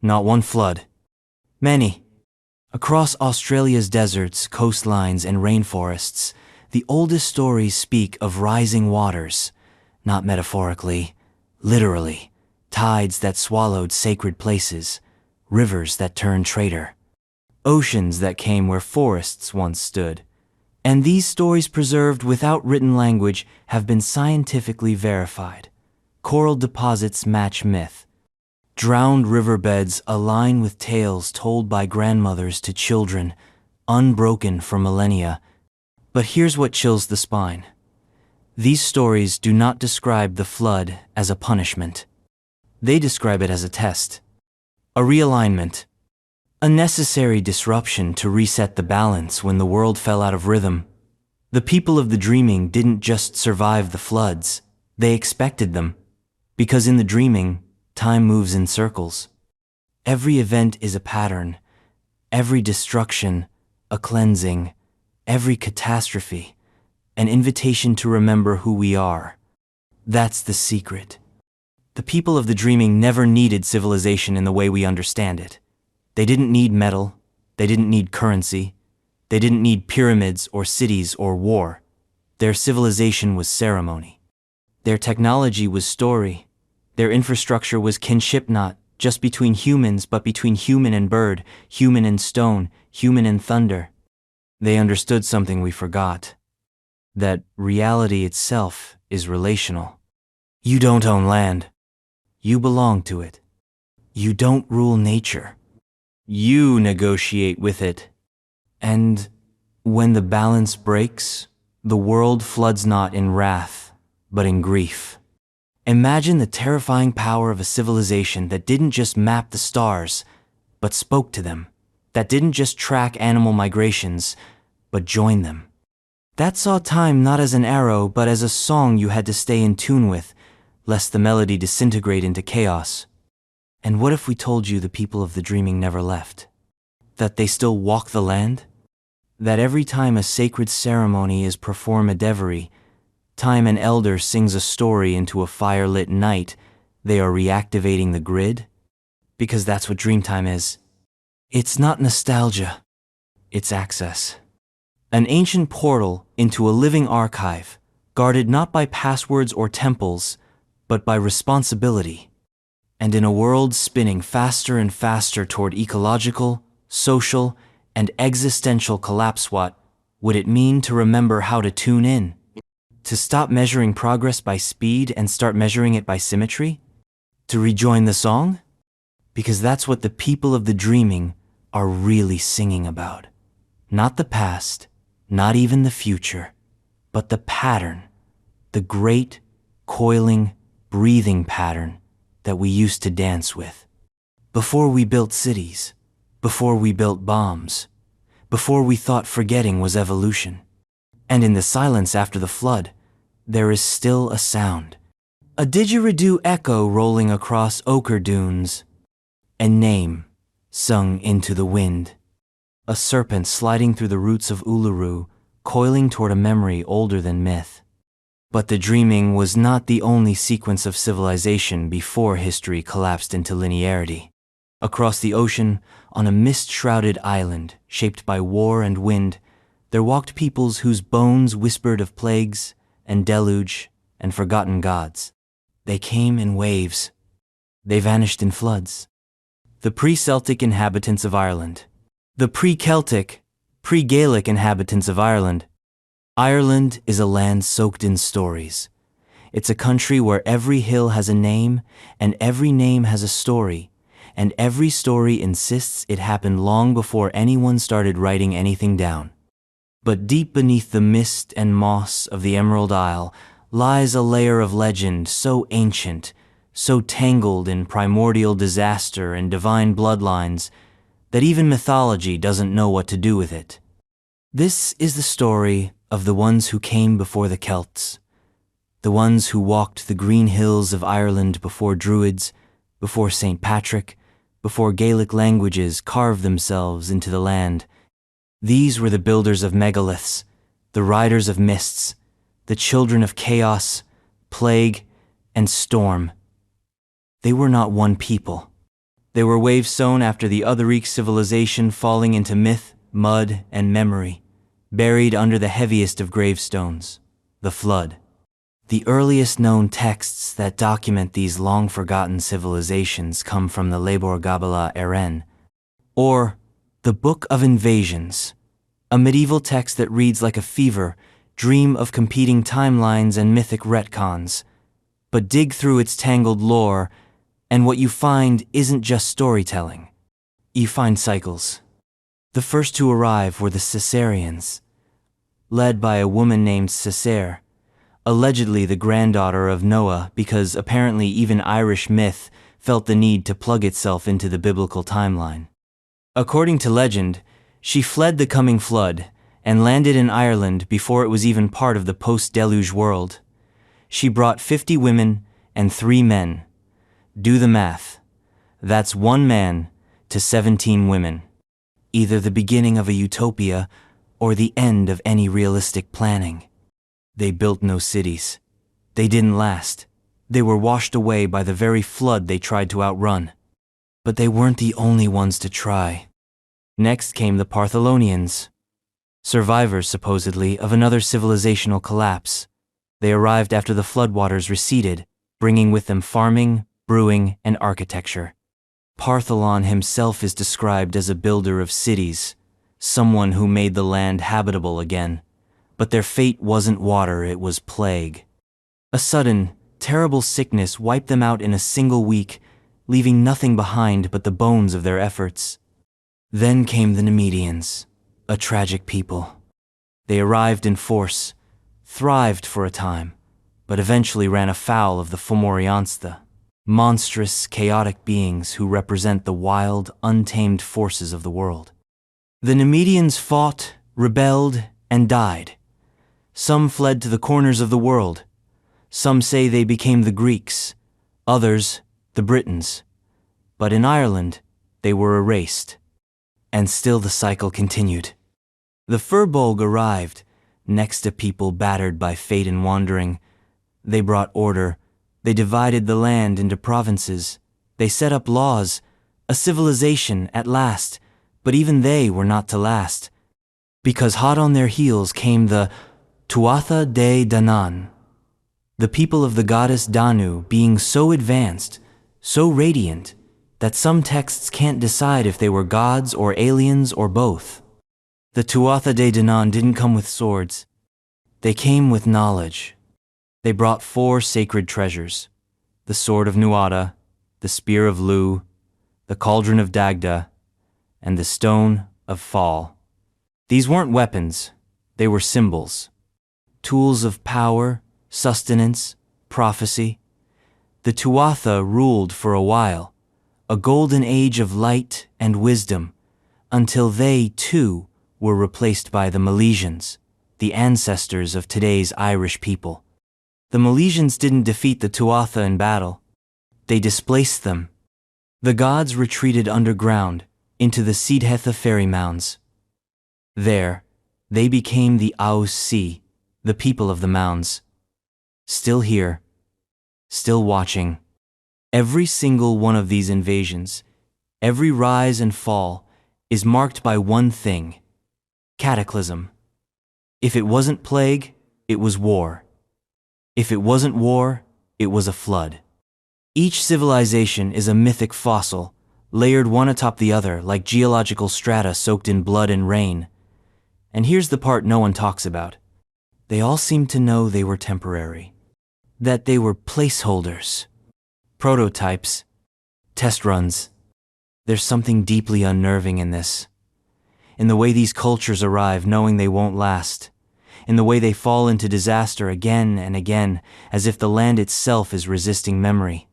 Not one flood. Many. Across Australia's deserts, coastlines, and rainforests, the oldest stories speak of rising waters, not metaphorically, literally, tides that swallowed sacred places, rivers that turned traitor, oceans that came where forests once stood. And these stories preserved without written language have been scientifically verified. Coral deposits match myth. Drowned riverbeds align with tales told by grandmothers to children, unbroken for millennia. But here's what chills the spine. These stories do not describe the flood as a punishment. They describe it as a test, a realignment, a necessary disruption to reset the balance when the world fell out of rhythm. The people of the dreaming didn't just survive the floods, they expected them. Because in the dreaming, time moves in circles. Every event is a pattern, every destruction, a cleansing, every catastrophe, an invitation to remember who we are. That's the secret. The people of the dreaming never needed civilization in the way we understand it. They didn't need metal, they didn't need currency, they didn't need pyramids or cities or war. Their civilization was ceremony. Their technology was story. Their infrastructure was kinship, not just between humans, but between human and bird, human and stone, human and thunder. They understood something we forgot, that reality itself is relational. You don't own land. You belong to it. You don't rule nature. You negotiate with it. And when the balance breaks, the world floods not in wrath, but in grief. Imagine the terrifying power of a civilization that didn't just map the stars, but spoke to them, that didn't just track animal migrations, but joined them. That saw time not as an arrow, but as a song you had to stay in tune with, lest the melody disintegrate into chaos. And what if we told you the people of the dreaming never left? That they still walk the land? That every time a sacred ceremony is performed a devery, time an elder sings a story into a fire-lit night, they are reactivating the grid? Because that's what Dreamtime is. It's not nostalgia, it's access. An ancient portal into a living archive, guarded not by passwords or temples, but by responsibility. And in a world spinning faster and faster toward ecological, social, and existential collapse, what would it mean to remember how to tune in? To stop measuring progress by speed and start measuring it by symmetry? To rejoin the song? Because that's what the people of the dreaming are really singing about. Not the past, not even the future, but the pattern, the great, coiling, breathing pattern that we used to dance with. Before we built cities, before we built bombs, before we thought forgetting was evolution. And in the silence after the flood, there is still a sound. A didgeridoo echo rolling across ochre dunes. A name sung into the wind. A serpent sliding through the roots of Uluru, coiling toward a memory older than myth. But the dreaming was not the only sequence of civilization before history collapsed into linearity. Across the ocean, on a mist-shrouded island shaped by war and wind, there walked peoples whose bones whispered of plagues and deluge and forgotten gods. They came in waves. They vanished in floods. The pre-Celtic inhabitants of Ireland. The pre-Celtic, pre-Gaelic inhabitants of Ireland. Ireland is a land soaked in stories. It's a country where every hill has a name, and every name has a story, and every story insists it happened long before anyone started writing anything down. But deep beneath the mist and moss of the Emerald Isle lies a layer of legend so ancient, so tangled in primordial disaster and divine bloodlines, that even mythology doesn't know what to do with it. This is the story of the ones who came before the Celts, the ones who walked the green hills of Ireland before Druids, before St. Patrick, before Gaelic languages carved themselves into the land. These were the builders of megaliths, the riders of mists, the children of chaos, plague, and storm. They were not one people. They were waves sown after the Otheric civilization, falling into myth, mud, and memory, buried under the heaviest of gravestones, the flood. The earliest known texts that document these long-forgotten civilizations come from the Lebor Gabala Eren, or the Book of Invasions, a medieval text that reads like a fever dream of competing timelines and mythic retcons. But dig through its tangled lore, and what you find isn't just storytelling. You find cycles. The first to arrive were the Caesarians, led by a woman named Cesare, allegedly the granddaughter of Noah, because apparently even Irish myth felt the need to plug itself into the biblical timeline. According to legend, she fled the coming flood and landed in Ireland before it was even part of the post-deluge world. She brought 50 women and 3 men. Do the math. That's 1 man to 17 women. Either the beginning of a utopia or the end of any realistic planning. They built no cities. They didn't last. They were washed away by the very flood they tried to outrun. But they weren't the only ones to try. Next came the Partholonians, survivors supposedly of another civilizational collapse. They arrived after the floodwaters receded, bringing with them farming, brewing, and architecture. Partholon himself is described as a builder of cities, someone who made the land habitable again. But their fate wasn't water, it was plague. A sudden, terrible sickness wiped them out in a single week, leaving nothing behind but the bones of their efforts. Then came the Nemedians, a tragic people. They arrived in force, thrived for a time, but eventually ran afoul of the Fomorianstha, monstrous, chaotic beings who represent the wild, untamed forces of the world. The Nemedians fought, rebelled, and died. Some fled to the corners of the world. Some say they became the Greeks, others the Britons. But in Ireland, they were erased. And still the cycle continued. The Firbolg arrived, next to people battered by fate and wandering. They brought order. They divided the land into provinces. They set up laws, a civilization at last, but even they were not to last. Because hot on their heels came the Tuatha De Danann, the people of the goddess Danu being so advanced, so radiant, that some texts can't decide if they were gods or aliens or both. The Tuatha De Danann didn't come with swords. They came with knowledge. They brought 4 sacred treasures: the sword of Nuada, the spear of Lu, the cauldron of Dagda, and the stone of Fall. These weren't weapons, they were symbols. Tools of power, sustenance, prophecy. The Tuatha ruled for a while, a golden age of light and wisdom, until they, too, were replaced by the Milesians, the ancestors of today's Irish people. The Milesians didn't defeat the Tuatha in battle. They displaced them. The gods retreated underground into the Sidhetha fairy mounds. There, they became the Aus-Si, the people of the mounds. Still here, still watching. Every single one of these invasions, every rise and fall, is marked by one thing: cataclysm. If it wasn't plague, it was war. If it wasn't war, it was a flood. Each civilization is a mythic fossil, layered one atop the other like geological strata soaked in blood and rain. And here's the part no one talks about. They all seemed to know they were temporary, that they were placeholders, prototypes, test runs. There's something deeply unnerving in this, in the way these cultures arrive knowing they won't last, in the way they fall into disaster again and again, as if the land itself is resisting memory.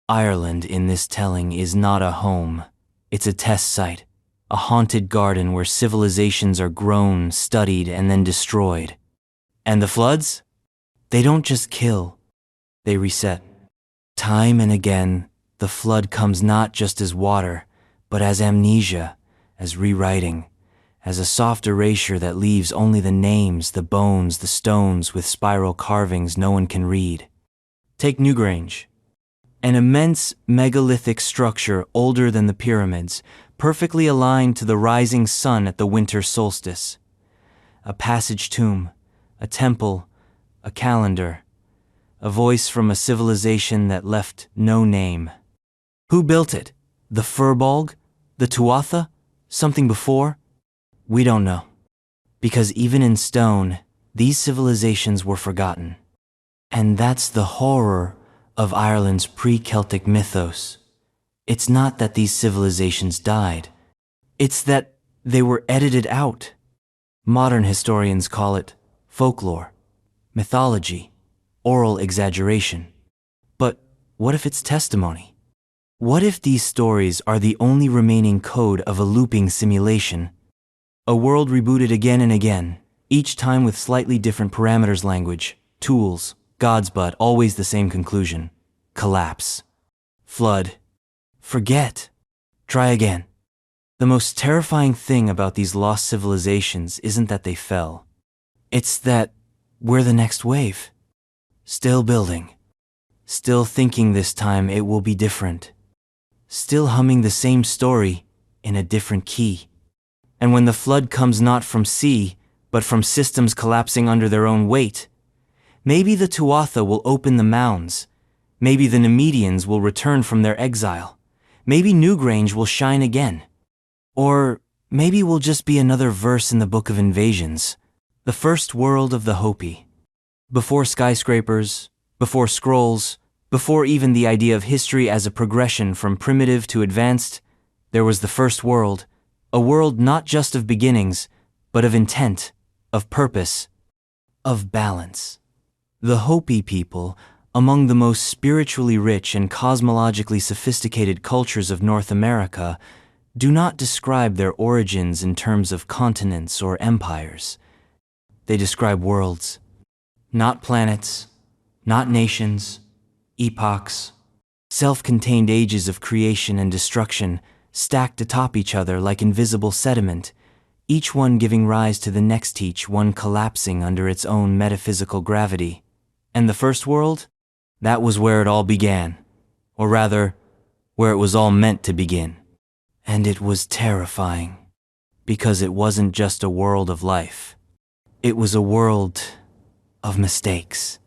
Ireland, in this telling, is not a home. It's a test site, a haunted garden where civilizations are grown, studied, and then destroyed. And the floods? They don't just kill, they reset. Time and again, the flood comes not just as water, but as amnesia, as rewriting, as a soft erasure that leaves only the names, the bones, the stones with spiral carvings no one can read. Take Newgrange, an immense megalithic structure older than the pyramids, perfectly aligned to the rising sun at the winter solstice. A passage tomb, a temple, a calendar, a voice from a civilization that left no name. Who built it? The Furbolg? The Tuatha? Something before? We don't know. Because even in stone, these civilizations were forgotten. And that's the horror of Ireland's pre-Celtic mythos. It's not that these civilizations died. It's that they were edited out. Modern historians call it folklore, mythology, oral exaggeration. But what if it's testimony? What if these stories are the only remaining code of a looping simulation? A world rebooted again and again, each time with slightly different parameters, language, tools, gods, but always the same conclusion: collapse, flood, forget, try again. The most terrifying thing about these lost civilizations isn't that they fell. It's that we're the next wave. Still building. Still thinking this time it will be different. Still humming the same story in a different key. And when the flood comes not from sea, but from systems collapsing under their own weight, maybe the Tuatha will open the mounds. Maybe the Nemedians will return from their exile. Maybe Newgrange will shine again. Or maybe we'll just be another verse in the Book of Invasions, the first world of the Hopi. Before skyscrapers, before scrolls, before even the idea of history as a progression from primitive to advanced, there was the first world, a world not just of beginnings, but of intent, of purpose, of balance. The Hopi people, among the most spiritually rich and cosmologically sophisticated cultures of North America, do not describe their origins in terms of continents or empires. They describe worlds, not planets, not nations, epochs, self-contained ages of creation and destruction stacked atop each other like invisible sediment, each one giving rise to the next, each one collapsing under its own metaphysical gravity. And the first world? That was where it all began, or rather, where it was all meant to begin. And it was terrifying, because it wasn't just a world of life. It was a world of mistakes.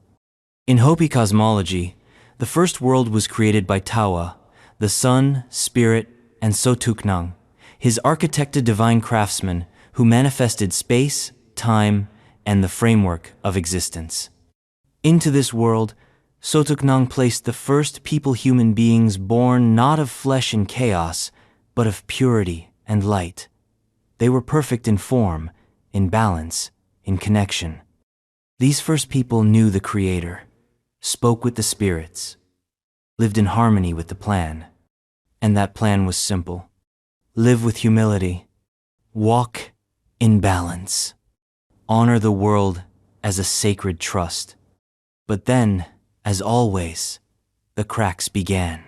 In Hopi cosmology, the first world was created by Tawa, the sun, spirit, and Sotuknang, his architected divine craftsman who manifested space, time, and the framework of existence. Into this world, Sotuknang placed the first people, human beings born not of flesh and chaos, but of purity and light. They were perfect in form, in balance, in connection. These first people knew the Creator, spoke with the spirits, lived in harmony with the plan. And that plan was simple: live with humility, walk in balance, honor the world as a sacred trust. But then, as always, the cracks began.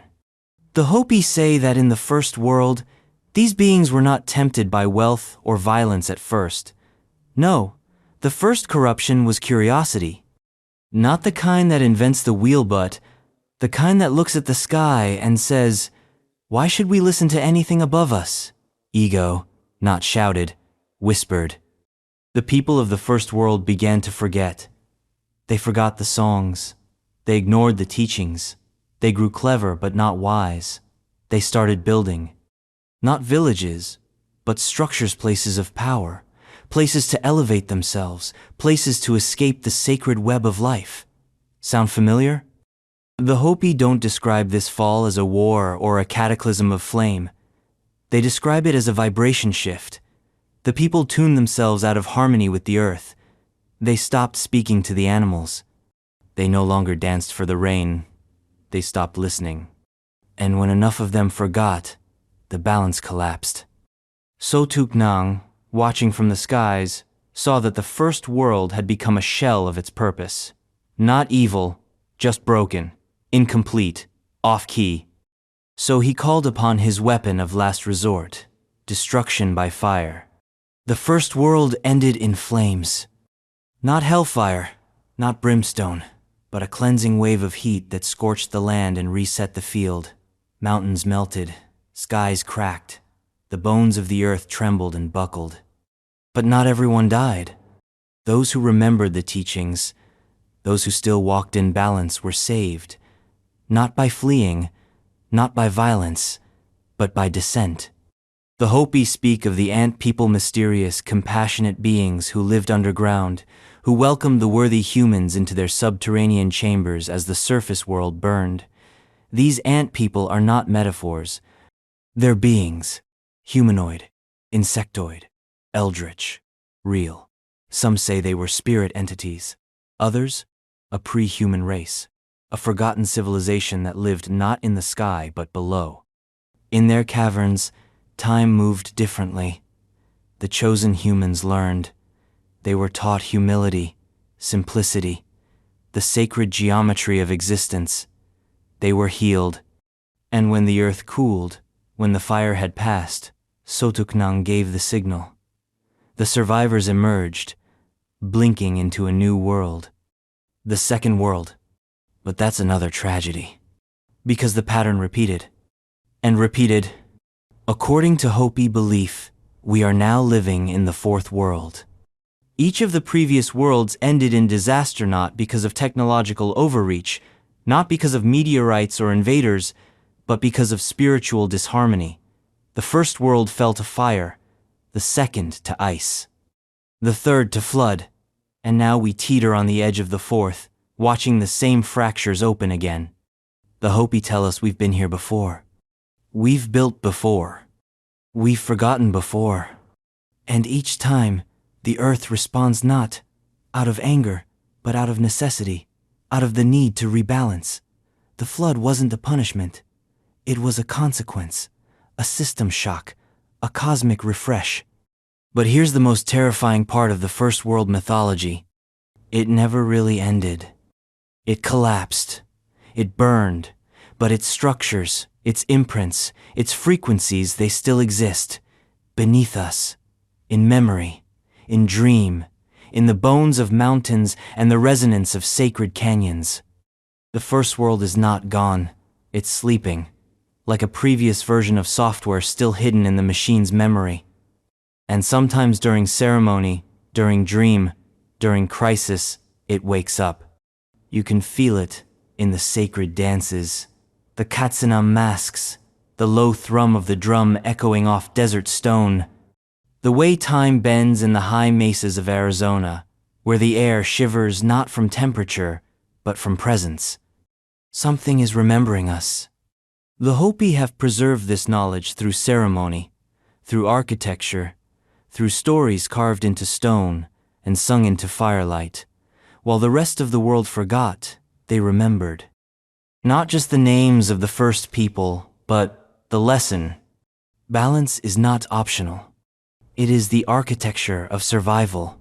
The Hopi say that in the first world, these beings were not tempted by wealth or violence at first. No, the first corruption was curiosity. Not the kind that invents the wheel, but the kind that looks at the sky and says, "Why should we listen to anything above us?" Ego, not shouted, whispered. The people of the first world began to forget. They forgot the songs. They ignored the teachings. They grew clever but not wise. They started building. Not villages, but structures, places of power, places to elevate themselves, places to escape the sacred web of life. Sound familiar? The Hopi don't describe this fall as a war or a cataclysm of flame. They describe it as a vibration shift. The people tuned themselves out of harmony with the earth. They stopped speaking to the animals. They no longer danced for the rain. They stopped listening. And when enough of them forgot, the balance collapsed. Sotuknang, watching from the skies, saw that the first world had become a shell of its purpose. Not evil, just broken, incomplete, off-key. So he called upon his weapon of last resort, destruction by fire. The first world ended in flames. Not hellfire, not brimstone, but a cleansing wave of heat that scorched the land and reset the field. Mountains melted, skies cracked, the bones of the earth trembled and buckled. But not everyone died. Those who remembered the teachings, those who still walked in balance, were saved, not by fleeing, not by violence, but by descent. The Hopi speak of the ant people, mysterious, compassionate beings who lived underground, who welcomed the worthy humans into their subterranean chambers as the surface world burned. These ant people are not metaphors. They're beings, humanoid, insectoid, eldritch, real. Some say they were spirit entities. Others, a pre-human race, a forgotten civilization that lived not in the sky but below. In their caverns, time moved differently. The chosen humans learned. They were taught humility, simplicity, the sacred geometry of existence. They were healed. And when the earth cooled, when the fire had passed, Sotuknang gave the signal. The survivors emerged, blinking into a new world. The second world. But that's another tragedy. Because the pattern repeated. And repeated. According to Hopi belief, we are now living in the fourth world. Each of the previous worlds ended in disaster, not because of technological overreach, not because of meteorites or invaders, but because of spiritual disharmony. The first world fell to fire, the second to ice, the third to flood, and now we teeter on the edge of the fourth, watching the same fractures open again. The Hopi tell us we've been here before. We've built before. We've forgotten before. And each time, the earth responds not out of anger, but out of necessity, out of the need to rebalance. The flood wasn't a punishment. It was a consequence, a system shock, a cosmic refresh. But here's the most terrifying part of the first world mythology. It never really ended. It collapsed. It burned. But its structures, its imprints, its frequencies, they still exist. Beneath us. In memory. In dream. In the bones of mountains and the resonance of sacred canyons. The first world is not gone. It's sleeping. Like a previous version of software still hidden in the machine's memory. And sometimes during ceremony, during dream, during crisis, it wakes up. You can feel it in the sacred dances, the katsanam masks, the low thrum of the drum echoing off desert stone, the way time bends in the high mesas of Arizona, where the air shivers not from temperature, but from presence. Something is remembering us. The Hopi have preserved this knowledge through ceremony, through architecture, through stories carved into stone and sung into firelight. While the rest of the world forgot, they remembered. Not just the names of the first people, but the lesson. Balance is not optional. It is the architecture of survival.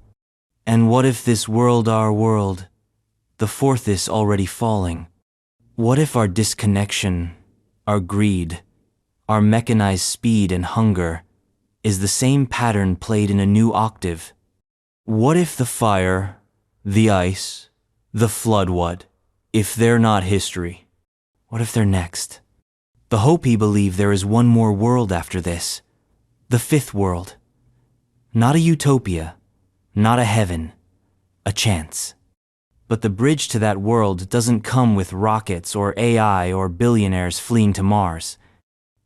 And what if this world, our world, the fourth, is already falling? What if our disconnection, our greed, our mechanized speed and hunger is the same pattern played in a new octave? What if the fire, the ice, the flood, what if they're not history? What if they're next? The Hopi believe there is one more world after this. The fifth world. Not a utopia, not a heaven, a chance. But the bridge to that world doesn't come with rockets or AI or billionaires fleeing to Mars.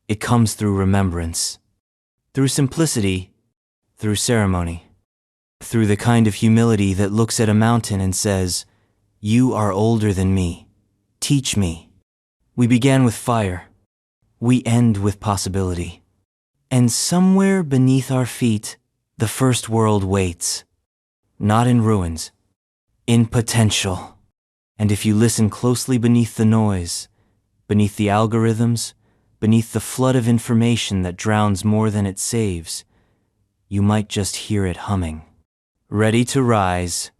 It comes through remembrance, through simplicity, through ceremony, through the kind of humility that looks at a mountain and says, "You are older than me. Teach me." We began with fire. We end with possibility. And somewhere beneath our feet, the first world waits. Not in ruins, in potential. And if you listen closely beneath the noise, beneath the algorithms, beneath the flood of information that drowns more than it saves, you might just hear it humming. Ready to rise,